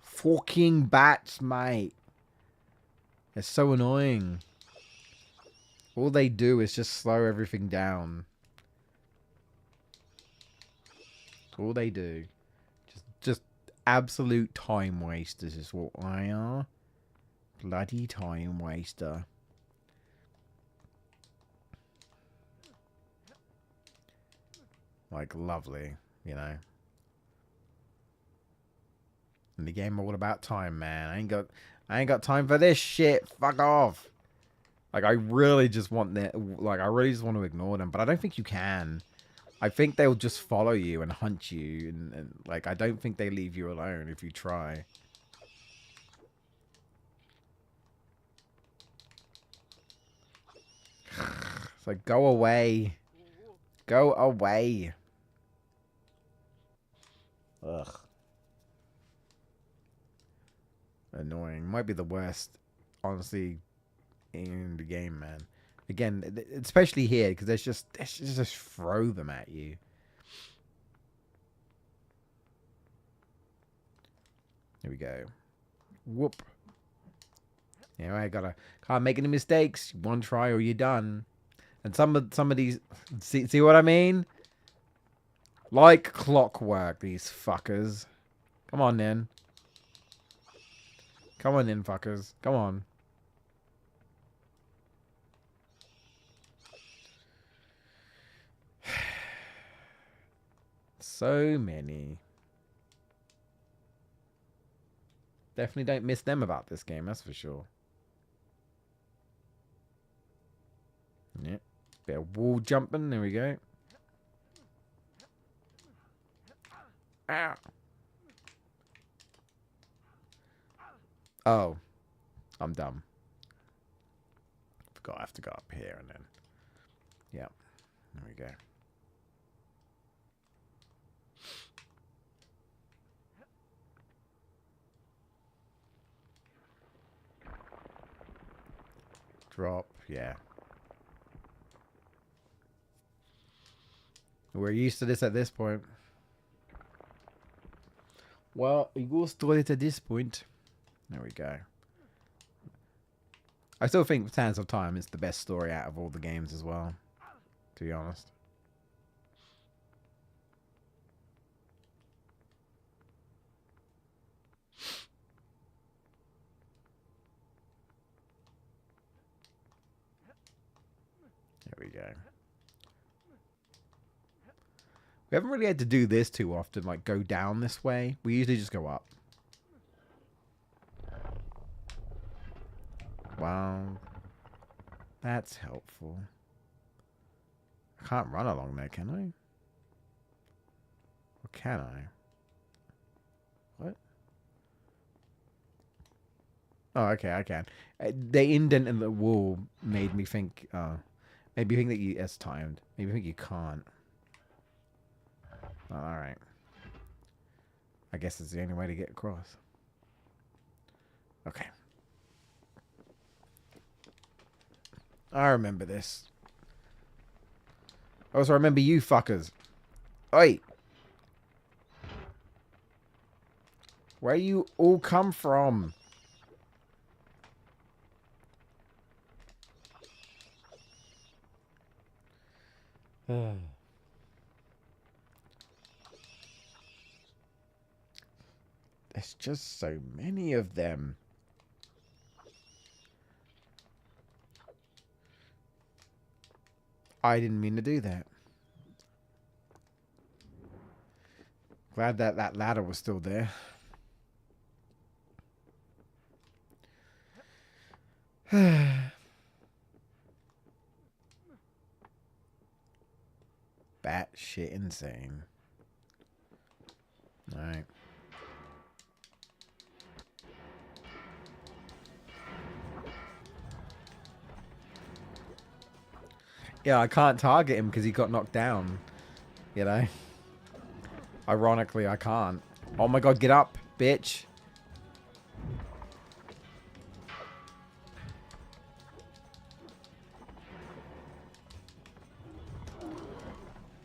Speaker 2: Fucking bats, mate. They're so annoying. All they do is just slow everything down. All they do. Just absolute time wasters is what I are. Bloody time waster. Like, lovely, you know. In the game all about time, man. I ain't got time for this shit. Fuck off. Like, I really just want that. Like, I really just want to ignore them, but I don't think you can. I think they'll just follow you and hunt you, and like, I don't think they leave you alone if you try. It's like, go away. Go away. Ugh. Annoying. Might be the worst, honestly, in the game, man. Again, especially here, because they just throw them at you. Here we go.
Speaker 1: Whoop. Yeah, I can't make any mistakes. One try or you're done. And some of these, see what I mean? Like clockwork, these fuckers. Come on, then. Come on, then, fuckers. Come on. So many. Definitely don't miss them about this game, that's for sure. Yeah. Bit of wall jumping. There we go. Ow. Oh. I'm dumb. Forgot I have to go up here and then. Yeah. There we go. Drop. Yeah. We're used to this at this point. Well, we used to it at this point. There we go. I still think Sands of Time is the best story out of all the games as well, to be honest. There we go. We haven't really had to do this too often, like go down this way. We usually just go up. Wow. That's helpful. I can't run along there, can I? Or can I? What? Oh, okay, I can. The indent in the wall made me think, maybe you think that it's timed. Maybe you think you can't. Oh, alright. I guess it's the only way to get across. Okay. I remember this. I also remember you fuckers. Oi! Where you all come from? There's just so many of them. I didn't mean to do that. Glad that that ladder was still there. Bat shit insane. Alright. Yeah, I can't target him because he got knocked down. You know? Ironically, I can't. Oh my god, get up, bitch.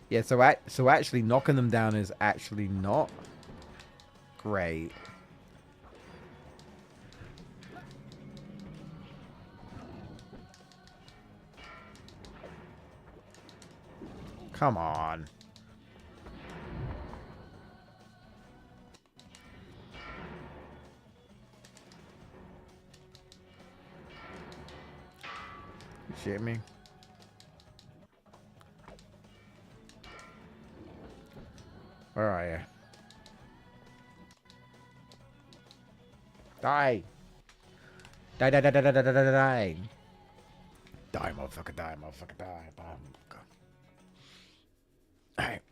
Speaker 1: Yeah, so actually knocking them down is actually not great. Come on. You shit me? Where are you? Die! Die, die, die, die, die, die, die, die, die. Die, motherfucker, die, motherfucker, die, motherfucker. Alright.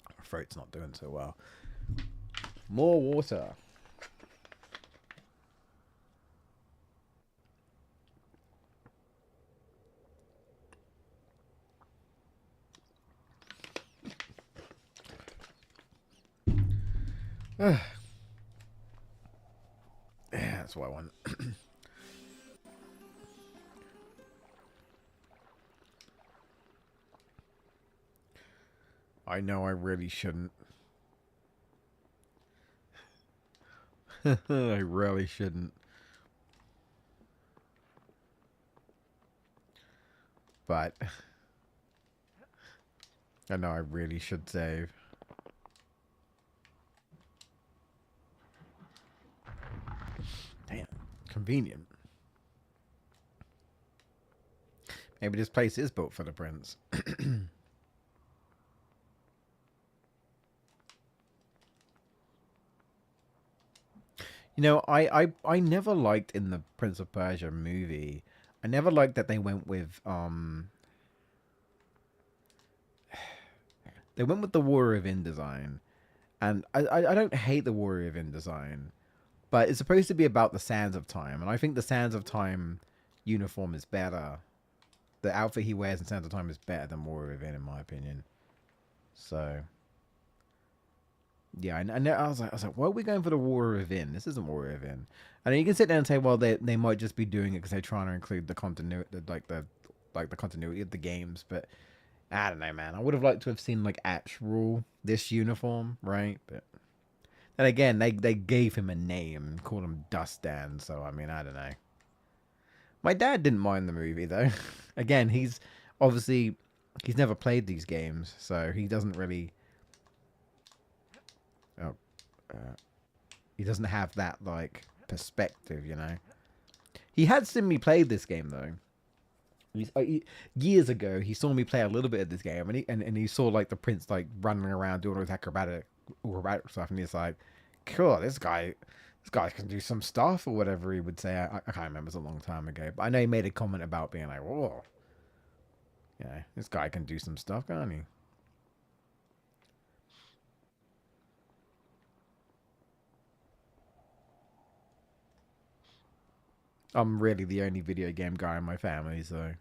Speaker 1: My throat's not doing so well. More water. Yeah, that's what I want. I know I really shouldn't. I really shouldn't. But I know I really should save. Damn, convenient. Maybe this place is built for the prince. You know, I never liked in the Prince of Persia movie. I never liked that they went with the Warrior of In design. And I don't hate the Warrior of In design, but it's supposed to be about the Sands of Time, and I think the Sands of Time uniform is better. The outfit he wears in Sands of Time is better than Warrior of In my opinion. So yeah, I was like, why are we going for the Warrior of In? This isn't Warrior of In. And then you can sit there and say, well, they might just be doing it because they're trying to include the continuity, the continuity of the games. But I don't know, man. I would have liked to have seen like actual this uniform, right? But then again, they gave him a name, called him Dustan. So I mean, I don't know. My dad didn't mind the movie though. Again, he's never played these games, so he doesn't really. Oh, he doesn't have that like perspective, you know. He had seen me play this game though. Years ago, he saw me play a little bit of this game, and he saw like the prince like running around doing all his acrobatic stuff, and he's like, "Cool, this guy can do some stuff," or whatever he would say. I can't remember; it's a long time ago, but I know he made a comment about being like, "Whoa, yeah, this guy can do some stuff, can't he?" I'm really the only video game guy in my family, so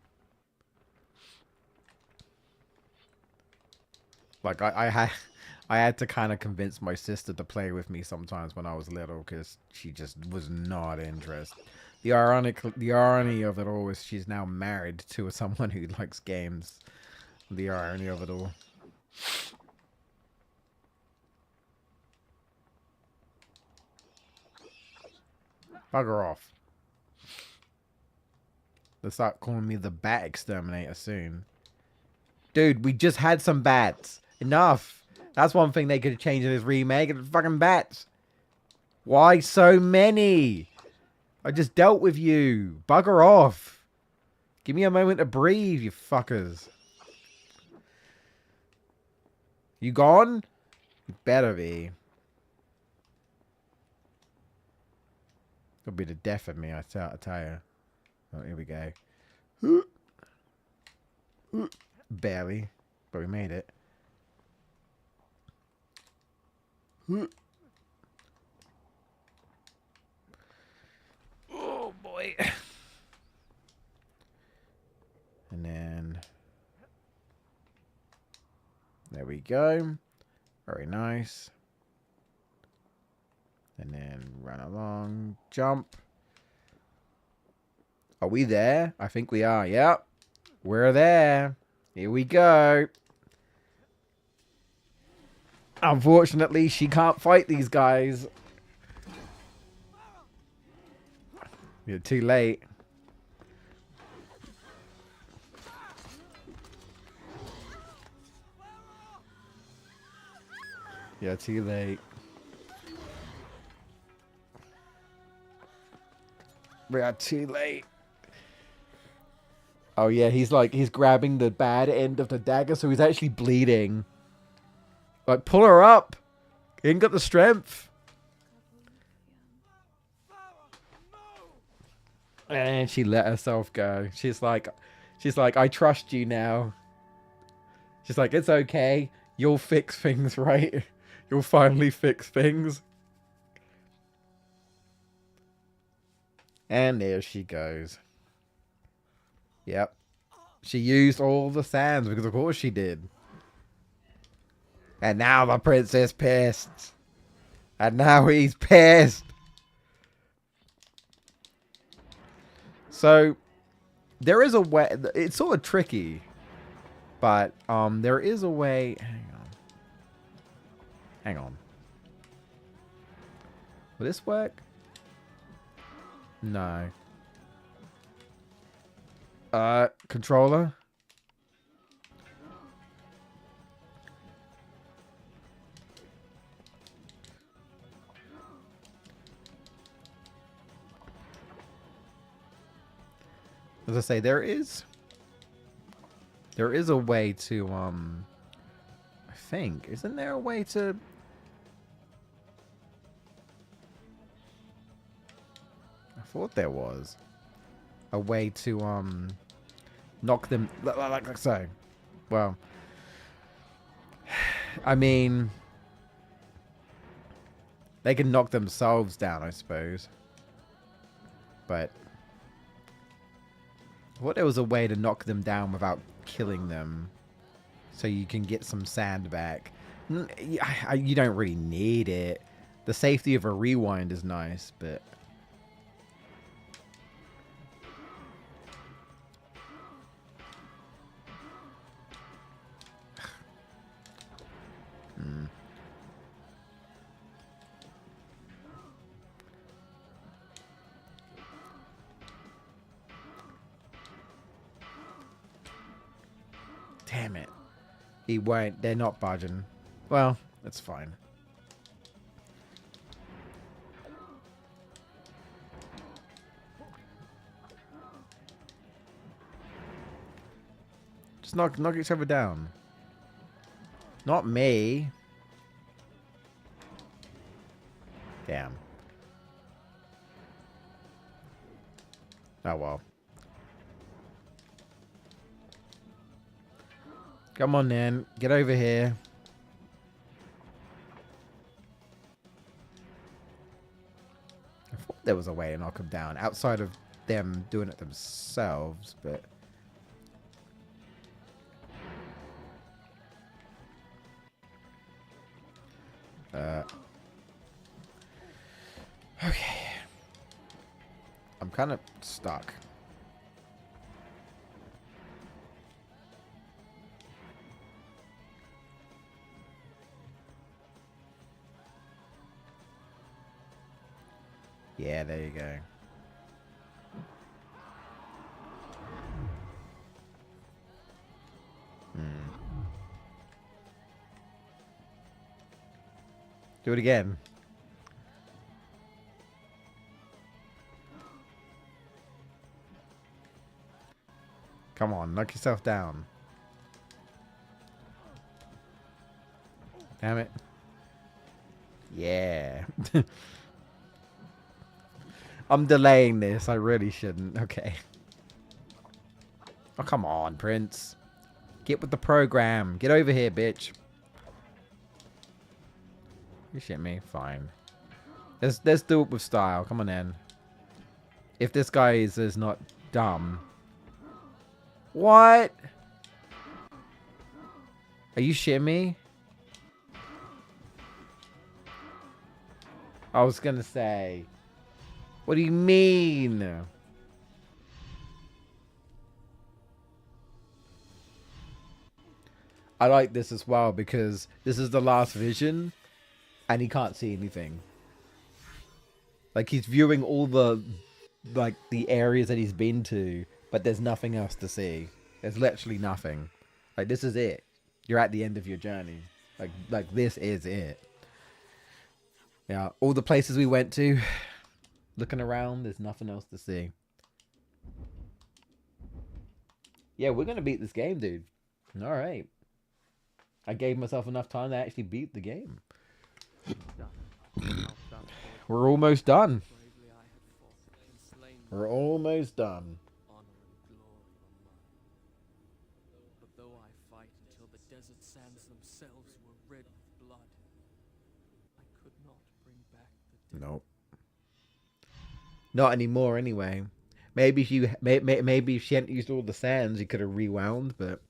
Speaker 1: like I had to kind of convince my sister to play with me sometimes when I was little because she just was not interested. The irony of it all is she's now married to someone who likes games. The irony of it all. Bugger off. They'll start calling me the Bat Exterminator soon. Dude, we just had some bats. Enough. That's one thing they could have changed in this remake. It's fucking bats. Why so many? I just dealt with you. Bugger off. Give me a moment to breathe, you fuckers. You gone? You better be. It'll be the death of me, I tell you. Oh, here we go. Barely. But we made it. Oh, boy. And then... there we go. Very nice. And then run along. Jump. Are we there? I think we are. Yep. We're there. Here we go. Unfortunately, she can't fight these guys. You're too late. You're too late. We are too late. Oh yeah, he's grabbing the bad end of the dagger, so he's actually bleeding. Like, pull her up. He ain't got the strength. And she let herself go. She's like, I trust you now. She's like, it's okay. You'll fix things, right? You'll finally fix things. And there she goes. Yep. She used all the sands because of course she did. And now the prince is pissed. And now he's pissed. So, there is a way. It's sort of tricky. But, there is a way. Hang on. Will this work? No. Controller? As I say, there is a way to, I think, isn't there a way to... I thought there was a way to, knock them, like so. Well, I mean, they can knock themselves down, I suppose. But I thought there was a way to knock them down without killing them, so you can get some sand back. You don't really need it. The safety of a rewind is nice, but... Damn it. He won't. They're not budging. Well, that's fine. Just knock each other down. Not me. Damn. Oh well. Come on, then. Get over here. I thought there was a way to knock them down outside of them doing it themselves, but... Okay. I'm kind of stuck. Yeah, there you go. Do it again. Come on, knock yourself down. Damn it. Yeah. I'm delaying this. I really shouldn't. Okay. Oh, come on, Prince. Get with the program. Get over here, bitch. You shit me? Fine. Let's do it with style. Come on in. If this guy is not dumb. What? Are you shitting me? I was gonna say. What do you mean? I like this as well because this is the last vision and he can't see anything. Like he's viewing all the areas that he's been to, but there's nothing else to see. There's literally nothing. Like this is it. You're at the end of your journey. Like this is it. Yeah, all the places we went to, looking around, there's nothing else to see. Yeah, we're gonna beat this game, dude. All right. I gave myself enough time to actually beat the game. We're almost done. We're almost done.
Speaker 6: But though I fight until the desert sands themselves were red with blood, I could not bring back the dead.
Speaker 1: Nope. Not anymore, anyway. Maybe if she hadn't used all the sands, he could have rewound, but...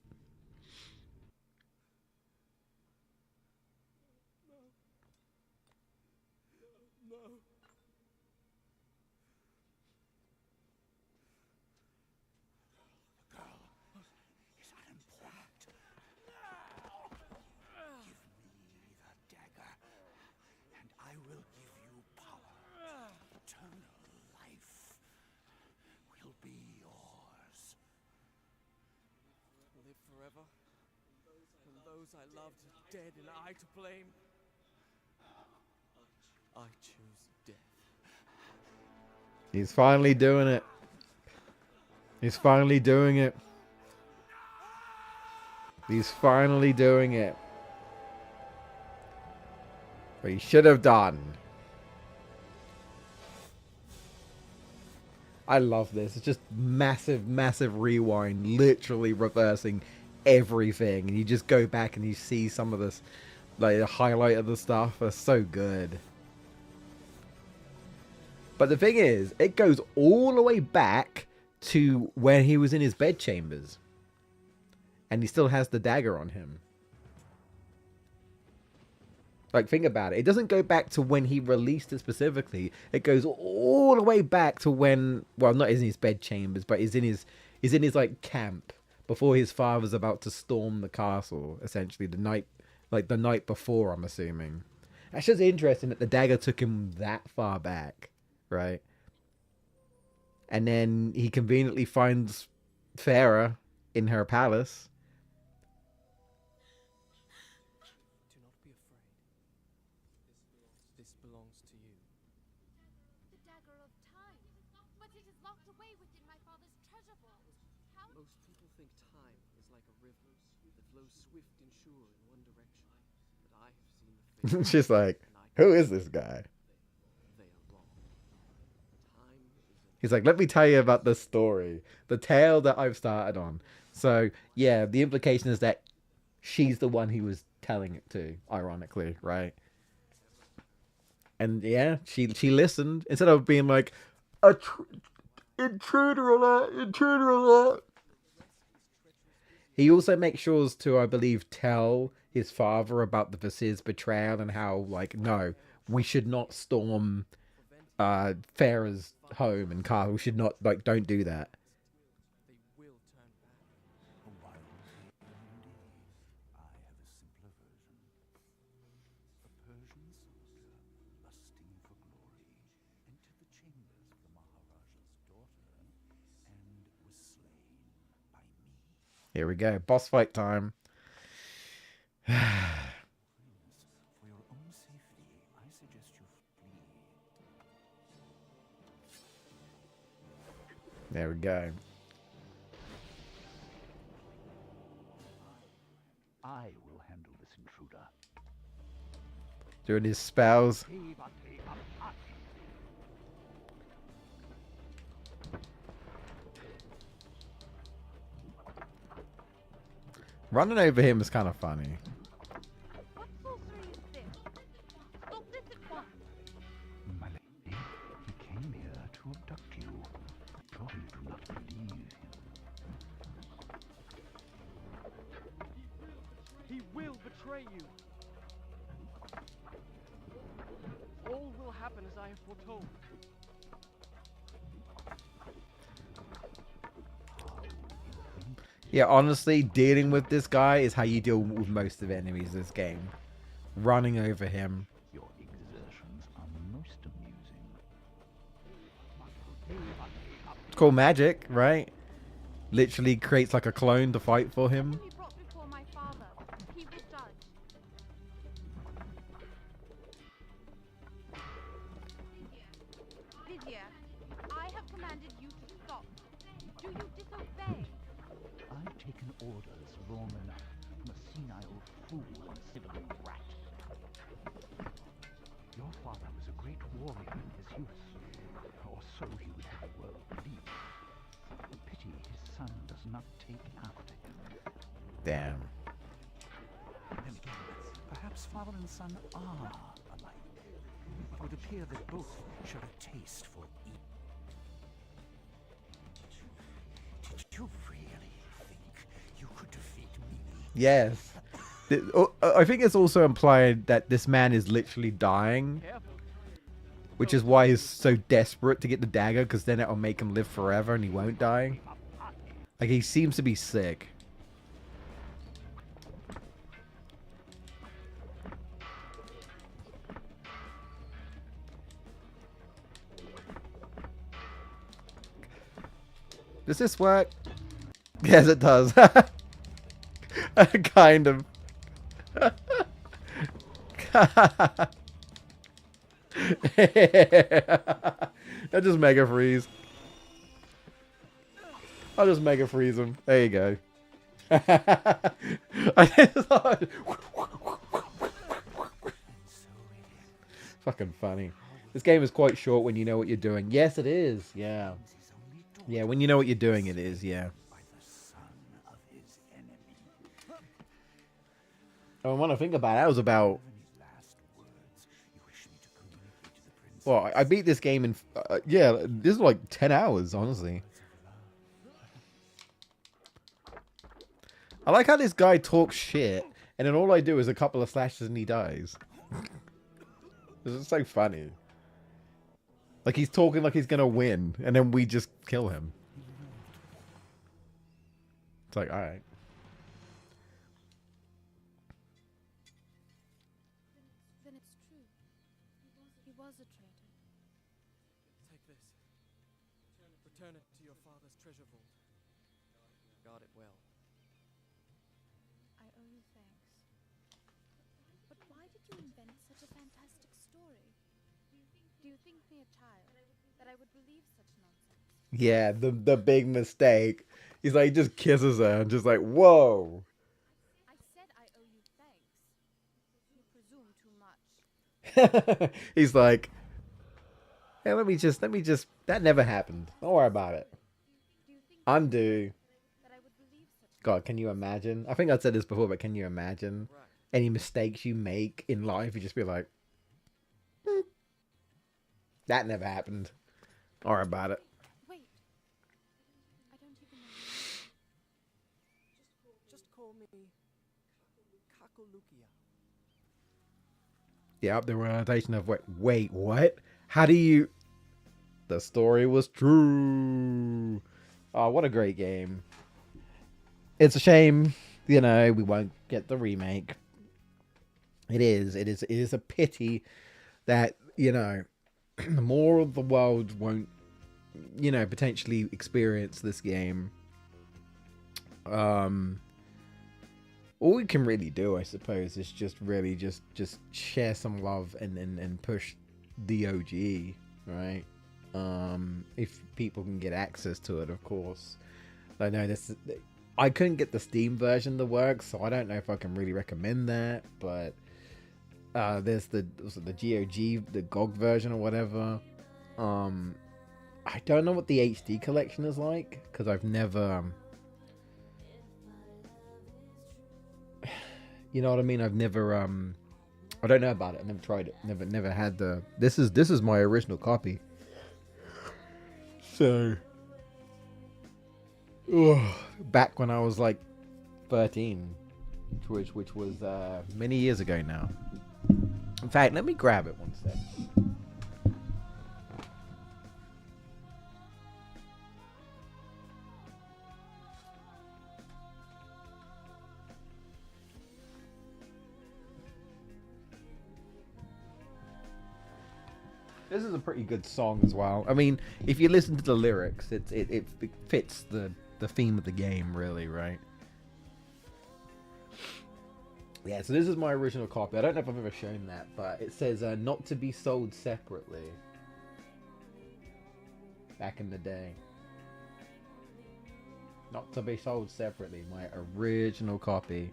Speaker 7: Give me the dagger, and I will give you power.
Speaker 6: those I loved dead and I to blame. I choose death.
Speaker 1: He's finally doing it. He's finally doing it. He's finally doing it. What he should have done. I love this. It's just massive, massive rewind, literally reversing everything. And you just go back and you see some of this, like the highlight of the stuff. It's so good. But the thing is, it goes all the way back to when he was in his bedchambers. And he still has the dagger on him. Like, think about it. It doesn't go back to when he released it specifically. It goes all the way back to when, well, not in his bedchambers, but is in his like camp before his father's about to storm the castle. Essentially, the night before. I'm assuming. That's just interesting that the dagger took him that far back, right? And then he conveniently finds Farah in her palace.
Speaker 6: Do not be afraid. This belongs to you.
Speaker 5: The dagger of time. But it is locked away within my father's treasure vault. How?
Speaker 6: Most people think time is like a river that flows swift and sure in one direction. But I have seen the face.
Speaker 1: She's like, who is this guy?
Speaker 6: They are wrong. Time is a
Speaker 1: He's like, let me tell you about this story. The tale that I've started on. So, yeah, the implication is that she's the one he was telling it to, ironically, right? And, yeah, she listened. Instead of being like, intruder alert, intruder alert. He also makes sure to, I believe, tell his father about the Vizier's betrayal and how, like, no, we should not storm Farah's home and castle. We should not, like, don't do that.
Speaker 6: they will turn back.
Speaker 7: A wild tale indeed. I have a simpler version. A Persian soldier, lusting for glory, entered the chambers of the Maharaja's daughter and was slain by me.
Speaker 1: Here we go. Boss fight time.
Speaker 7: For your own safety, I suggest you flee.
Speaker 1: There we go.
Speaker 7: I will handle this intruder.
Speaker 1: Doing his spells. Running over him is kind of funny.
Speaker 5: What sorcery is this? Stop this at once.
Speaker 7: My lady, he came here to abduct you. Surely you do not believe him.
Speaker 3: He will betray you. All will happen as I have foretold.
Speaker 1: Yeah, honestly, dealing with this guy is how you deal with most of enemies in this game. Running over him.
Speaker 7: Your exertions are most amusing.
Speaker 1: It's called magic, right? Literally creates like a clone to fight for him.
Speaker 5: He brought before my father. He will judge. Vizier, I have commanded you to stop. Do you disobey?
Speaker 7: I've taken orders long enough from a senile fool and civil rat. Your father was a great warrior in his youth, or so he would have the world believe. Pity his son does not take after him.
Speaker 1: Damn.
Speaker 7: Then again, perhaps father and son are alike. It would appear that both share a taste for evil. Did you really think you could defeat me?
Speaker 1: Yes. I think it's also implied that this man is literally dying.
Speaker 3: Careful.
Speaker 1: Which is why he's so desperate to get the dagger, because then it'll make him live forever and he won't die. Like, he seems to be sick. Does this work? Yes, it does. Kind of. I'll just mega freeze. I'll just mega freeze him. There you go. Fucking funny. This game is quite short when you know what you're doing. Yes, it is. Yeah. Yeah, when you know what you're doing, it is. Yeah. Oh, when I think about it, that was about... Well, I beat this game in... yeah, this is like 10 hours, honestly. I like how this guy talks shit, and then all I do is a couple of slashes and he dies. This is so funny. Like, he's talking like he's gonna win, and then we just kill him. It's like, alright.
Speaker 5: Then it's true. He was a traitor.
Speaker 6: Take this. Return it to your father's treasure vault. Guard it well.
Speaker 5: I owe you thanks. But why did you invent such a fantastic story? Do you think me a child, that I would believe such nonsense?
Speaker 1: Yeah, the big mistake. He's like, he just kisses her and just like, whoa.
Speaker 5: I said I owe you thanks. You presume too much.
Speaker 1: He's like, hey, let me just, that never happened. Don't worry about it.
Speaker 5: Do you think
Speaker 1: Undo.
Speaker 5: that I would believe such
Speaker 1: God, can you imagine? I think I said this before, but can you imagine
Speaker 6: Right.
Speaker 1: any mistakes you make in life? You just be like, "Hmm, that never happened. Don't worry about it.
Speaker 5: Wait. I don't even know.
Speaker 6: Just call me Kakulukia.
Speaker 1: Yeah, the realization of wait, what? How do you... The story was true. Oh, what a great game. It's a shame, you know, we won't get the remake. It is a pity that, you know, more of the world won't, you know, potentially experience this game. All we can really do, I suppose, is just really just share some love and push the OG, right? If people can get access to it, of course. I know this. I couldn't get the Steam version to work, so I don't know if I can really recommend that. But there's the GOG, the GOG version or whatever. I don't know what the HD collection is like because I've never. You know what I mean? I've never I don't know about it. I've never tried it. Never had the... This is my original copy. So back when I was like 13, which was many years ago now. In fact, let me grab it one sec. This is a pretty good song as well. I mean, if you listen to the lyrics, it fits the theme of the game really, right? Yeah, so this is my original copy. I don't know if I've ever shown that, but it says not to be sold separately. Back in the day. Not to be sold separately. My original copy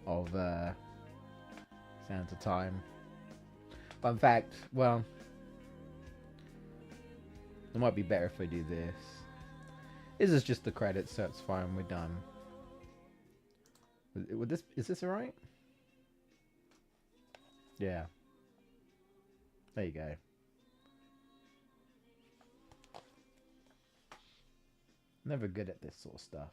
Speaker 1: of Sands of Time. But in fact, well... It might be better if I do this. This is just the credits, so it's fine. We're done. Is this alright? Yeah. There you go. Never good at this sort of stuff.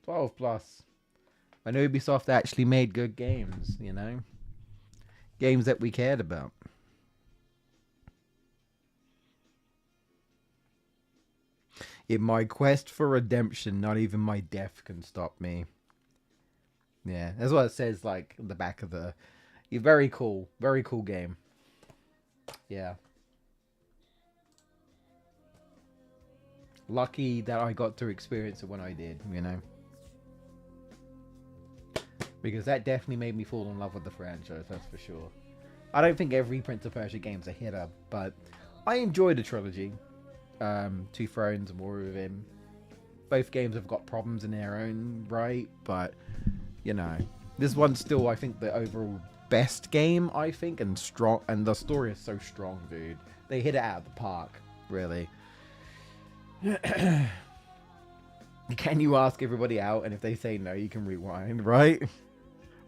Speaker 1: +12. I know Ubisoft actually made good games, you know? Games that we cared about. In my quest for redemption, not even my death can stop me. Yeah, that's what it says, like, in the back of the... Very cool game. Yeah.
Speaker 2: lucky that I got to experience it when I did, you know. Because that definitely made me fall in love with the franchise, that's for sure. I don't think every Prince of Persia game's a hitter, but I enjoyed the trilogy. Two Thrones and War of Him. Both games have got problems in their own right, but, you know, this one's still, I think, the overall best game, I think, and strong, and the story is so strong, dude. They hit it out of the park, really. Can you ask everybody out, and if they say no, you can rewind, right?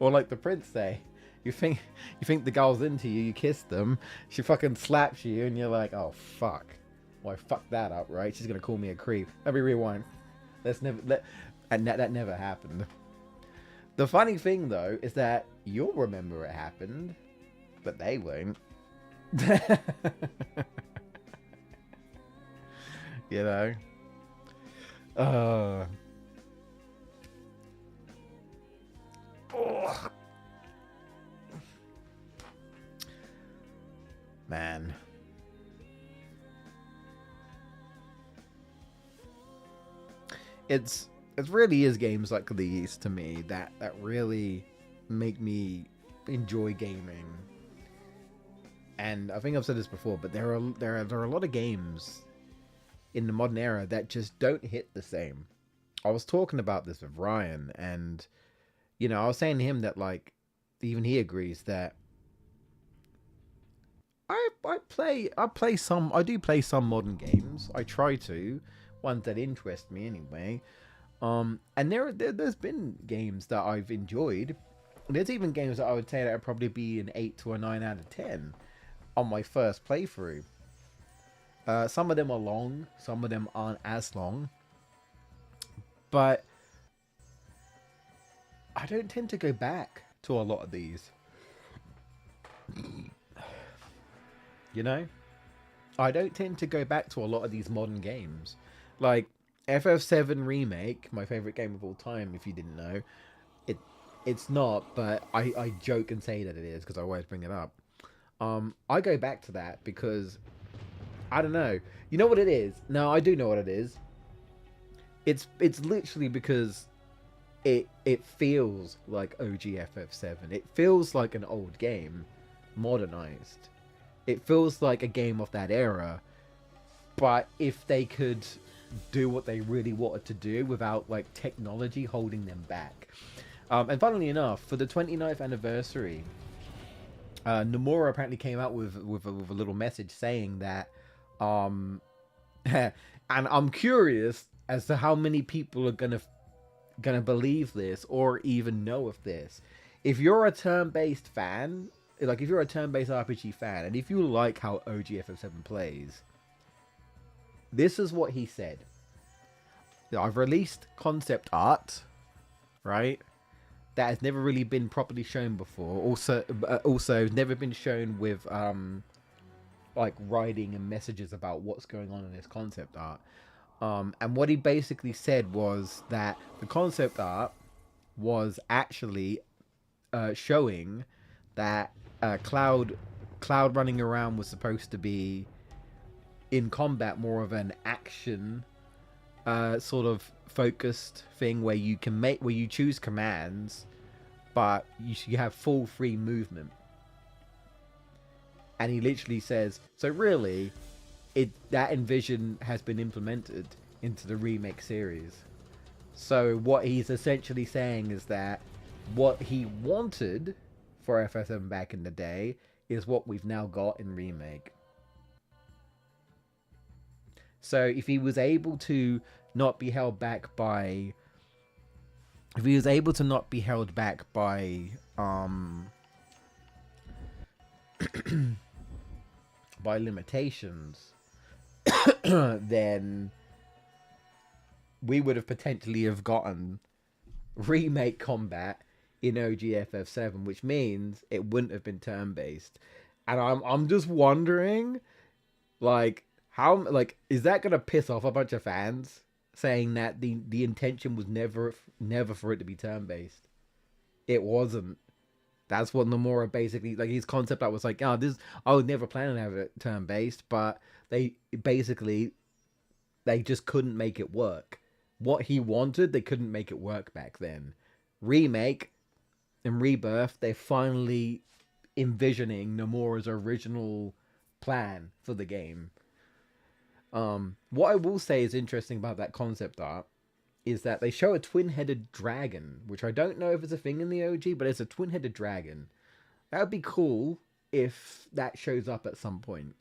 Speaker 2: Or like the prince say, you think the girl's into you, you kiss them, she fucking slaps you, and you're like, oh fuck, well I fucked that up, right? She's gonna call me a creep. Let me rewind. And that never happened. The funny thing though is that you'll remember it happened, but they won't. You know. Oh. Man. It really is games like these to me that really make me enjoy gaming. And I think I've said this before, but there are a lot of games in the modern era that just don't hit the same. I was talking about this with Ryan, and you know, I was saying to him that like even he agrees that I do play some modern games. I try to, ones that interest me anyway. And there's been games that I've enjoyed. There's even games that I would say that would probably be an 8 to a 9 out of 10 on my first playthrough. Some of them are long, some of them aren't as long. But I don't tend to go back to a lot of these. You know? I don't tend to go back to a lot of these modern games. Like FF7 Remake, my favorite game of all time, if you didn't know. It's not, but I joke and say that it is because I always bring it up. I go back to that because I don't know. You know what it is? No, I do know what it is. It's literally because it feels like OG FF7. It feels like an old game modernized. It feels like a game of that era. But if they could do what they really wanted to do without like technology holding them back. And funnily enough, for the 29th anniversary, Nomura apparently came out with a little message saying that and I'm curious as to how many people are gonna believe this or even know of this. If you're a turn-based fan, like if you're a turn-based RPG fan, and if you like how OG FF7 plays, this is what he said. I've released concept art, right? That has never really been properly shown before. Also never been shown with like writing and messages about what's going on in this concept art. And what he basically said was that the concept art was actually showing that Cloud running around was supposed to be in combat more of an action sort of focused thing where you choose commands, but you have full free movement. And he literally says, so really, that envision has been implemented into the Remake series. So what he's essentially saying is that what he wanted for FF7 back in the day is what we've now got in Remake. So if he was able to not be held back by by limitations, then we would have potentially have gotten Remake combat in OG FF7, which means it wouldn't have been turn-based. And I'm just wondering, like, how, like, is that gonna piss off a bunch of fans saying that the intention was never for it to be turn-based? It wasn't. That's what Nomura basically, like, his concept art was like, I was never planning to have it turn-based, but they basically They just couldn't make it work. What he wanted, they couldn't make it work back then. Remake and Rebirth, they're finally envisioning Nomura's original plan for the game. What I will say is interesting about that concept art is that they show a twin-headed dragon, which I don't know if it's a thing in the OG, but it's a twin-headed dragon. That would be cool if that shows up at some point.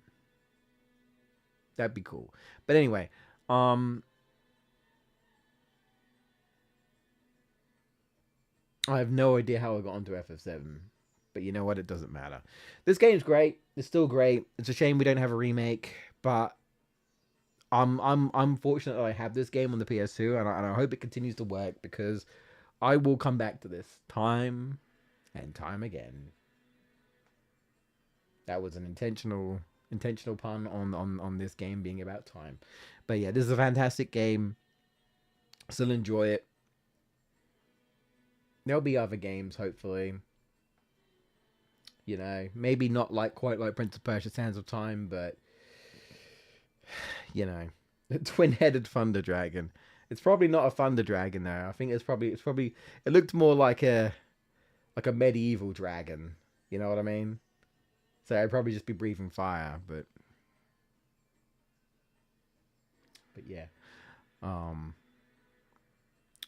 Speaker 2: That'd be cool. But anyway, I have no idea how I got onto FF7. But you know what? It doesn't matter. This game's great. It's still great. It's a shame we don't have a remake, but I'm fortunate that I have this game on the PS2, and I hope it continues to work, because I will come back to this time and time again. That was an intentional pun on this game being about time. But yeah, this is a fantastic game. Still enjoy it. There'll be other games, hopefully. You know, maybe not quite like Prince of Persia: Sands of Time, but you know, the twin-headed thunder dragon. It's probably not a thunder dragon though. I think it's probably it looked more like a medieval dragon. You know what I mean? So I'd probably just be breathing fire, but yeah.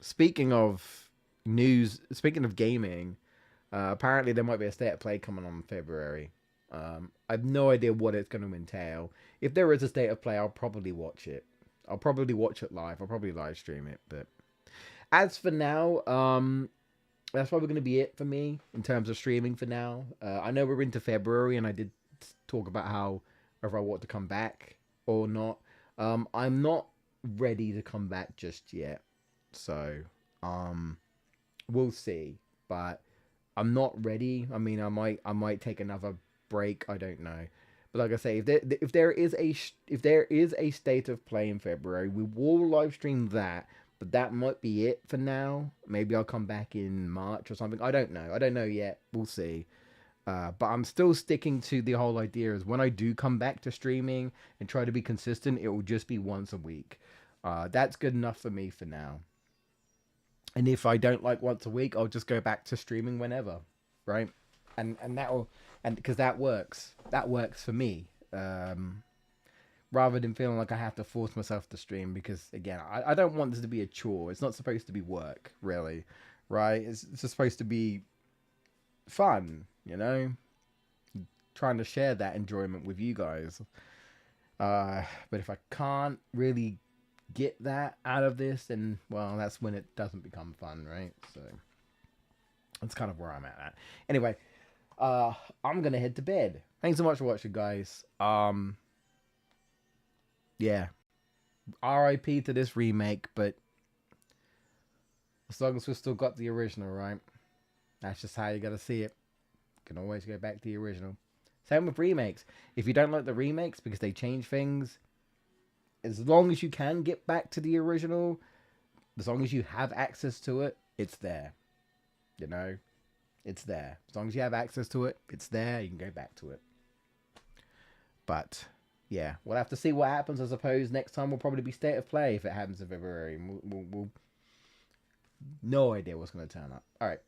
Speaker 2: Speaking of news, speaking of gaming, apparently there might be a state of play coming on in February. I have no idea what it's going to entail. If there is a state of play, I'll probably watch it. I'll probably watch it live. I'll probably live stream it. But as for now, that's probably going to be it for me in terms of streaming for now. I know we're into February, and I did talk about how whether I want to come back or not. I'm not ready to come back just yet. So, we'll see. But I'm not ready. I mean, I might take another break. I don't know. But like I say, if there is a state of play in February, we will live stream that. But that might be it for now. Maybe I'll come back in March or something. I don't know. I don't know yet. We'll see. But I'm still sticking to the whole idea is when I do come back to streaming and try to be consistent, it will just be once a week. That's good enough for me for now. And if I don't like once a week, I'll just go back to streaming whenever, right? And because that works. That works for me. Rather than feeling like I have to force myself to stream, because again, I don't want this to be a chore. It's not supposed to be work, really, right? It's just supposed to be fun, you know? Trying to share that enjoyment with you guys. But if I can't really get that out of this, then, well, that's when it doesn't become fun, right? So that's kind of where I'm at. Anyway, I'm gonna head to bed. Thanks so much for watching, guys. Yeah, RIP to this remake, but as long as we've still got the original, right? That's just how you gotta see it. You can always go back to the original. Same with remakes. If you don't like the remakes because they change things, as long as you can get back to the original, as long as you have access to it, it's there. You know? It's there. As long as you have access to it, it's there. You can go back to it. But yeah, we'll have to see what happens. I suppose next time will probably be State of Play if it happens in February. We'll no idea what's going to turn up. All right.